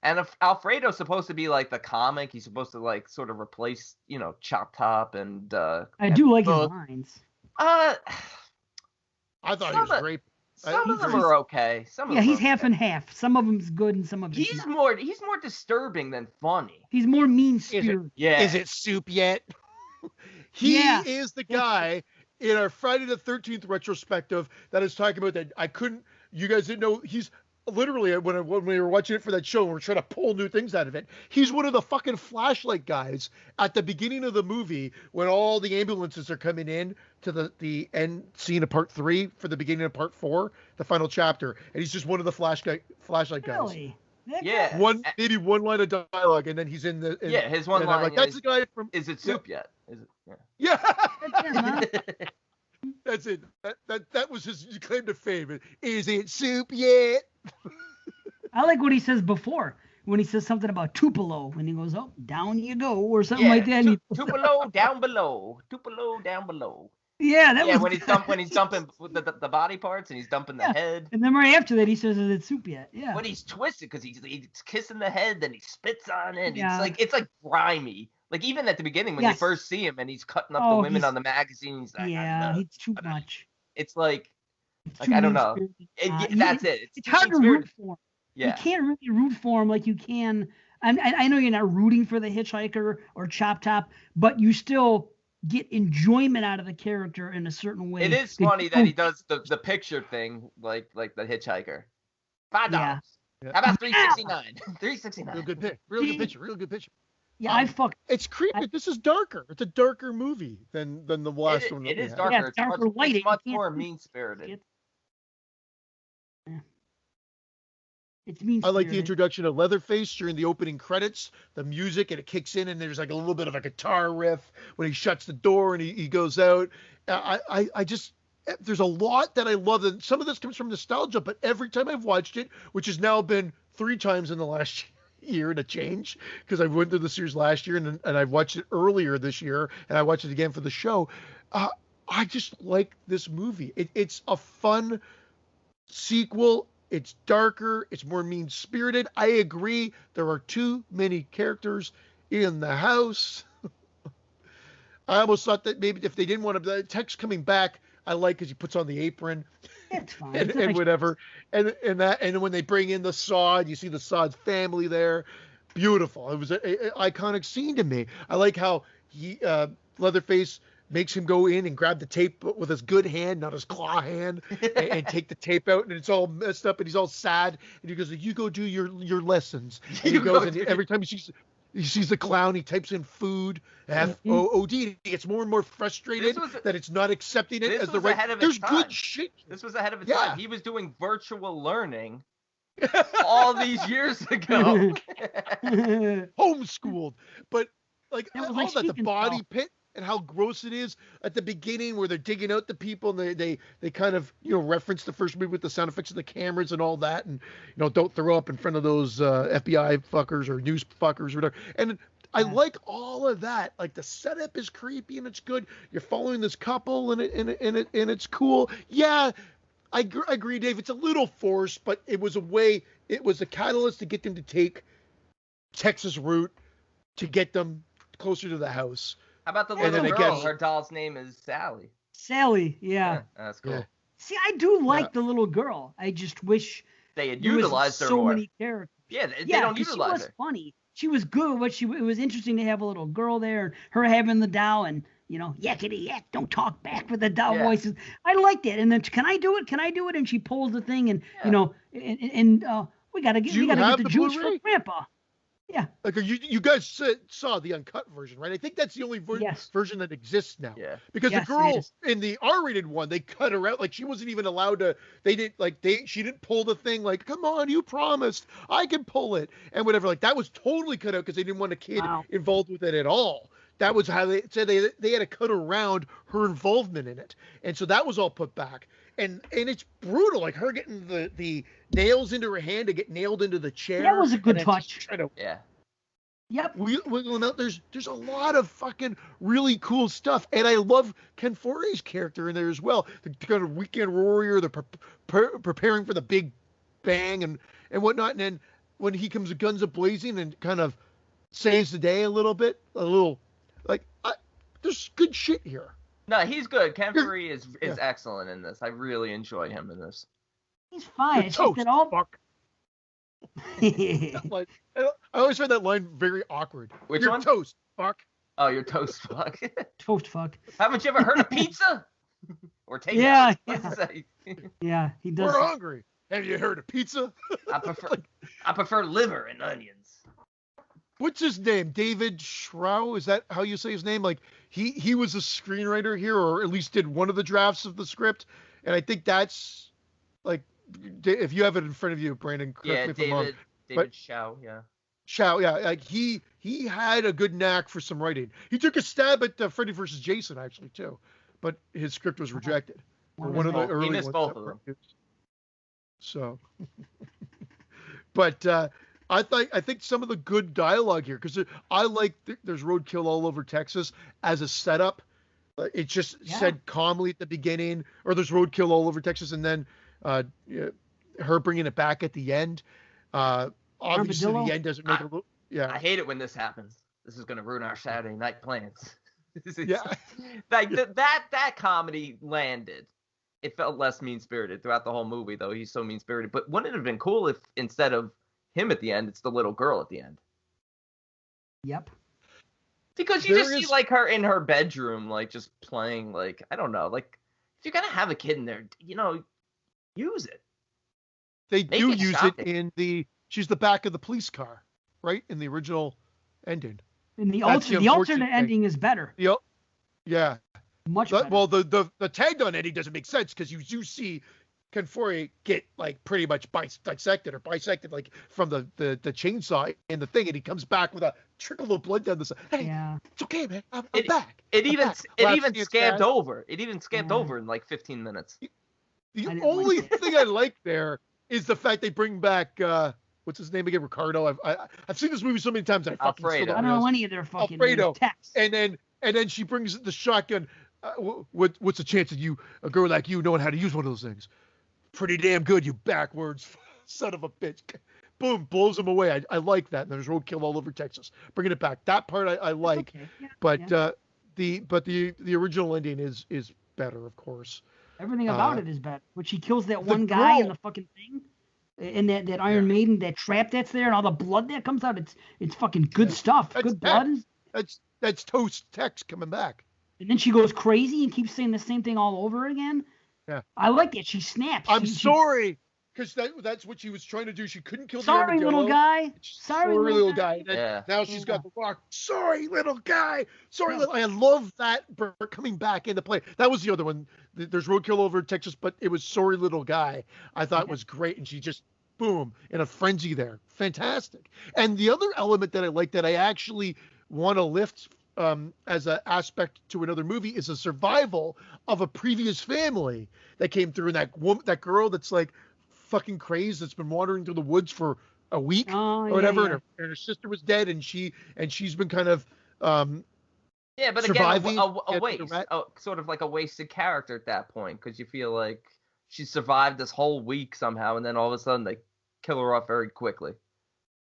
[SPEAKER 3] And if Alfredo's supposed to be like the comic, he's supposed to like sort of replace, Chop Top and
[SPEAKER 1] I do like his lines.
[SPEAKER 2] I thought he was great.
[SPEAKER 3] Some of them are okay.
[SPEAKER 1] He's half and half. Some of them's good and some of them's not.
[SPEAKER 3] He's more disturbing than funny.
[SPEAKER 1] He's more mean-spirited.
[SPEAKER 2] Is it soup yet? He is the guy in our Friday the 13th retrospective that is talking about that. You guys didn't know, he's literally when we were watching it for that show, and we're trying to pull new things out of it. He's one of the fucking flashlight guys at the beginning of the movie when all the ambulances are coming in to the end scene of part 3 for the beginning of part 4, the final chapter, and he's just one of the flashlight guys.
[SPEAKER 1] Really?
[SPEAKER 3] Yeah.
[SPEAKER 2] Maybe one line of dialogue, and then he's in the.
[SPEAKER 3] His one line.
[SPEAKER 2] Like, that's the guy from.
[SPEAKER 3] Is it soup yet? Is it?
[SPEAKER 2] Yeah.
[SPEAKER 1] Yeah.
[SPEAKER 2] That's it. That was his claim to fame. Is it soup yet?
[SPEAKER 1] I like what he says before, when he says something about Tupelo, when he goes, "Oh, down you go," or something like that.
[SPEAKER 3] Tupelo down below. Tupelo down below.
[SPEAKER 1] Yeah, that was.
[SPEAKER 3] when he's dumping the body parts and he's dumping the head.
[SPEAKER 1] And then right after that, he says, "Is it soup yet?" Yeah.
[SPEAKER 3] When he's twisted because he's kissing the head, then he spits on it.
[SPEAKER 1] Yeah.
[SPEAKER 3] It's like grimy. Like even at the beginning when you first see him and he's cutting up the women on the magazine, he's like,
[SPEAKER 1] he's too much.
[SPEAKER 3] It's like I don't know. That's it.
[SPEAKER 1] It's hard to root for him.
[SPEAKER 3] Yeah.
[SPEAKER 1] You can't really root for him like you can. I know you're not rooting for the hitchhiker or Chop Top, but you still get enjoyment out of the character in a certain way.
[SPEAKER 3] It is funny that he does the picture thing like the hitchhiker. $5.
[SPEAKER 2] Yeah.
[SPEAKER 3] How about $3.69? $3.69.
[SPEAKER 2] Real good pick. Real good picture.
[SPEAKER 1] Yeah,
[SPEAKER 2] It's creepy. This is darker. It's a darker movie than the last one.
[SPEAKER 3] It is darker.
[SPEAKER 1] Yeah, it's darker lighting.
[SPEAKER 3] It's much more mean-spirited.
[SPEAKER 1] Yeah. It's mean-spirited.
[SPEAKER 2] I like the introduction of Leatherface during the opening credits, the music, and it kicks in, and there's like a little bit of a guitar riff when he shuts the door and he goes out. I just, there's a lot that I love. And some of this comes from nostalgia, but every time I've watched it, which has now been 3 times in the last year and a change, because I went through the series last year and I watched it earlier this year, and I watched it again for the show. I just like this movie. It's a fun sequel. It's darker. It's more mean-spirited. I agree. There are too many characters in the house. I almost thought that maybe if they didn't want to, Tex coming back, I like because he puts on the apron.
[SPEAKER 1] It's fine.
[SPEAKER 2] and whatever. And when they bring in the Sod, you see the Sod's family there. Beautiful. It was an iconic scene to me. I like how Leatherface makes him go in and grab the tape with his good hand, not his claw hand, and take the tape out, and it's all messed up, and he's all sad, and he goes, "You go do your lessons." And he goes, and every time he sees the clown, he types in food, FOOD. He gets more and more frustrated that it's not accepting it as the right. There's good shit.
[SPEAKER 3] This was ahead of its time. He was doing virtual learning all these years ago.
[SPEAKER 2] Homeschooled, but like all
[SPEAKER 1] like
[SPEAKER 2] that, the body pit. And how gross it is at the beginning where they're digging out the people and they kind of, reference the first movie with the sound effects of the cameras and all that. And, don't throw up in front of those FBI fuckers or news fuckers or whatever. And I like all of that. Like the setup is creepy and it's good. You're following this couple and it's cool. Yeah, I agree, Dave. It's a little forced, but it was a catalyst to get them to take Texas route to get them closer to the house.
[SPEAKER 3] How about the little girl? Her doll's name is Sally.
[SPEAKER 1] Sally, yeah.
[SPEAKER 3] That's cool.
[SPEAKER 2] Yeah.
[SPEAKER 1] See, I do like the little girl. I just wish
[SPEAKER 3] they had utilized her
[SPEAKER 1] so
[SPEAKER 3] more.
[SPEAKER 1] many characters.
[SPEAKER 3] Yeah, they don't utilize her.
[SPEAKER 1] She was funny. She was good, but it was interesting to have a little girl there, and her having the doll, and yakety yak, don't talk back with the doll voices. I liked it. And then, can I do it? Can I do it? And she pulls the thing, and we gotta get the juice for Grandpa. Yeah.
[SPEAKER 2] Like you guys saw the uncut version, right? I think that's the only version that exists now.
[SPEAKER 3] Yeah.
[SPEAKER 2] Because the girl in the R-rated one, they cut her out. Like she wasn't even allowed to. She didn't pull the thing. Like, come on, you promised I can pull it and whatever. Like that was totally cut out because they didn't want a kid involved with it at all. That was how they said they had to cut around her involvement in it, and so that was all put back. And it's brutal, like her getting the nails into her hand to get nailed into the chair.
[SPEAKER 1] That was a good touch.
[SPEAKER 3] Yep.
[SPEAKER 2] Wiggling out. There's a lot of fucking really cool stuff, and I love Ken Foree's character in there as well. The kind of weekend warrior, the preparing for the big bang and whatnot. And then when he comes guns a-blazing and kind of saves the day a little bit, there's good shit here.
[SPEAKER 3] No, he's good. Ken Foree is excellent in this. I really enjoy him in this.
[SPEAKER 1] He's fine.
[SPEAKER 2] It's just that all. Fuck. I always find that line very awkward.
[SPEAKER 3] Which
[SPEAKER 2] you're
[SPEAKER 3] one?
[SPEAKER 2] Toast. Fuck.
[SPEAKER 3] Oh, you're toast. Fuck.
[SPEAKER 1] Toast. Fuck.
[SPEAKER 3] Haven't you ever heard of pizza? Or take
[SPEAKER 1] Yeah.
[SPEAKER 3] it?
[SPEAKER 1] Yeah, he does.
[SPEAKER 2] We're hungry. Have you heard of pizza?
[SPEAKER 3] I prefer liver and onions.
[SPEAKER 2] What's his name? David Schrow? Is that how you say his name? Like he was a screenwriter here, or at least did one of the drafts of the script. And I think that's like, if you have it in front of you, Brandon, correct me if I'm wrong.
[SPEAKER 3] David Schrow, yeah.
[SPEAKER 2] Schrow, yeah. Like he had a good knack for some writing. He took a stab at Freddy vs. Jason actually too, but his script was rejected. One of the early ones. He missed both of them. So, but I think some of the good dialogue here, because I like there's roadkill all over Texas as a setup. It's just said calmly at the beginning, or there's roadkill all over Texas, and then her bringing it back at the end. Obviously, the end doesn't make a little. Yeah,
[SPEAKER 3] I hate it when this happens. This is going to ruin our Saturday night plans.
[SPEAKER 2] Yeah,
[SPEAKER 3] like that comedy landed. It felt less mean-spirited throughout the whole movie, though. He's so mean-spirited. But wouldn't it have been cool if instead of him at the end, it's the little girl at the end?
[SPEAKER 1] Yep.
[SPEAKER 3] Because you just see like her in her bedroom, like just playing, like, I don't know, like if you're gonna have a kid in there, use it.
[SPEAKER 2] They do use it in she's the back of the police car, right? In the original ending.
[SPEAKER 1] In the alternate ending is better.
[SPEAKER 2] Yeah.
[SPEAKER 1] Much better.
[SPEAKER 2] Well, the tagged on ending doesn't make sense because you do see Confoy get like pretty much bisected like from the chainsaw in the thing, and he comes back with a trickle of blood down the side. Hey, it's okay, man. I'm back.
[SPEAKER 3] It even scabbed over. It even scabbed over in like 15 minutes.
[SPEAKER 2] The only thing I like there is the fact they bring back what's his name again, Ricardo. I've seen this movie so many times. I don't
[SPEAKER 1] know any of their fucking
[SPEAKER 2] Alfredo.
[SPEAKER 1] texts.
[SPEAKER 2] And then she brings the shotgun. What's the chance of a girl like you knowing how to use one of those things? Pretty damn good, you backwards son of a bitch. Boom, blows him away. I like that. And there's roadkill all over Texas. Bringing it back. That part I like. Okay. Yeah, the original ending is better, of course.
[SPEAKER 1] Everything about it is better. When she kills that one guy in the fucking thing, and that Iron Maiden, that trap that's there, and all the blood that comes out, it's fucking good stuff. That's good blood.
[SPEAKER 2] That's Toast Tex coming back.
[SPEAKER 1] And then she goes crazy and keeps saying the same thing all over again.
[SPEAKER 2] Yeah.
[SPEAKER 1] I like that. She snaps.
[SPEAKER 2] I'm sorry. Because that's what she was trying to do. She couldn't kill the
[SPEAKER 1] Sorry, little guy.
[SPEAKER 2] Sorry, little guy. Now she's got the rock. Sorry, little guy. Sorry, little. I love that coming back into play. That was the other one. There's roadkill over Texas, but it was sorry, little guy. I thought was great, and she just boom in a frenzy there. Fantastic. And the other element that I like that I actually want to lift as an aspect to another movie is a survival of a previous family that came through, and that girl that's like fucking crazed, that's been wandering through the woods for a week or whatever, and her sister was dead, and she's been kind of
[SPEAKER 3] but
[SPEAKER 2] surviving
[SPEAKER 3] again a waste, sort of like a wasted character at that point, because you feel like she survived this whole week somehow, and then all of a sudden they kill her off very quickly.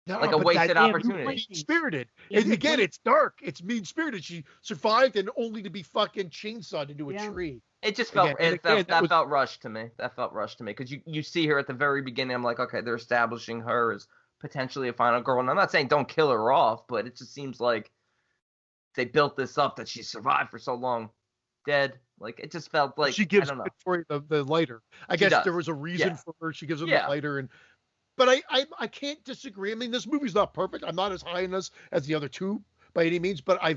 [SPEAKER 2] No,
[SPEAKER 3] like a wasted opportunity.
[SPEAKER 2] Mean-spirited. Again, it's dark. It's mean-spirited. She survived, and only to be fucking chainsawed into a tree.
[SPEAKER 3] It just felt that felt rushed to me. That felt rushed to me because you see her at the very beginning. I'm like, okay, they're establishing her as potentially a final girl, and I'm not saying don't kill her off, but it just seems like they built this up that she survived for so long, dead. Like it just felt like
[SPEAKER 2] she gives Victoria the lighter. I guess there was a reason for her. She gives her the lighter and. But I can't disagree. I mean, this movie's not perfect. I'm not as high in this as the other two by any means, but I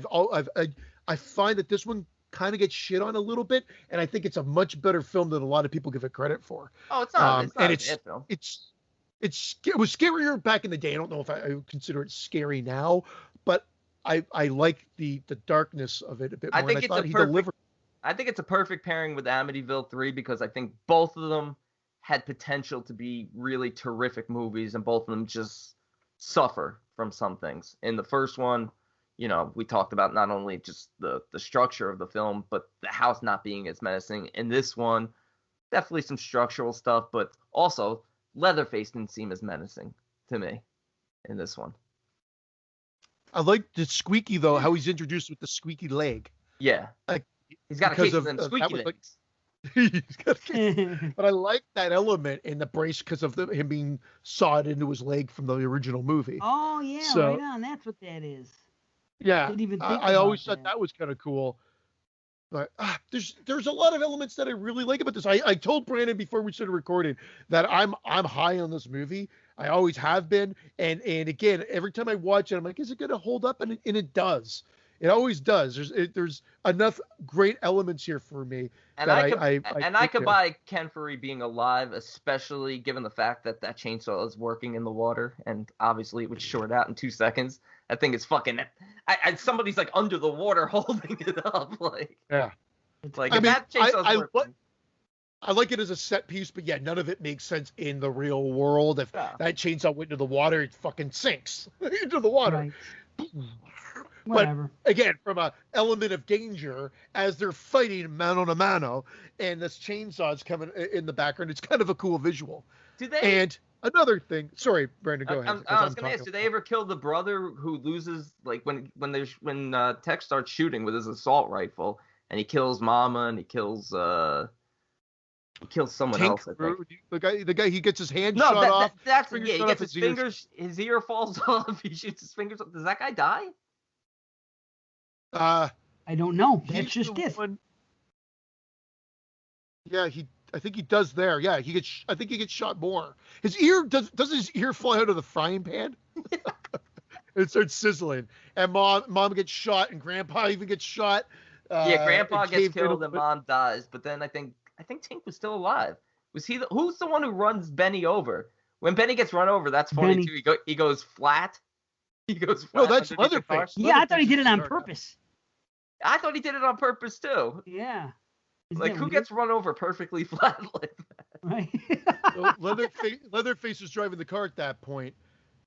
[SPEAKER 2] find that this one kind of gets shit on a little bit, and I think it's a much better film than a lot of people give it credit for.
[SPEAKER 3] Oh, it's not. It's not
[SPEAKER 2] and
[SPEAKER 3] a hit film.
[SPEAKER 2] It was scarier back in the day. I don't know if I would consider it scary now, but I like the darkness of it a bit more.
[SPEAKER 3] I think it's a perfect pairing with Amityville 3 because I think both of them had potential to be really terrific movies, and both of them just suffer from some things. In the first one, we talked about not only just the structure of the film, but the house not being as menacing. In this one, definitely some structural stuff, but also Leatherface didn't seem as menacing to me in this one.
[SPEAKER 2] I like the squeaky, though, how he's introduced with the squeaky leg.
[SPEAKER 3] Yeah.
[SPEAKER 2] Like,
[SPEAKER 3] he's got a case of them squeaky legs.
[SPEAKER 2] But I like that element in the brace because of him being sawed into his leg from the original movie.
[SPEAKER 1] Oh yeah, right on. That's what that is.
[SPEAKER 2] Yeah, I always thought that was kind of cool. But there's a lot of elements that I really like about this. I told Brandon before we started recording that I'm high on this movie. I always have been, and again, every time I watch it, I'm like, is it going to hold up? And it does. It always does. There's enough great elements here for me.
[SPEAKER 3] And I could buy Ken Furry being alive, especially given the fact that chainsaw is working in the water, and obviously it would short out in 2 seconds. I think it's fucking. Somebody's like under the water holding it up, like.
[SPEAKER 2] Yeah.
[SPEAKER 3] Like if that chainsaw's working.
[SPEAKER 2] I like it as a set piece, but yeah, none of it makes sense in the real world. If that chainsaw went into the water, it fucking sinks into the water. Right.
[SPEAKER 1] Whatever.
[SPEAKER 2] But again, from a element of danger, as they're fighting mano a mano, and this chainsaw's coming in the background, it's kind of a cool visual. And another thing, sorry, Brandon, go ahead.
[SPEAKER 3] I was gonna ask, do they ever kill the brother who loses, like when Tex starts shooting with his assault rifle, and he kills Mama and he kills someone else, I think.
[SPEAKER 2] The guy he gets his hand shot off.
[SPEAKER 3] He gets his fingers, his ear falls off, he shoots his fingers off. Does that guy die?
[SPEAKER 1] I don't know. That's just it.
[SPEAKER 2] Yeah, I think he does there. Yeah, I think he gets shot more. His ear does his ear fly out of the frying pan? It starts sizzling. And mom gets shot, and grandpa even gets shot.
[SPEAKER 3] Grandpa gets killed and mom dies. But then I think Tink was still alive. Was he? Who's the one who runs Benny over? When Benny gets run over, that's funny too. He goes flat. He goes flat.
[SPEAKER 2] No, that's Leatherface.
[SPEAKER 1] Yeah, I thought he did it on purpose.
[SPEAKER 3] I thought he did it on purpose too.
[SPEAKER 1] Yeah.
[SPEAKER 3] Like, who gets run over perfectly flat like that?
[SPEAKER 1] Right.
[SPEAKER 2] So Leatherface was driving the car at that point.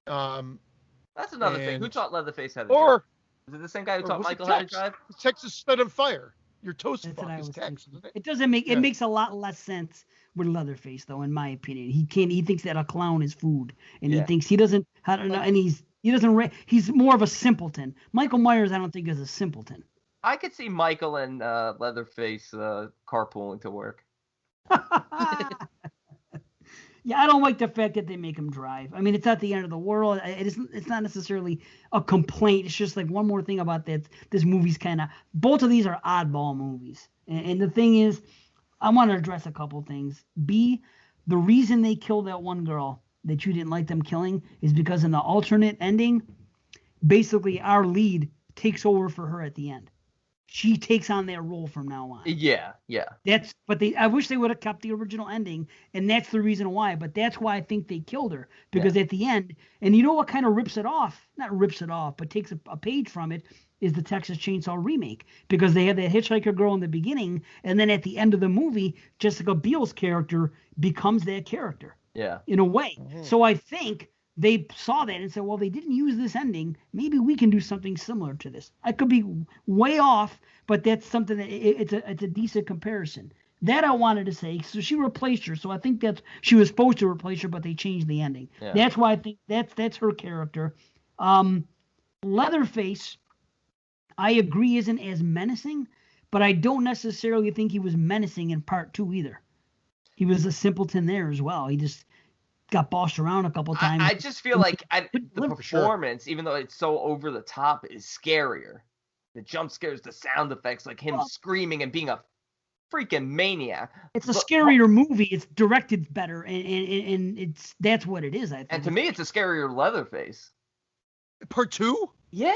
[SPEAKER 3] That's another thing. Who taught Leatherface how to drive? Is it the same guy who taught Michael how to drive?
[SPEAKER 2] Texas set on fire. Your toast fuck is Texas.
[SPEAKER 1] It doesn't make it makes a lot less sense with Leatherface, though, in my opinion. He thinks that a clown is food, and he thinks he doesn't. I don't know, and he's more of a simpleton. Michael Myers, I don't think, is a simpleton.
[SPEAKER 3] I could see Michael and Leatherface carpooling to work.
[SPEAKER 1] Yeah, I don't like the fact that they make him drive. I mean, it's not the end of the world. It's not necessarily a complaint. It's just like one more thing about that. This movie's kind of, both of these are oddball movies. And the thing is, I want to address a couple things. B, the reason they killed that one girl that you didn't like them killing is because in the alternate ending, basically our lead takes over for her at the end. She takes on that role from now on.
[SPEAKER 3] Yeah.
[SPEAKER 1] I wish they would have kept the original ending, and that's the reason why. But that's why I think they killed her, because at the end, and you know what kind of rips it off? Not rips it off, but takes a page from it, is the Texas Chainsaw remake, because they had that hitchhiker girl in the beginning, and then at the end of the movie, Jessica Biel's character becomes that character.
[SPEAKER 3] Yeah.
[SPEAKER 1] In a way. Mm-hmm. So I think they saw that and said, well, they didn't use this ending. Maybe we can do something similar to this. I could be way off, but that's something that it's a decent comparison. That I wanted to say. So she replaced her. So I think she was supposed to replace her, but they changed the ending. Yeah. That's why I think that's her character. Leatherface, I agree, isn't as menacing, but I don't necessarily think he was menacing in part 2 either. He was a simpleton there as well. He just got bossed around a couple times.
[SPEAKER 3] I just feel like the performance, even though it's so over the top, is scarier. The jump scares, the sound effects, like him screaming and being a freaking maniac.
[SPEAKER 1] It's a scarier movie. It's directed better, and that's what it is. I think.
[SPEAKER 3] And to me, it's a scarier Leatherface.
[SPEAKER 2] Part 2?
[SPEAKER 3] Yeah.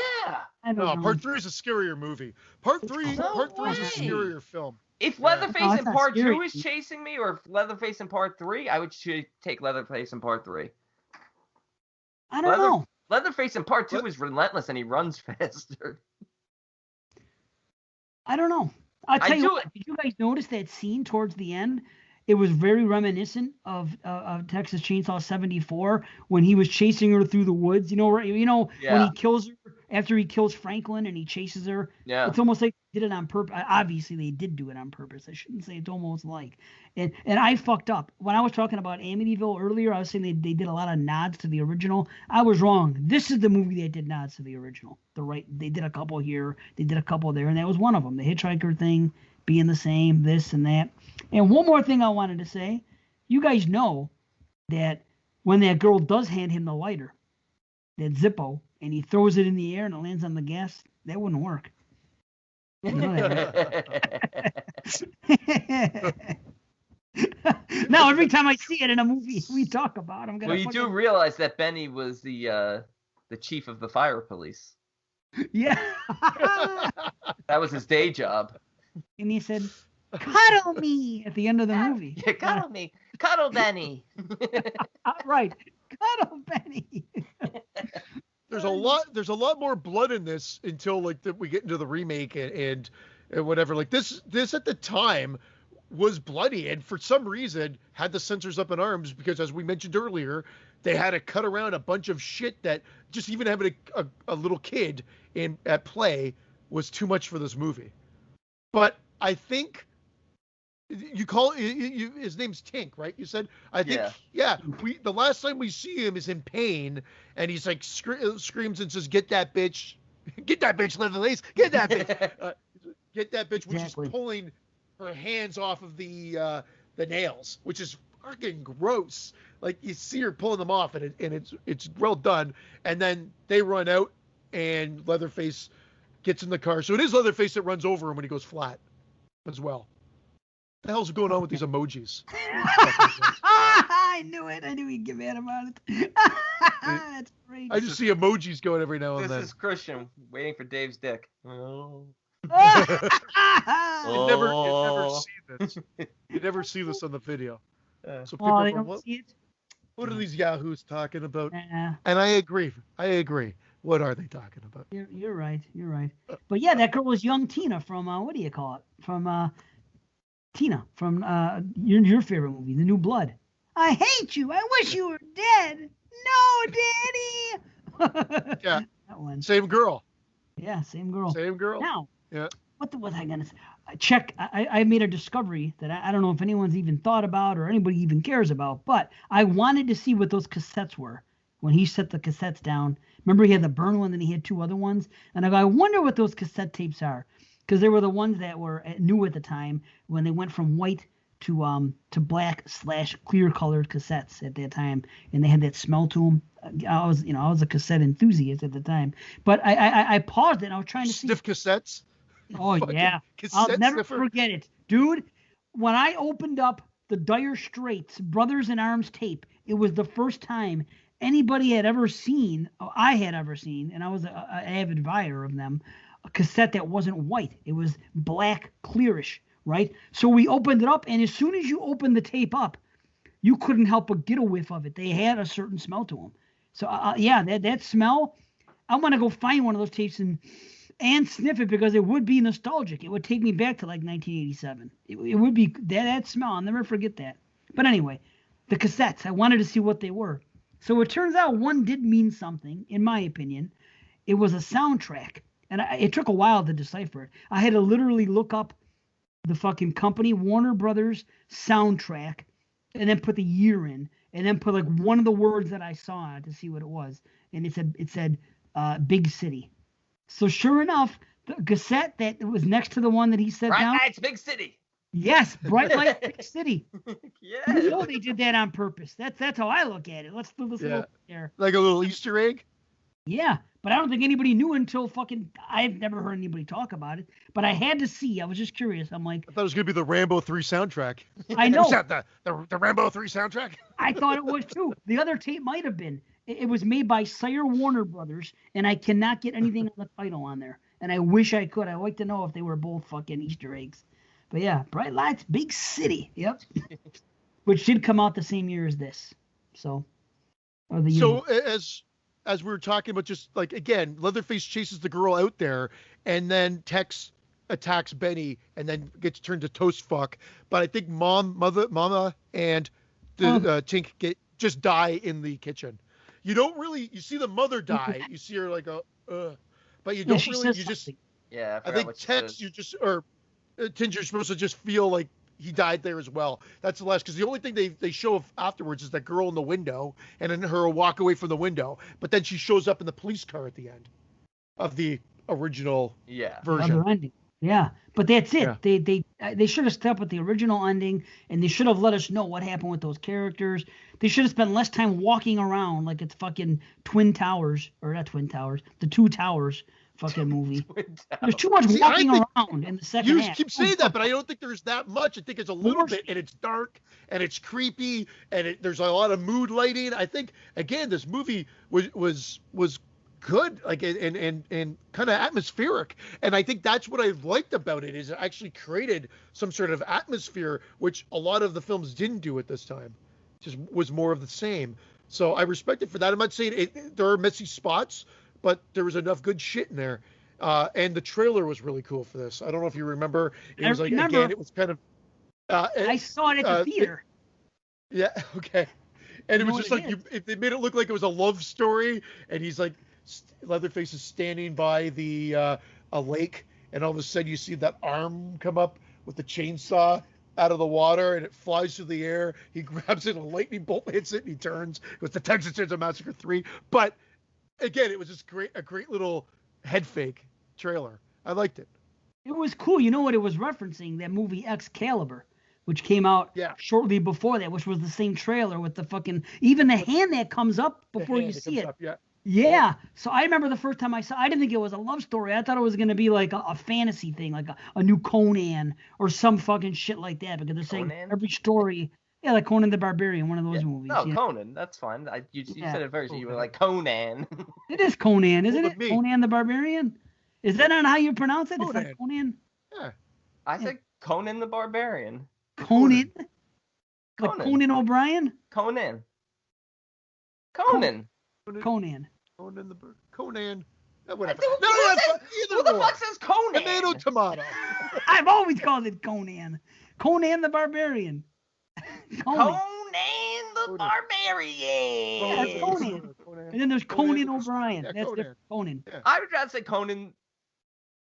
[SPEAKER 2] Part 3 is a scarier movie. Part 3 is a scarier film.
[SPEAKER 3] If Leatherface in part 2 is chasing me, or if Leatherface in part 3, I would take Leatherface in part 3.
[SPEAKER 1] I don't know.
[SPEAKER 3] Leatherface in part 2 is relentless, and he runs faster.
[SPEAKER 1] I don't know. I'll tell you what, did you guys notice that scene towards the end? It was very reminiscent of Texas Chainsaw 74 when he was chasing her through the woods. When he kills her after he kills Franklin and he chases her.
[SPEAKER 3] Yeah.
[SPEAKER 1] It's almost like they did it on purpose. Obviously, they did do it on purpose. I shouldn't say it's almost like. And I fucked up. When I was talking about Amityville earlier, I was saying they did a lot of nods to the original. I was wrong. This is the movie that did nods to the original. They did a couple here, they did a couple there, and that was one of them. The hitchhiker thing being the same, this and that. And one more thing I wanted to say. You guys know that when that girl does hand him the lighter, that Zippo, and he throws it in the air and it lands on the gas, that wouldn't work. Now, every time I see it in a movie we talk about, I'm gonna.
[SPEAKER 3] Well, you do realize that Benny was the chief of the fire police.
[SPEAKER 1] Yeah.
[SPEAKER 3] That was his day job.
[SPEAKER 1] And he said, "Cuddle me" at the end of the movie.
[SPEAKER 3] Yeah, cuddle me, cuddle Benny.
[SPEAKER 1] Right, cuddle Benny.
[SPEAKER 2] There's a lot more blood in this until like we get into the remake and whatever. Like this at the time was bloody, and for some reason had the censors up in arms because, as we mentioned earlier, they had to cut around a bunch of shit that just even having a little kid at play was too much for this movie. But I think you call his name's Tink, right? You said, I think, yeah. The last time we see him is in pain, and he's like screams and says, "Get that bitch, Leatherface, get that bitch, get that bitch," which is pulling her hands off of the nails, which is fucking gross. Like you see her pulling them off, and it's well done. And then they run out, and Leatherface gets in the car. So it is Leatherface that runs over him when he goes flat, as well. What the hell's going on with these emojis?
[SPEAKER 1] I knew it. I knew he'd get mad about it. That's great.
[SPEAKER 2] I just see emojis going every now and then.
[SPEAKER 3] This is Christian waiting for Dave's dick. Oh.
[SPEAKER 2] You never see this. You never see this on the video. So people
[SPEAKER 1] they don't see it?
[SPEAKER 2] What are these yahoos talking about?
[SPEAKER 1] And
[SPEAKER 2] I agree. What are they talking about?
[SPEAKER 1] You're right. But yeah, that girl was young Tina from what do you call it? From Tina from your favorite movie, The New Blood. I hate you. I wish you were dead. No, Daddy.
[SPEAKER 2] Yeah.
[SPEAKER 1] That one.
[SPEAKER 2] Same girl.
[SPEAKER 1] Yeah, same girl. Now.
[SPEAKER 2] Yeah.
[SPEAKER 1] What was I gonna say? I made a discovery that I don't know if anyone's even thought about or anybody even cares about, but I wanted to see what those cassettes were when he set the cassettes down. Remember, he had the burn one, then he had two other ones, and I wonder what those cassette tapes are, because they were the ones that were new at the time when they went from white to black / clear colored cassettes at that time, and they had that smell to them. I was a cassette enthusiast at the time, but I paused it. And I was trying to see
[SPEAKER 2] stiff cassettes.
[SPEAKER 1] Oh yeah, I'll never forget it, dude. When I opened up the Dire Straits Brothers in Arms tape, it was the first time anybody had ever seen, or I had ever seen, and I was an avid buyer of them, a cassette that wasn't white. It was black, clearish, right? So we opened it up, and as soon as you opened the tape up, you couldn't help but get a whiff of it. They had a certain smell to them. So yeah, that smell. I'm gonna go find one of those tapes and sniff it, because it would be nostalgic. It would take me back to like 1987. It would be that smell. I'll never forget that. But anyway, the cassettes, I wanted to see what they were. So it turns out one did mean something, in my opinion. It was a soundtrack. And it took a while to decipher it. I had to literally look up the fucking company, Warner Brothers soundtrack, and then put the year in, and then put like one of the words that I saw to see what it was. And it said Big City. So sure enough, the cassette that was next to the one that he set down.
[SPEAKER 3] Bright Lights, Big City.
[SPEAKER 1] Yes, Bright Lights, Big City.
[SPEAKER 3] Yeah.
[SPEAKER 1] You know they did that on purpose. That's how I look at it. Let's do this little there.
[SPEAKER 2] Like a little Easter egg?
[SPEAKER 1] Yeah, but I don't think anybody knew until I've never heard anybody talk about it. But I had to see. I was just curious. I'm like,
[SPEAKER 2] I thought it was going to be the Rambo 3 soundtrack.
[SPEAKER 1] I know.
[SPEAKER 2] Was that the Rambo 3 soundtrack?
[SPEAKER 1] I thought it was too. The other tape might have been. It was made by Sire Warner Brothers, and I cannot get anything on the title on there. And I wish I could. I'd like to know if they were both fucking Easter eggs. But yeah, Bright Lights, Big City. Yep. Which did come out the same year as this. So.
[SPEAKER 2] As we were talking about, just like, again, Leatherface chases the girl out there, and then Tex attacks Benny, and then gets turned to toast fuck. But I think Mama, and the Tink just die in the kitchen. You don't really, you see the mother die. You see her like but you don't really, you just,
[SPEAKER 3] yeah.
[SPEAKER 2] I think Tex, you just, or Tink, you're supposed to just feel like he died there as well. That's the last, because the only thing they show afterwards is that girl in the window, and then her walk away from the window. But then she shows up in the police car at the end of the original version.
[SPEAKER 1] Ending. Yeah, but that's it. Yeah. They should have stepped with the original ending, and they should have let us know what happened with those characters. They should have spent less time walking around like it's fucking Twin Towers, or not Twin Towers, the Two Towers fucking movie. There's too much walking around in the second act.
[SPEAKER 2] You keep saying that, but I don't think there's that much. I think it's a little bit, and it's dark, and it's creepy, and there's a lot of mood lighting. I think, again, this movie was good, like, and kind of atmospheric, and I think that's what I liked about it, is it actually created some sort of atmosphere, which a lot of the films didn't do at this time. It just was more of the same. So I respect it for that. I'm not saying there are messy spots, but there was enough good shit in there. And the trailer was really cool for this. I don't know if you remember. It was like, again, it was kind of...
[SPEAKER 1] I saw it at the theater.
[SPEAKER 2] Yeah, okay. And it was just like, they made it look like it was a love story, and he's like, Leatherface is standing by a lake, and all of a sudden you see that arm come up with the chainsaw out of the water, and it flies through the air. He grabs it, and a lightning bolt hits it, and he turns. It was the Texas Chainsaw Massacre 3. But again, it was just a great little head fake trailer. I liked it.
[SPEAKER 1] It was cool. You know what it was referencing? That movie Excalibur, which came out shortly before that, which was the same trailer with the fucking, even the hand that comes up before you see it. Yeah. So I remember the first time I didn't think it was a love story. I thought it was going to be like a fantasy thing, like a new Conan or some fucking shit like that, because they're saying every story. Yeah, like Conan the Barbarian, one of those movies.
[SPEAKER 3] No, Conan, that's fine. You said it very, you were like Conan.
[SPEAKER 1] It is Conan, isn't it? Conan the Barbarian? Is that not how you pronounce it? Is that Conan?
[SPEAKER 2] Yeah.
[SPEAKER 3] I said Conan the Barbarian.
[SPEAKER 1] Conan? Like Conan O'Brien?
[SPEAKER 3] Conan.
[SPEAKER 2] Whatever.
[SPEAKER 3] Who the fuck says Conan?
[SPEAKER 2] Tomato, tomato.
[SPEAKER 1] I've always called it Conan. Conan the Barbarian.
[SPEAKER 3] Conan the Barbarian.
[SPEAKER 1] Yeah, that's Conan. And then there's Conan O'Brien. That's different. Conan.
[SPEAKER 3] Yeah. I would rather say Conan.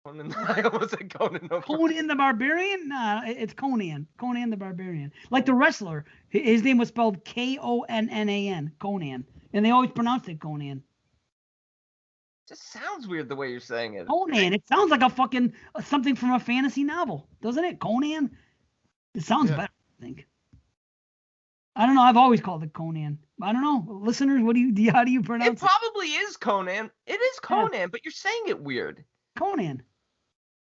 [SPEAKER 3] I almost said Conan O'Brien.
[SPEAKER 1] Conan the Barbarian? Nah, it's Conan. Conan the Barbarian. Like the wrestler. His name was spelled Konnan. Conan. And they always pronounced it Conan.
[SPEAKER 3] Just sounds weird the way you're saying it.
[SPEAKER 1] Conan. It sounds like a fucking something from a fantasy novel, doesn't it? Conan. It sounds better, I think. I don't know. I've always called it Conan. I don't know. Listeners, how do you pronounce it?
[SPEAKER 3] It probably is Conan. It is Conan, but you're saying it weird.
[SPEAKER 1] Conan.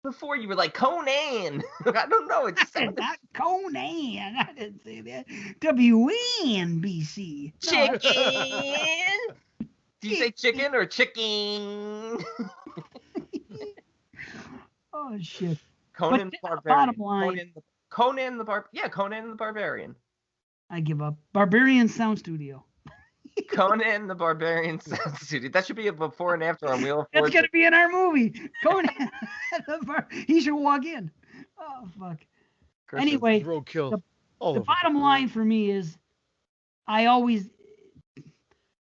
[SPEAKER 3] Before you were like Conan. I don't know. It's
[SPEAKER 1] not Conan. I didn't say that. WNBC.
[SPEAKER 3] Chicken. Do you say chicken or chicken?
[SPEAKER 1] Oh shit.
[SPEAKER 3] Conan the Barbarian. Bottom line. Conan the Barbarian.
[SPEAKER 1] I give up. Barbarian Sound Studio.
[SPEAKER 3] Conan the Barbarian Sound Studio. That should be a before and after on Wheel of Fortune.
[SPEAKER 1] That's gonna be in our movie. Conan. He should walk in. Oh fuck. Anyway, the bottom line for me is,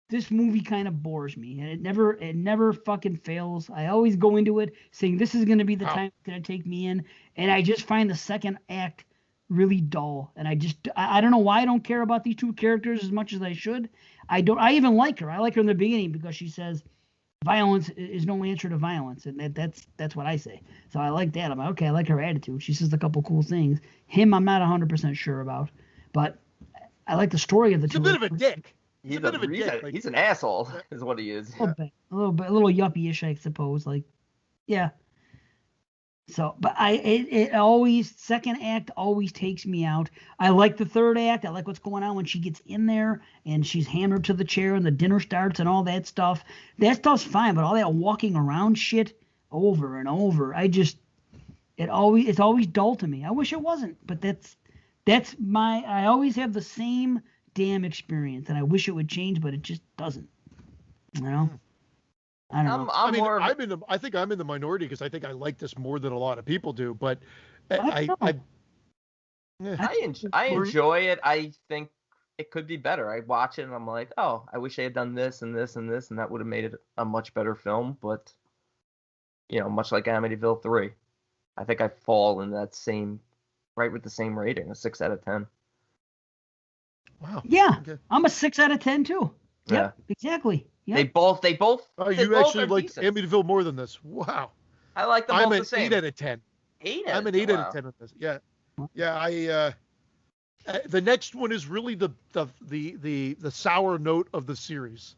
[SPEAKER 1] this movie kind of bores me, and it never fucking fails. I always go into it saying this is gonna be the time it's gonna take me in, and I just find the second act really dull, and I don't know why I don't care about these two characters as much as I should. I even like her. I like her in the beginning because she says violence is no answer to violence, and that's what I say. So I like that. I'm like, okay, I like her attitude. She says a couple cool things. Him, I'm not 100% sure about, but I like the story of the two.
[SPEAKER 2] He's a bit of a dick.
[SPEAKER 3] He's an asshole, is what he is.
[SPEAKER 1] A little bit, a little yuppie-ish, I suppose. Like, yeah. So, but it always, second act always takes me out. I like the third act. I like what's going on when she gets in there and she's hammered to the chair and the dinner starts and all that stuff. That stuff's fine, but all that walking around shit over and over, it's always dull to me. I wish it wasn't, but I always have the same damn experience, and I wish it would change, but it just doesn't. You know? I don't know.
[SPEAKER 2] I think I'm in the minority because I think I like this more than a lot of people do, but
[SPEAKER 3] I enjoy it. I think it could be better. I watch it and I'm like, oh, I wish I had done this and this and this, and that would have made it a much better film. But, much like Amityville 3, I think I fall in that right with the same rating, a 6 out of 10.
[SPEAKER 2] Wow.
[SPEAKER 1] Yeah, okay. I'm a 6 out of 10 too. Yep, yeah, exactly. Yep.
[SPEAKER 3] They both.
[SPEAKER 2] Oh, you actually like Amityville more than this? Wow.
[SPEAKER 3] I like them both the same.
[SPEAKER 2] I'm an 8 out of 10. I'm an 8 out of 10 on this. Yeah. Yeah. The next one is really the sour note of the series.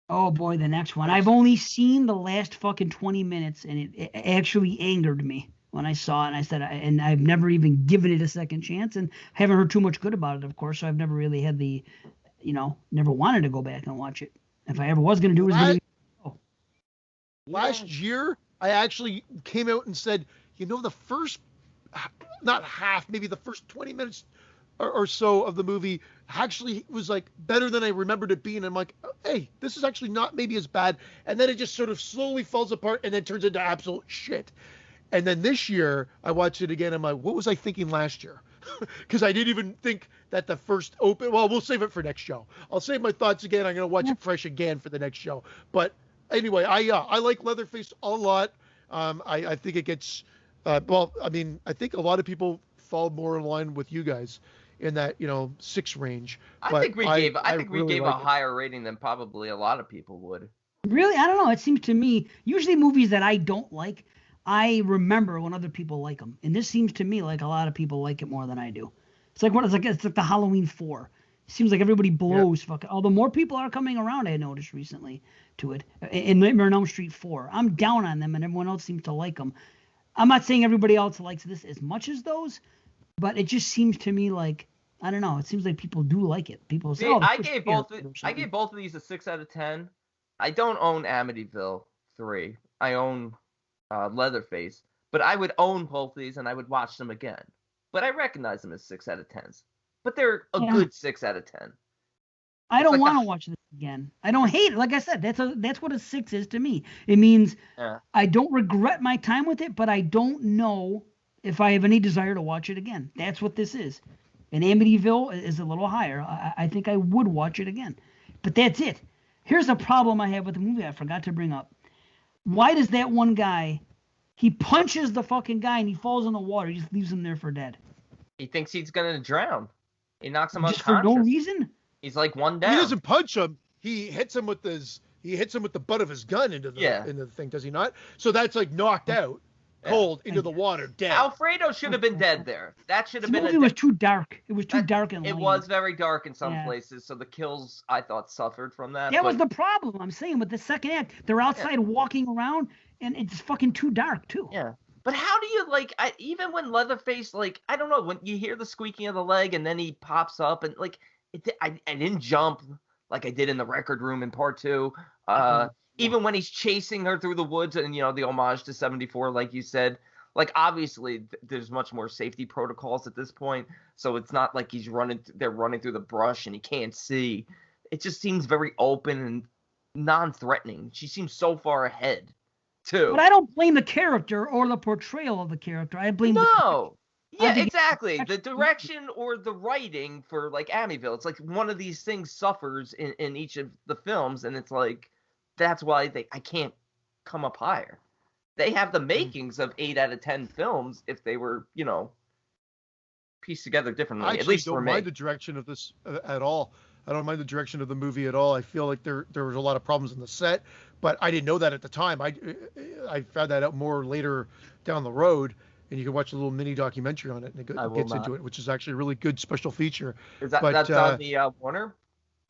[SPEAKER 1] Oh boy, the next one. I've only seen the last fucking 20 minutes, and it actually angered me when I saw it. And I said, and I've never even given it a second chance, and haven't heard too much good about it, of course. So I've never really had the, never wanted to go back and watch it. If I ever was going to do it, was going to be. Oh.
[SPEAKER 2] Last year, I actually came out and said, the first, not half, maybe the first 20 minutes or so of the movie actually was like better than I remembered it being. I'm like, hey, this is actually not maybe as bad. And then it just sort of slowly falls apart and then turns into absolute shit. And then this year I watched it again. I'm like, what was I thinking last year? Because I didn't even think that the first open. Well, we'll save it for next show. I'll save my thoughts again. I'm gonna watch it fresh again for the next show. But anyway, I like Leatherface a lot. I think it gets. I think a lot of people fall more in line with you guys in that 6 range.
[SPEAKER 3] I think we gave a higher rating than probably a lot of people would.
[SPEAKER 1] Really, I don't know. It seems to me usually movies that I don't like, I remember when other people like them, and this seems to me like a lot of people like it more than I do. It's like the Halloween 4. It seems like everybody blows fucking. Although more people are coming around, I noticed recently to it. In Nightmare on Elm Street 4, I'm down on them, and everyone else seems to like them. I'm not saying everybody else likes this as much as those, but it just seems to me like, I don't know. It seems like people do like it. People say,
[SPEAKER 3] I gave both of these a 6 out of 10. I don't own Amityville 3. I own Leatherface, but I would own both of these and I would watch them again. But I recognize them as 6 out of 10s. But they're a good 6 out of 10.
[SPEAKER 1] I don't want to watch this again. I don't hate it. Like I said, that's what a 6 is to me. It means I don't regret my time with it, but I don't know if I have any desire to watch it again. That's what this is. And Amityville is a little higher. I think I would watch it again. But that's it. Here's a problem I have with the movie I forgot to bring up. Why does that one guy, he punches the fucking guy and he falls in the water. He just leaves him there for dead.
[SPEAKER 3] He thinks he's going to drown. He knocks him
[SPEAKER 1] just
[SPEAKER 3] unconscious.
[SPEAKER 1] For no reason?
[SPEAKER 3] He's like one down.
[SPEAKER 2] He doesn't punch him. He hits him with the butt of his gun into the thing, does he not? So that's like knocked out. Cold into the water, dead.
[SPEAKER 3] Alfredo should have been dead there. That should have been.
[SPEAKER 1] It was too dark. It was too dark and
[SPEAKER 3] it was very dark in some places, so the kills I thought suffered from that.
[SPEAKER 1] That was the problem. I'm saying with the second act, they're outside walking around, and it's fucking too dark too.
[SPEAKER 3] Yeah, but how do you even when Leatherface I don't know, when you hear the squeaking of the leg and then he pops up and I didn't jump like I did in the record room in part 2. Even when he's chasing her through the woods and, the homage to 74, like you said, obviously there's much more safety protocols at this point. So it's not like they're running through the brush and he can't see. It just seems very open and non-threatening. She seems so far ahead, too.
[SPEAKER 1] But I don't blame the character or the portrayal of the character. I blame
[SPEAKER 3] Yeah, exactly. The direction or the writing for, Amityville. It's like one of these things suffers in each of the films, and it's like, that's why I can't come up higher. They have the makings of 8 out of 10 films if they were, pieced together differently.
[SPEAKER 2] I
[SPEAKER 3] at least
[SPEAKER 2] don't mind the direction of this at all. I don't mind the direction of the movie at all. I feel like there was a lot of problems in the set, but I didn't know that at the time. I found that out more later down the road, and you can watch a little mini documentary on it, and it gets into it, which is actually a really good special feature.
[SPEAKER 3] That's on the Warner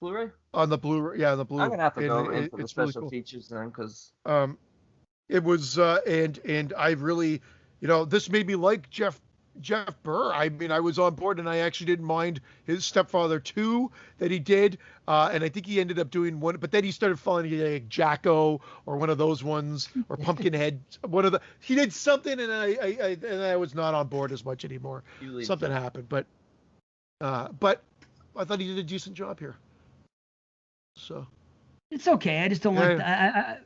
[SPEAKER 3] Blu-ray?
[SPEAKER 2] On the Blu-ray, yeah, on the Blu-ray.
[SPEAKER 3] I'm gonna have to go into the special really cool features then, because
[SPEAKER 2] it was and I really, this made me like Jeff Burr. I mean, I was on board, and I actually didn't mind his Stepfather 2 that he did, and I think he ended up doing one, but then he started falling into like Jacko or one of those ones, or Pumpkinhead. He did something, and I was not on board as much anymore. Something happened, but I thought he did a decent job here. So
[SPEAKER 1] it's okay. I just don't like that.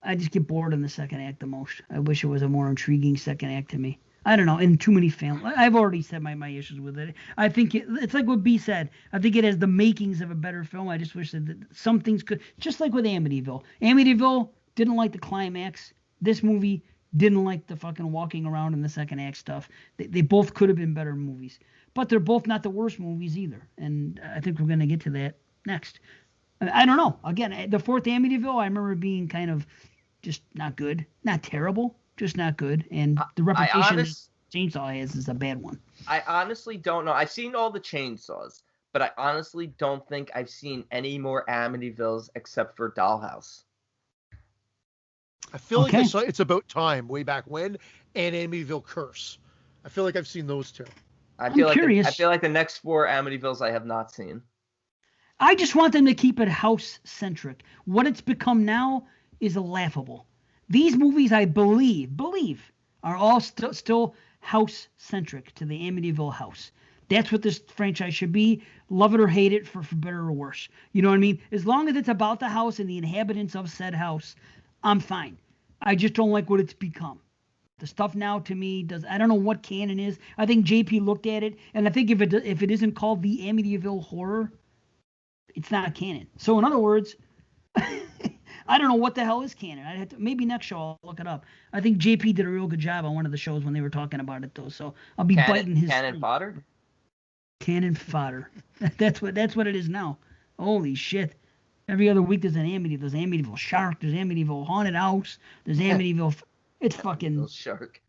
[SPEAKER 1] I just get bored in the second act the most. I wish it was a more intriguing second act to me. I don't know. And too many films. I've already said my issues with it. I think it's like what B said. I think it has the makings of a better film. I just wish that some things could, just like with Amityville. Amityville didn't like the climax. This movie didn't like the fucking walking around in the second act stuff. They both could have been better movies. But they're both not the worst movies either. And I think we're going to get to that next. I don't know. Again, the fourth Amityville, I remember being kind of just not good. Not terrible, just not good. And the reputation Chainsaw has is a bad one.
[SPEAKER 3] I honestly don't know. I've seen all the Chainsaws, but I honestly don't think I've seen any more Amityvilles except for Dollhouse.
[SPEAKER 2] I feel like I saw It's About Time way back when, and Amityville Curse. I feel like I've seen those two.
[SPEAKER 3] I feel like the next 4 Amityvilles I have not seen.
[SPEAKER 1] I just want them to keep it house-centric. What it's become now is laughable. These movies, I believe, are all still house-centric to the Amityville house. That's what this franchise should be. Love it or hate it, for better or worse. You know what I mean? As long as it's about the house and the inhabitants of said house, I'm fine. I just don't like what it's become. The stuff now, to me, I don't know what canon is. I think JP looked at it, and I think if it isn't called the Amityville horror, it's not canon. So in other words, I don't know what the hell is canon. I have to, maybe next show I'll look it up. I think JP did a real good job on one of the shows when they were talking about it, though. So I'll be biting his
[SPEAKER 3] canon fodder.
[SPEAKER 1] Cannon fodder. That's what it is now. Holy shit! Every other week there's an Amityville. There's Amityville Shark. There's Amityville Haunted House. There's Amityville. It's fucking
[SPEAKER 3] Shark.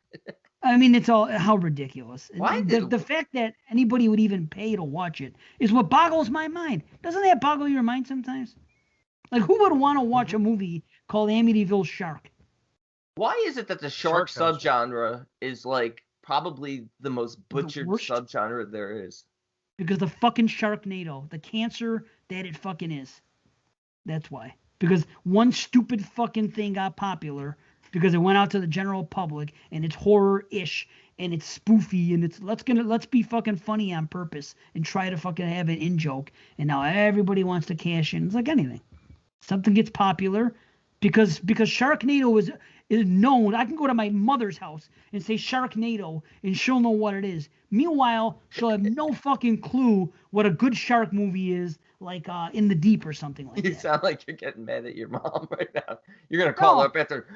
[SPEAKER 1] I mean, it's all how ridiculous.
[SPEAKER 3] Why
[SPEAKER 1] the fact that anybody would even pay to watch it is what boggles my mind. Doesn't that boggle your mind sometimes? Like, who would want to watch a movie called Amityville Shark?
[SPEAKER 3] Why is it that the shark subgenre is like probably the most butchered subgenre there is?
[SPEAKER 1] Because the fucking Sharknado, the cancer that it fucking is. That's why. Because one stupid fucking thing got popular because it went out to the general public and it's horror-ish and it's spoofy and it's let's be fucking funny on purpose and try to fucking have an in-joke, and now everybody wants to cash in. It's like anything. Something gets popular because Sharknado is known. I can go to my mother's house and say Sharknado and she'll know what it is. Meanwhile, she'll have no fucking clue what a good shark movie is, like In the Deep or something like that.
[SPEAKER 3] You sound like you're getting mad at your mom right now. You're going to call her up after,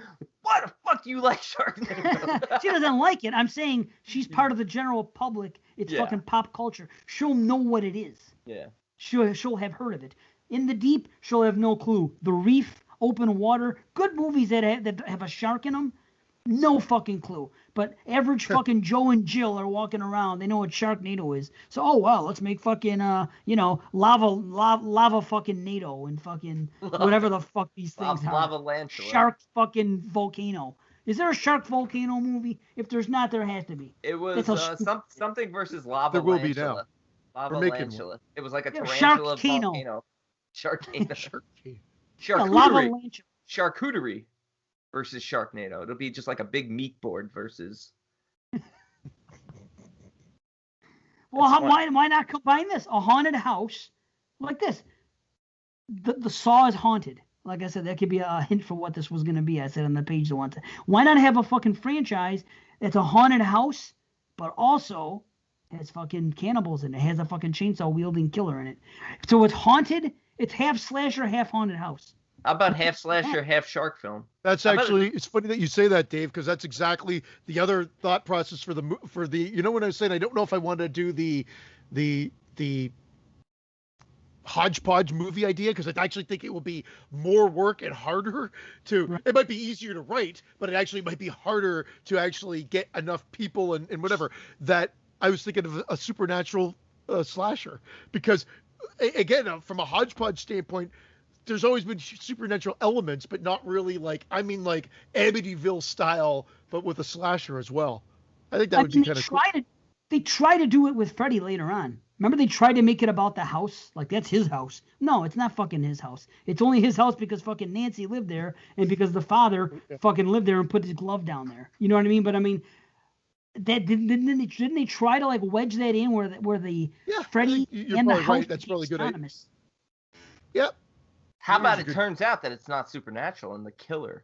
[SPEAKER 3] why the fuck do you like Sharknado?
[SPEAKER 1] She doesn't like it. I'm saying she's part of the general public. It's fucking pop culture. She'll know what it is.
[SPEAKER 3] Yeah.
[SPEAKER 1] She'll have heard of it. In the Deep, she'll have no clue. The Reef, Open Water, good movies that have a shark in them, no fucking clue. But average fucking Joe and Jill are walking around. They know what Sharknado is. So, oh, well, let's make fucking, lava fucking NATO and fucking whatever the fuck these things are.
[SPEAKER 3] Lava Lantula.
[SPEAKER 1] Shark fucking volcano. Is there a shark volcano movie? If there's not, there has to be.
[SPEAKER 3] It was something versus Lava
[SPEAKER 2] There will
[SPEAKER 3] Lantula.
[SPEAKER 2] Be now.
[SPEAKER 3] Lava Lantula. It was like a tarantula volcano. Sharknado. Charcuterie versus Sharknado. It'll be just like a big meat board versus.
[SPEAKER 1] Well, why not combine this? A haunted house like this. The Saw is haunted. Like I said, that could be a hint for what this was going to be. I said on the page the one time. Why not have a fucking franchise that's a haunted house, but also has fucking cannibals in it. It has a fucking chainsaw wielding killer in it. So it's haunted. It's half slasher, half haunted house.
[SPEAKER 3] How about half slasher, half shark film?
[SPEAKER 2] That's actually, it's funny that you say that, Dave, because that's exactly the other thought process for the you know, when I was saying I don't know if I want to do the hodgepodge movie idea, because I actually think it will be more work and harder to, right. It might be easier to write, but it actually might be harder to actually get enough people and whatever, that I was thinking of a supernatural slasher, because again, from a hodgepodge standpoint, there's always been supernatural elements, but not really like Amityville style, but with a slasher as well. I think that would be kind of cool.
[SPEAKER 1] They try to do it with Freddy later on. Remember, they tried to make it about the house, like that's his house. No, it's not fucking his house. It's only his house because fucking Nancy lived there, and because the father fucking lived there and put his glove down there. You know what I mean? But I mean, that didn't they try to like wedge that in where the Freddy and the house
[SPEAKER 2] right. That's probably good. Yep.
[SPEAKER 3] How about it turns out that it's not supernatural and the killer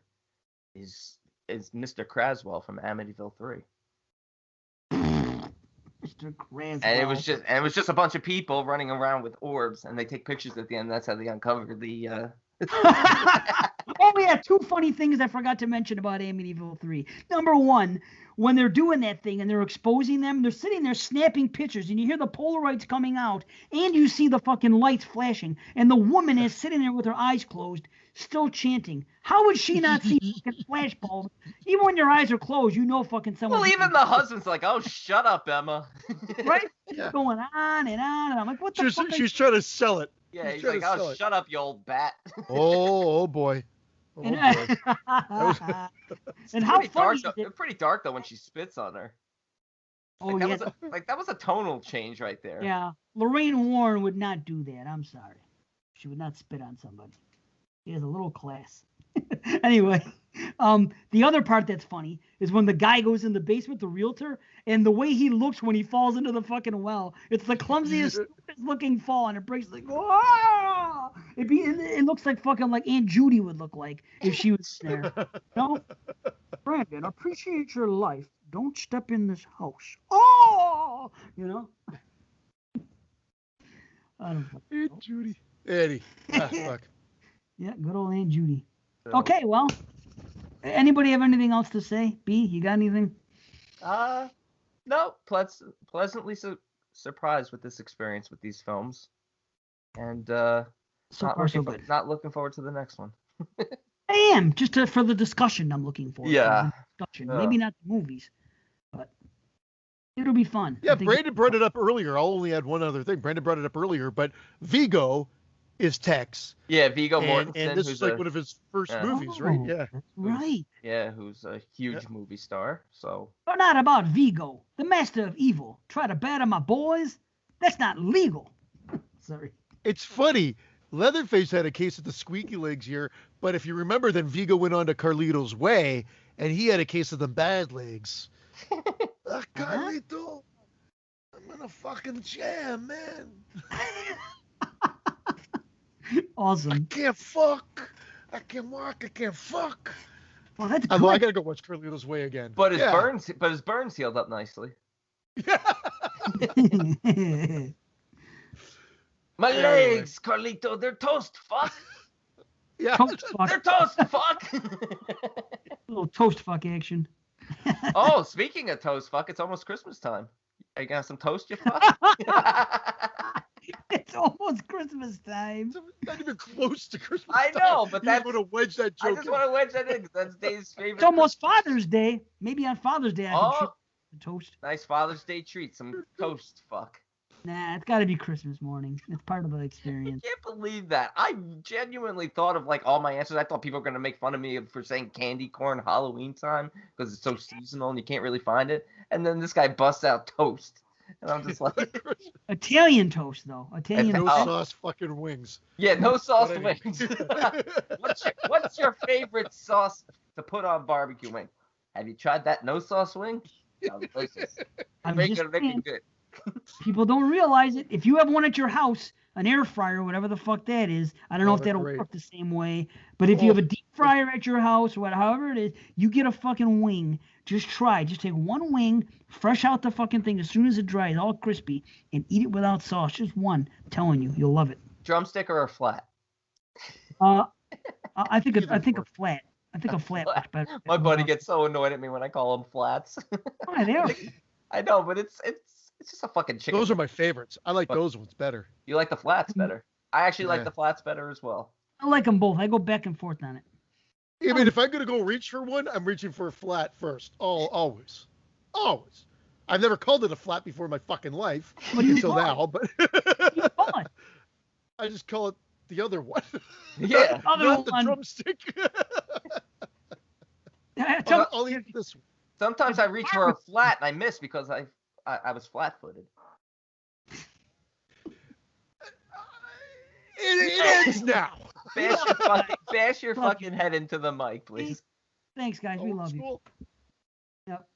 [SPEAKER 3] is Mr. Craswell from Amityville 3.
[SPEAKER 1] Mr. Craswell.
[SPEAKER 3] And it was just a bunch of people running around with orbs, and they take pictures at the end. That's how they uncover the
[SPEAKER 1] Oh, yeah, 2 funny things I forgot to mention about Amityville 3. Number one, when they're doing that thing and they're exposing them, they're sitting there snapping pictures, and you hear the Polaroids coming out, and you see the fucking lights flashing, and the woman is sitting there with her eyes closed, still chanting. How would she not see fucking flashbulbs? Even when your eyes are closed, you know fucking someone.
[SPEAKER 3] Well, even the husband's like, "Oh, shut up, Emma."
[SPEAKER 1] Right? going on and on, and I'm like, what the fuck?
[SPEAKER 2] She's trying to sell it.
[SPEAKER 3] Yeah, he's like, oh, shut up, you old bat.
[SPEAKER 2] Oh boy. Oh,
[SPEAKER 1] And,
[SPEAKER 2] boy.
[SPEAKER 1] and how funny is it?
[SPEAKER 3] It's pretty dark though when she spits on her.
[SPEAKER 1] Oh,
[SPEAKER 3] Like,
[SPEAKER 1] yeah.
[SPEAKER 3] that was a tonal change right there.
[SPEAKER 1] Yeah. Lorraine Warren would not do that. I'm sorry. She would not spit on somebody. She has a little class. Anyway, the other part that's funny is when the guy goes in the basement, the realtor, and the way he looks when he falls into the fucking well. It's the clumsiest, stupidest looking fall, and it breaks like, whoa! It looks like fucking like Aunt Judy would look like if she was there. No, Brandon, appreciate your life. Don't step in this house. Oh, you know. I don't know.
[SPEAKER 2] Aunt Judy. Eddie. Fuck.
[SPEAKER 1] Yeah, good old Aunt Judy. Okay, well, anybody have anything else to say? B, you got anything?
[SPEAKER 3] No. Pleasantly surprised with this experience with these films, and
[SPEAKER 1] So far, so good.
[SPEAKER 3] Not looking forward to the next one.
[SPEAKER 1] I am just for the discussion. I'm looking for.
[SPEAKER 3] Yeah.
[SPEAKER 1] Maybe not the movies, but it'll be fun.
[SPEAKER 2] Yeah, Brandon brought it up earlier. I'll only add one other thing. Brandon brought it up earlier, but Vigo is Tex.
[SPEAKER 3] Yeah, Viggo Mortensen.
[SPEAKER 2] And this is like one of his first movies, right? Yeah.
[SPEAKER 1] That's right.
[SPEAKER 3] Yeah, who's a huge movie star. So.
[SPEAKER 1] But not about Vigo, the master of evil. Try to batter my boys? That's not legal. Sorry.
[SPEAKER 2] It's funny. Leatherface had a case of the squeaky legs here, but if you remember, then Vigo went on to Carlito's Way, and he had a case of the bad legs. Carlito, I'm in a fucking jam, man.
[SPEAKER 1] Awesome.
[SPEAKER 2] I can't fuck. I can't walk. I can't fuck.
[SPEAKER 1] Well, that's good.
[SPEAKER 2] I gotta go watch Carlito's Way again.
[SPEAKER 3] But his burns healed up nicely. My legs, Carlito, they're toast. Fuck.
[SPEAKER 2] Yeah.
[SPEAKER 1] Toast fuck.
[SPEAKER 3] They're toast. Fuck.
[SPEAKER 1] A little toast fuck action.
[SPEAKER 3] Oh, speaking of toast fuck, it's almost Christmas time. Are you gonna have some toast, you fuck?
[SPEAKER 1] It's almost Christmas time.
[SPEAKER 2] It's not even close to Christmas
[SPEAKER 3] I know, but
[SPEAKER 2] that's... You want to wedge that joke
[SPEAKER 3] I just want to wedge that in because that's Dave's favorite.
[SPEAKER 1] It's almost Father's Day. Maybe on Father's Day I can treat the toast.
[SPEAKER 3] Nice Father's Day treat. Some toast fuck.
[SPEAKER 1] Nah, it's got to be Christmas morning. It's part of the
[SPEAKER 3] I
[SPEAKER 1] experience.
[SPEAKER 3] can't believe that. I genuinely thought of like all my answers. I thought people were going to make fun of me for saying candy corn Halloween time because it's so seasonal and you can't really find it. And then this guy busts out toast. And I'm just like...
[SPEAKER 1] Italian toast, though. Italian
[SPEAKER 2] no
[SPEAKER 1] toast.
[SPEAKER 2] sauce fucking wings.
[SPEAKER 3] Yeah, no sauce wings. What's your favorite sauce to put on barbecue wing? Have you tried that no sauce wing?
[SPEAKER 1] I'm
[SPEAKER 3] Make
[SPEAKER 1] just
[SPEAKER 3] it looking good.
[SPEAKER 1] People don't realize it. If you have one at your house, an air fryer, whatever the fuck that is, I don't know if that'll work the same way. But if you have a deep fryer at your house, or however it is, you get a fucking wing. Just try. Just take one wing, fresh out the fucking thing as soon as it dries, all crispy, and eat it without sauce. Just one. I'm telling you, you'll love it.
[SPEAKER 3] Drumstick or a flat?
[SPEAKER 1] I think a flat. I think a flat is better.
[SPEAKER 3] My buddy gets so annoyed at me when I call them flats.
[SPEAKER 1] Why, they are.
[SPEAKER 3] I know, but it's just a fucking chicken.
[SPEAKER 2] Those are my favorites. I like those ones better.
[SPEAKER 3] You like the flats better? I actually like the flats better as well.
[SPEAKER 1] I like them both. I go back and forth on it.
[SPEAKER 2] I mean, if I'm going to go reach for one, I'm reaching for a flat first. Always. Always. I've never called it a flat before in my fucking life. Until now, but I just call it the other one.
[SPEAKER 3] Yeah.
[SPEAKER 2] Not the drumstick. I'll eat this one.
[SPEAKER 3] Sometimes I reach for a flat and I miss because I was flat-footed.
[SPEAKER 2] It ends now.
[SPEAKER 3] Bash your fucking head into the mic, please.
[SPEAKER 1] Thanks, guys. We love you.
[SPEAKER 2] School.
[SPEAKER 1] Yep.